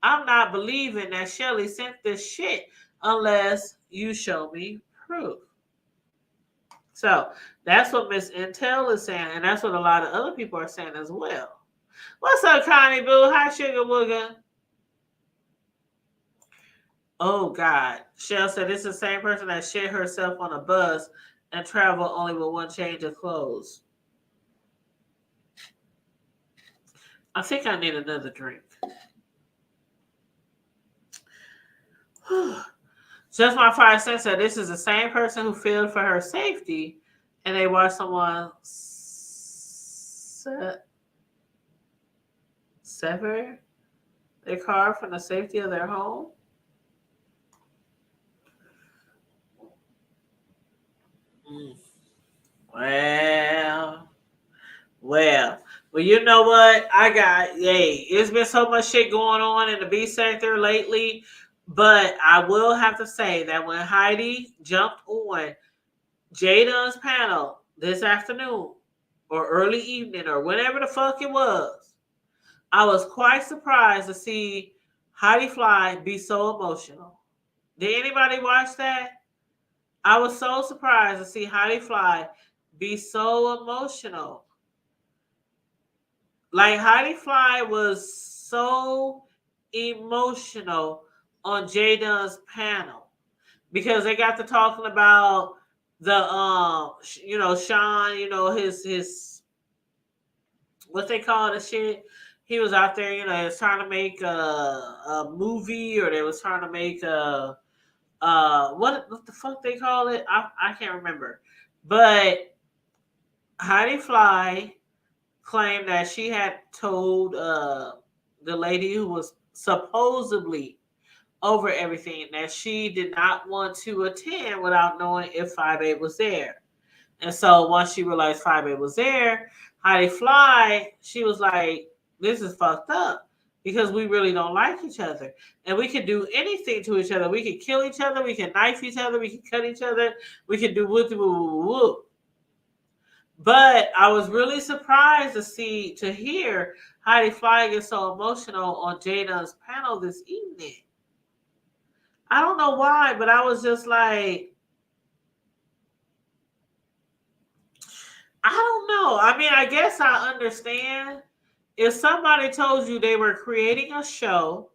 I'm not believing that Shelly sent this shit unless you show me proof. So that's what Miss Intel is saying, and that's what a lot of other people are saying as well. What's up, Connie Boo? Hi, Sugar Wooga. Oh, God. Shell said it's the same person that shit herself on a bus and travel only with one change of clothes. I think I need another drink. Just my 5 cents said this is the same person who feared for her safety and they watched someone sever their car from the safety of their home. Well, you know what? It's been so much shit going on in the B sector lately, but I will have to say that when Heidi jumped on Jada's panel this afternoon or early evening or whenever the fuck it was, I was quite surprised to see Heidi Fly be so emotional. Did anybody watch that? I was so surprised to see Heidi Fly be so emotional. Like Heidi Fly was so emotional on Jada's panel because they got to talking about the Sean, his what they call the shit. He was out there, he was trying to make a movie, or they was trying to make a what the fuck they call it? I can't remember. But Heidi Fly claimed that she had told the lady who was supposedly over everything that she did not want to attend without knowing if 5A was there. And so once she realized 5A was there, Heidi Fly, she was like, this is fucked up because we really don't like each other. And we can do anything to each other. We can kill each other. We can knife each other. We can cut each other. We can do woo. But I was really surprised to hear Heidi Fly get so emotional on Jada's panel this evening. I don't know why, but I was just like, I don't know. I mean, I guess I understand if somebody told you they were creating a show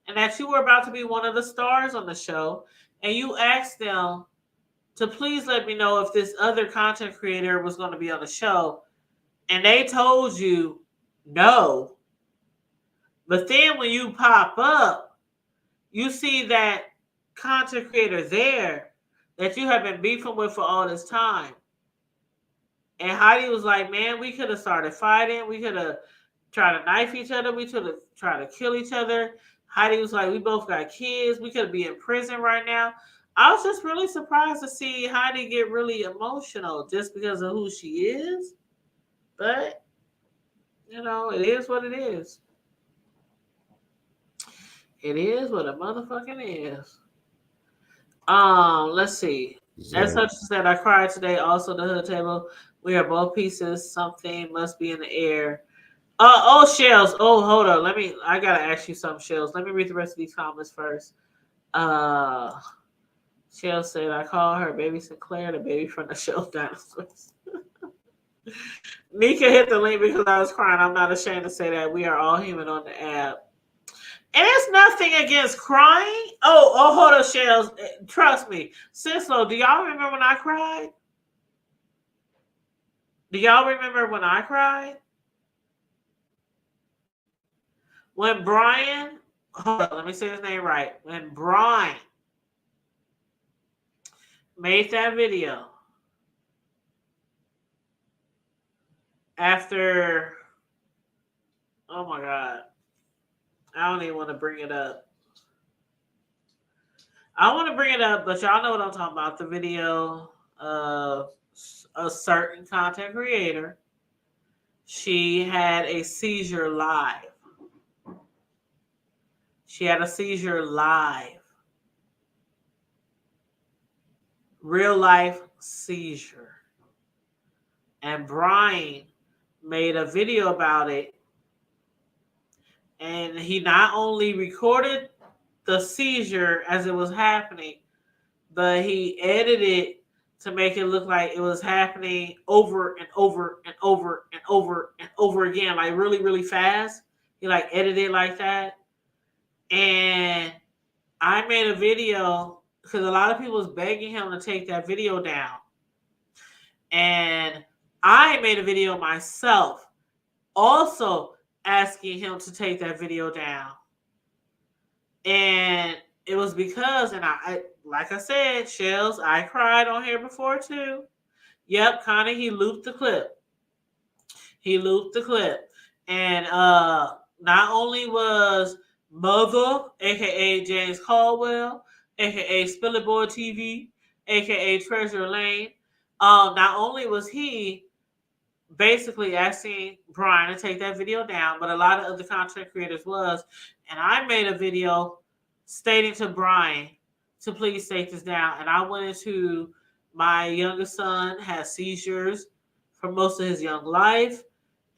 and that you were about to be one of the stars on the show, and you asked them to please let me know if this other content creator was going to be on the show, and they told you no. But then when you pop up, you see that content creator there that you have been beefing with for all this time. And Heidi was like, man, we could have started fighting. We could have tried to knife each other. We could have tried to kill each other. Heidi was like, we both got kids. We could be in prison right now. I was just really surprised to see Heidi get really emotional just because of who she is. But, it is what it is. It is what a motherfucking is. Let's see. As such said, I cried today. Also, the hood table. We are both pieces. Something must be in the air. Shells. Oh, hold on. I gotta ask you some, Shells. Let me read the rest of these comments first. Shells said, I call her baby Sinclair, the baby from the show Dinosaurs. Nika hit the link because I was crying. I'm not ashamed to say that we are all human on the app. And it's nothing against crying. Oh, hold on, Shells. Trust me. Sislo, do y'all remember when I cried? Do y'all remember when I cried? When Brian, hold on, let me say his name right. When Brian made that video after, oh my God, I don't even want to bring it up. I want to bring it up, but y'all know what I'm talking about. The video of a certain content creator. She had a seizure live. She had a seizure live. real life seizure. And Brian made a video about it. And he not only recorded the seizure as it was happening, but he edited it to make it look like it was happening over and over and over and over and over again, like really, really fast. He like edited it like that. And I made a video because a lot of people was begging him to take that video down. And I made a video myself also asking him to take that video down. And it was because, and I like I said, Shells, I cried on here before too. Yep, Connie, he looped the clip. He looped the clip. And not only was Mother, aka James Caldwell, aka Spillerboard TV, aka Treasure Lane, not only was he basically asking Brian to take that video down, but a lot of other content creators was. And I made a video stating to Brian to please take this down. And I went into my youngest son had seizures for most of his young life.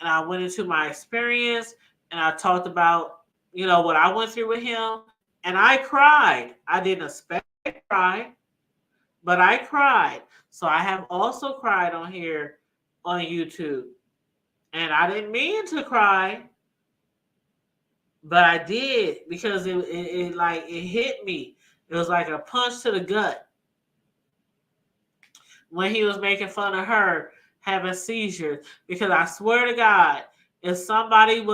And I went into my experience and I talked about, what I went through with him. And I cried. I didn't expect to cry, but I cried. So I have also cried on here on YouTube. And I didn't mean to cry, but I did because it hit me. It was like a punch to the gut when he was making fun of her having seizures. Because I swear to God, if somebody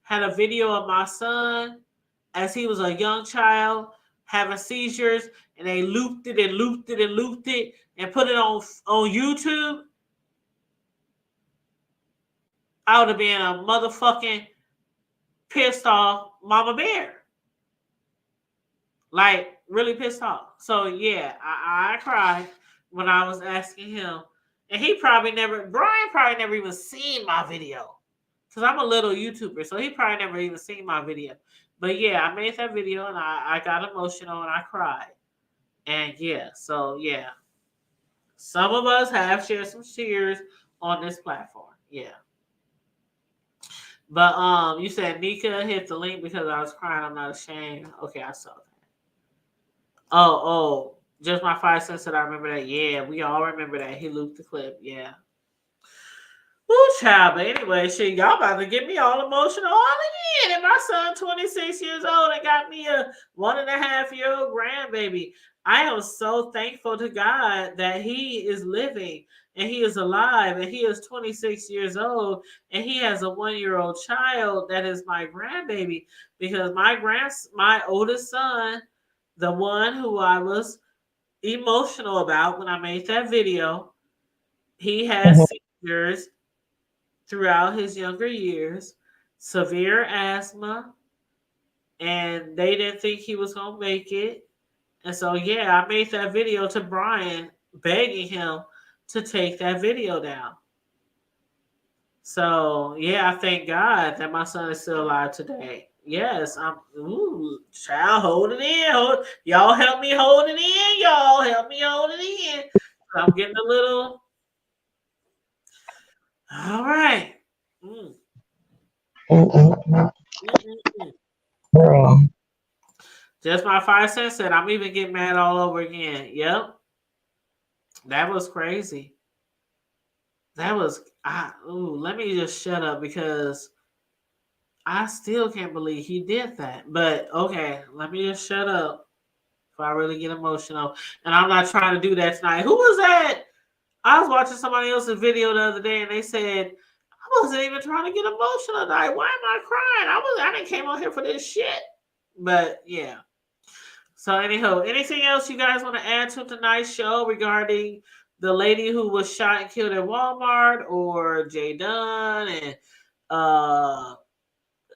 had a video of my son as he was a young child having seizures and they looped it and looped it and looped it and put it on YouTube, I would have been a motherfucking pissed off mama bear. Like, really pissed off. So, yeah, I cried when I was asking him. And Brian probably never even seen my video. Because I'm a little YouTuber, so he probably never even seen my video. But, yeah, I made that video, and I got emotional, and I cried. And, yeah, so, yeah. Some of us have shared some tears on this platform. Yeah. But you said Nika hit the link because I was crying. I'm not ashamed. Okay, I saw that. Oh, just my 5 cents that I remember that. Yeah, we all remember that. He looped the clip. Yeah. Woo, child. But anyway, shit, y'all about to get me all emotional all again. And my son, 26 years old, and got me a 1.5-year-old grandbaby. I am so thankful to God that he is living and he is alive and he is 26 years old and he has a 1-year-old child that is my grandbaby, because my oldest son, the one who I was emotional about when I made that video, he has seizures throughout his younger years, severe asthma, and they didn't think he was going to make it. And so, yeah, I made that video to Brian, begging him to take that video down. So, yeah, I thank God that my son is still alive today. Yes, child, hold it in. Y'all help me hold it in. Y'all help me hold it in. I'm getting a little. All right. Girl. Just my 5 cents said I'm even getting mad all over again. Yep. That was crazy. That was let me just shut up because I still can't believe he did that. But okay, let me just shut up if I really get emotional. And I'm not trying to do that tonight. Who was that? I was watching somebody else's video the other day and they said, I wasn't even trying to get emotional tonight. Why am I crying? I didn't came on here for this shit. But yeah. So anyhow, anything else you guys want to add to tonight's show regarding the lady who was shot and killed at Walmart, or Jay Dunn and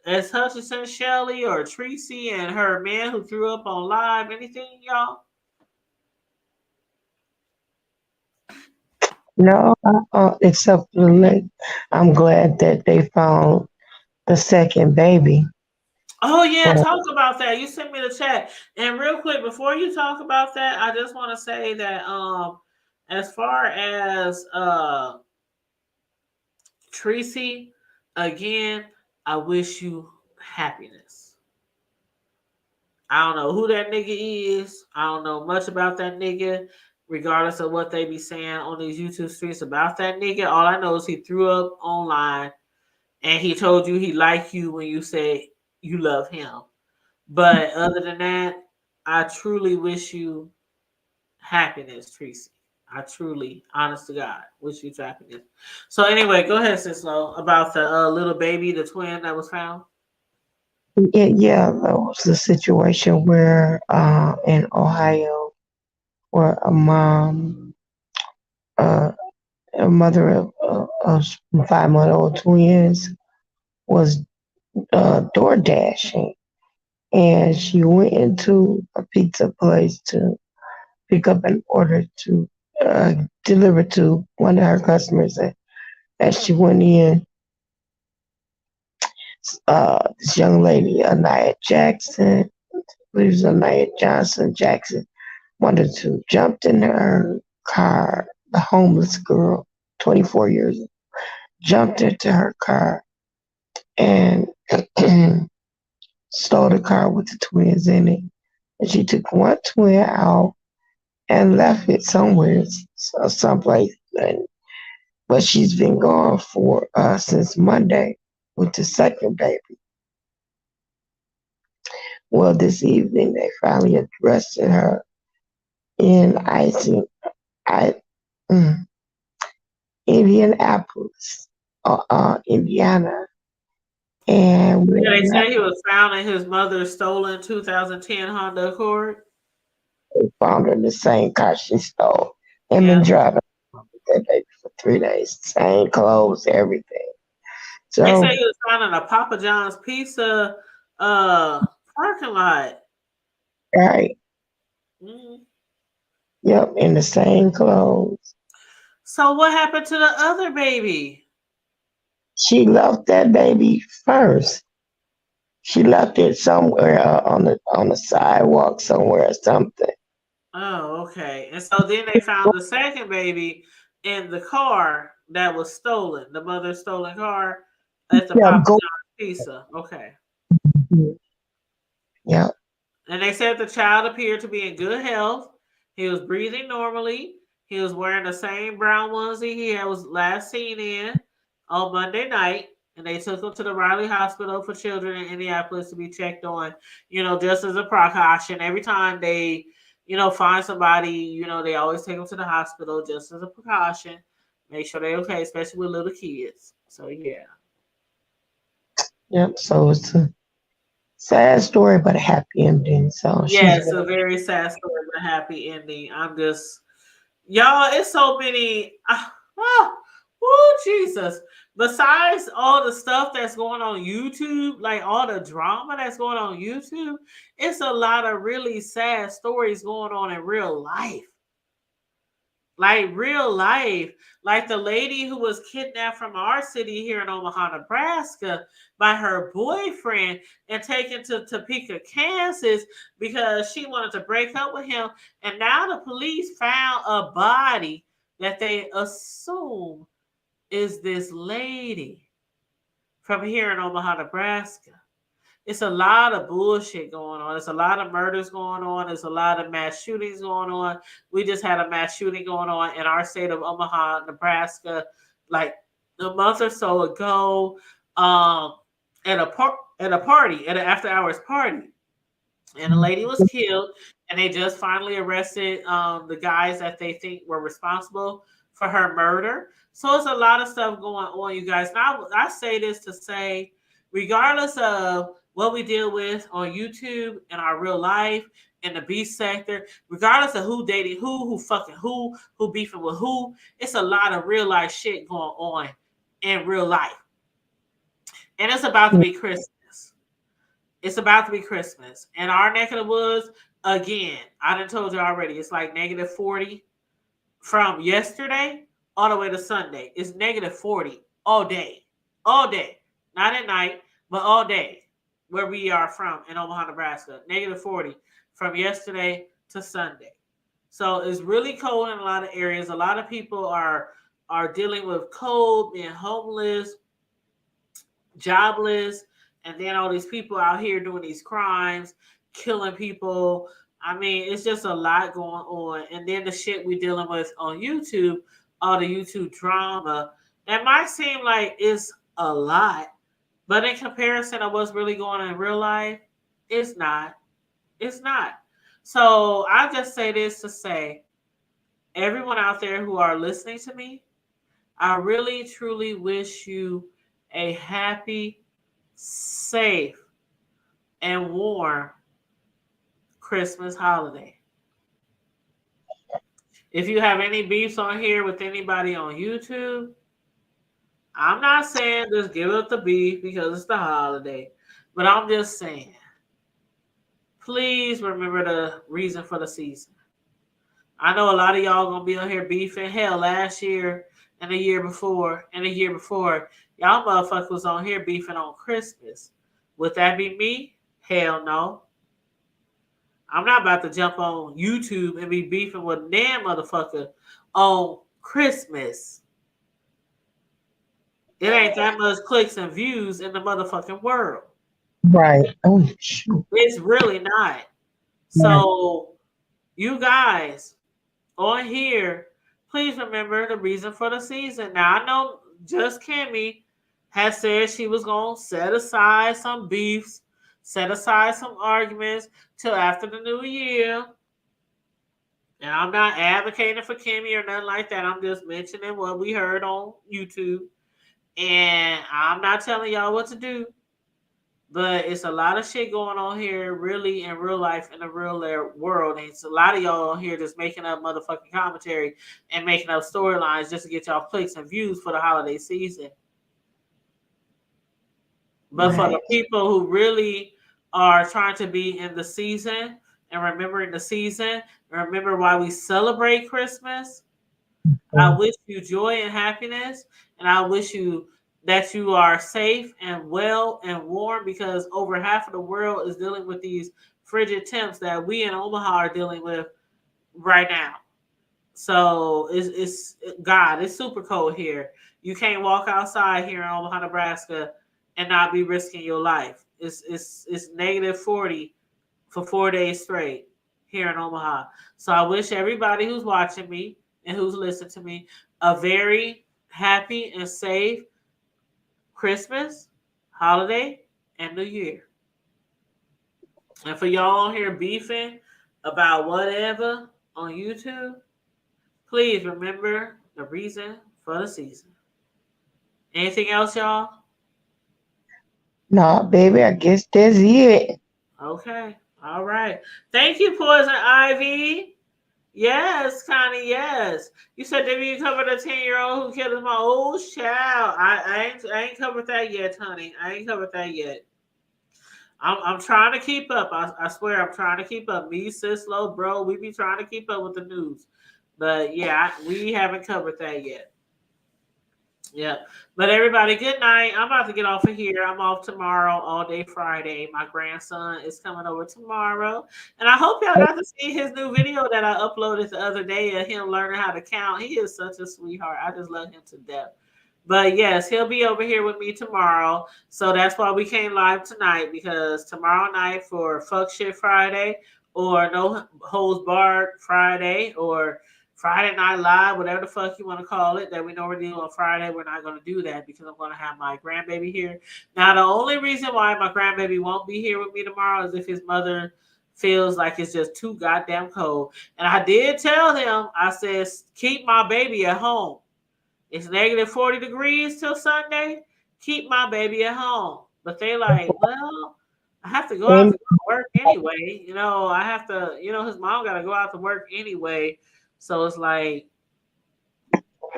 S. Hutchinson Shelley, or Tracy and her man who threw up on live? Anything, y'all? No, except for I'm glad that they found the second baby. Oh yeah, But talk about that. You sent me the chat. And real quick, before you talk about that, I just want to say that as far as Tracy, again, I wish you happiness. I don't know who that nigga is. I don't know much about that nigga, regardless of what they be saying on these YouTube streets about that nigga. All I know is he threw up online and he told you he liked you when you said you love him. But other than that, I truly wish you happiness, Tracy. I truly, honest to God, wish you happiness. So anyway, go ahead, Sislo, about the little baby, the twin that was found. yeah, that was the situation where in Ohio, where uh, a mother of 5-month-old twins was door dashing, and she went into a pizza place to pick up an order to uh, deliver to one of her customers. And as she went in, this young lady, Anaya Jackson, I believe it was Anaya Johnson Jackson, wanted to jump in her car. The homeless girl, 24 years old, jumped into her car and stole the car with the twins in it. And she took one twin out and left it somewhere, someplace. But she's been gone for since Monday with the second baby. Well, this evening they finally arrested her in I, mm, Indianapolis, Indiana, and Yeah, they we said he was found in his mother's stolen 2010 Honda Accord. found her in the same car she stole and been Yeah. driving that baby for 3 days. Same clothes, everything. They say So, he was found in a Papa John's pizza parking lot. right, Mhm. yep, in the same clothes. So what happened to the other baby? She left that baby first. She left it somewhere on the sidewalk somewhere or something. Oh, okay. And so then they found the second baby in the car that was stolen, the mother's stolen car at the Yeah, Papa go. John's pizza. Okay. Yeah, And they said the child appeared to be in good health. He was breathing normally. He was wearing the same brown onesie he had was last seen in on Monday night. And they took him to the Riley Hospital for Children in Indianapolis to be checked on, just as a precaution. Every time they, find somebody, they always take them to the hospital just as a precaution. Make sure they're okay, especially with little kids. So, yeah. yep. So it's a sad story, but a happy ending. So she's Yes, been. a very sad story, but a happy ending. I'm just Y'all, it's so many. Oh, Jesus. Besides all the stuff that's going on YouTube, like all the drama that's going on YouTube, it's a lot of really sad stories going on in real life. Like real life. Like the lady who was kidnapped from our city here in Omaha, Nebraska by her boyfriend and taken to Topeka, Kansas because she wanted to break up with him. And now the police found a body that they assume is this lady from here in Omaha, Nebraska. It's a lot of bullshit going on. It's a lot of murders going on. There's a lot of mass shootings going on. We just had a mass shooting going on in our state of Omaha, Nebraska, like a month or so ago, at a party, at an after hours party, and a lady was killed. And they just finally arrested the guys that they think were responsible for her murder. So it's a lot of stuff going on, you guys. Now I say this to say, regardless of what we deal with on YouTube and our real life in the beast sector, regardless of who dated who fucking who beefing with who, it's a lot of real life shit going on in real life. And it's about to be Christmas. It's about to be Christmas. And our neck of the woods, again, I done told you already, it's like negative 40 from yesterday all the way to Sunday. It's negative 40 all day. All day. Not at night, but all day. where we are from in Omaha, Nebraska. -40 from yesterday to Sunday. So it's really cold in a lot of areas. A lot of people are dealing with cold, being homeless, jobless, and then all these people out here doing these crimes, killing people. I mean, it's just a lot going on. And then the shit we dealing with on YouTube, all the YouTube drama, that might seem like it's a lot, but in comparison of what's really going on in real life, it's not. It's not. So I just say this to say, everyone out there who are listening to me, I really truly wish you a happy, safe, and warm Christmas holiday. If you have any beefs on here with anybody on YouTube, I'm not saying just give up the beef because it's the holiday, but I'm just saying, please remember the reason for the season. I know a lot of y'all gonna be on here beefing. Hell, last year and the year before and the year before, y'all motherfuckers was on here beefing on Christmas. Would that be me? Hell no. I'm not about to jump on YouTube and be beefing with damn motherfucker on Christmas. It ain't that much clicks and views in the motherfucking world. Right. Oh, shoot. It's really not. Right. So, you guys on here, please remember the reason for the season. Now, I know Just Kimmy has said she was going to set aside some beefs, set aside some arguments till after the new year. And I'm not advocating for Kimmy or nothing like that. I'm just mentioning what we heard on YouTube. And I'm not telling y'all what to do. But it's a lot of shit going on here, really, in real life, in the real world. And it's a lot of y'all on here just making up motherfucking commentary and making up storylines just to get y'all clicks and views for the holiday season. But for the people who really are trying to be in the season and remembering the season, and remember why we celebrate Christmas, I wish you joy and happiness, and I wish you that you are safe and well and warm, because over half of the world is dealing with these frigid temps that we in Omaha are dealing with right now. So it's God, it's super cold here. You can't walk outside here in Omaha, Nebraska and not be risking your life. It's -40 for 4 days straight here in Omaha. So I wish everybody who's watching me and who's listening to me a very happy and safe Christmas, holiday, and New Year. And for y'all on here beefing about whatever on YouTube, please remember the reason for the season. Anything else, y'all? Nah, baby, I guess that's it. Okay. All right. Thank you, Poison Ivy. Yes, Connie, yes. You said that you covered a 10-year-old who killed his mom. Oh, child. I ain't covered that yet, honey. I ain't covered that yet. I'm trying to keep up. I swear I'm trying to keep up. Me, Sislo, bro, we be trying to keep up with the news. But yeah, we haven't covered that yet. Yeah. But everybody, good night. I'm about to get off of here. I'm off tomorrow, all day Friday. My grandson is coming over tomorrow. And I hope y'all got to see his new video that I uploaded the other day of him learning how to count. He is such a sweetheart. I just love him to death. But yes, he'll be over here with me tomorrow. So that's why we came live tonight, because tomorrow night for Fuck Shit Friday, or No Holds Barred Friday, or Friday Night Live, whatever the fuck you want to call it, that we normally do on Friday, we're not going to do that because I'm going to have my grandbaby here. Now, the only reason why my grandbaby won't be here with me tomorrow is if his mother feels like it's just too goddamn cold. And I did tell him, I said, keep my baby at home. It's -40 degrees till Sunday. Keep my baby at home. But they like, well, I have to go out to work anyway. I have to, his mom got to go out to work anyway. So it's like,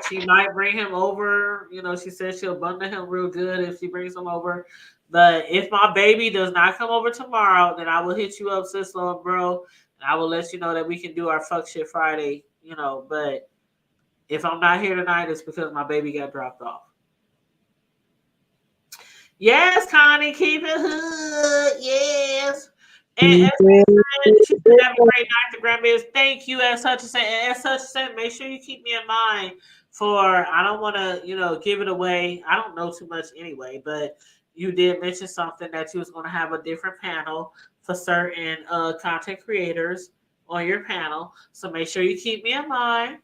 she might bring him over. She says she'll bundle him real good if she brings him over. But if my baby does not come over tomorrow, then I will hit you up, Sislo and bro, and I will let you know that we can do our Fuck Shit Friday, but if I'm not here tonight, it's because my baby got dropped off. Yes, Connie, keep it hood. Yes. And Keep as it. she said, have a great night, the grandbabies. Thank you, as such as said. And as such as said, make sure you keep me in mind for, I don't want to, give it away. I don't know too much anyway, but you did mention something that you was going to have a different panel for certain content creators on your panel. So make sure you keep me in mind,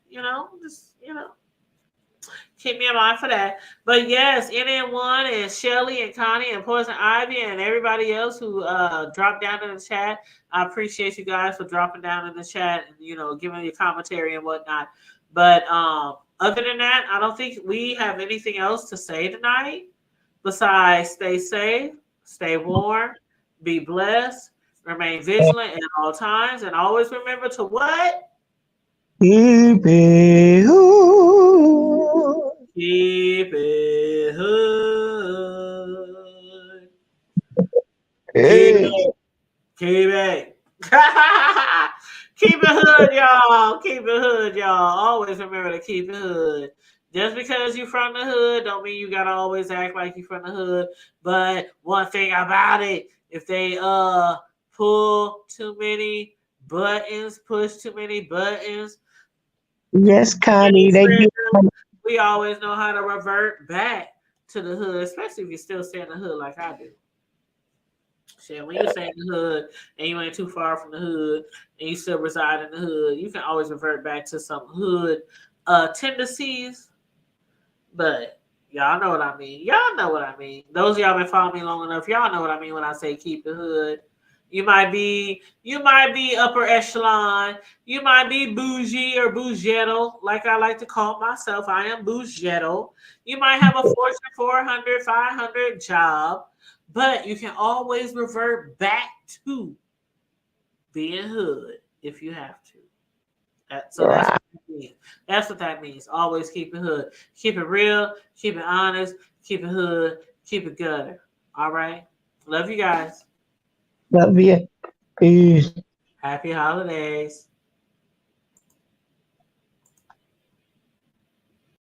keep me in mind for that. But yes, NN1 and Shelly and Connie and Poison Ivy and everybody else who dropped down in the chat. I appreciate you guys for dropping down in the chat and giving your commentary and whatnot. But other than that, I don't think we have anything else to say tonight besides stay safe, stay warm, be blessed, remain vigilant at all times, and always remember to what? Keep it hood. Keep it hood. Keep Hey. it. Keep it. Keep it hood, y'all. Keep it hood, y'all. Always remember to keep it hood. Just because you from the hood don't mean you gotta always act like you from the hood. But one thing about it, if they pull too many buttons, push too many buttons, Yes, any Connie, they get trigger, we always know how to revert back to the hood, especially if you still stay in the hood like I do. Shit, when you stay in the hood and you ain't too far from the hood and you still reside in the hood, you can always revert back to some hood tendencies. But y'all know what I mean. Y'all know what I mean. Those of y'all been following me long enough, y'all know what I mean when I say keep the hood. You might be upper echelon. You might be bougie or bougetto, like I like to call myself. I am bougetto. You might have a Fortune 400, 500 job, but you can always revert back to being hood if you have to. That's right. what that means. That's what that means. Always keep it hood. Keep it real. Keep it honest. Keep it hood. Keep it gutter. All right. Love you guys. Love you. Peace. Happy holidays.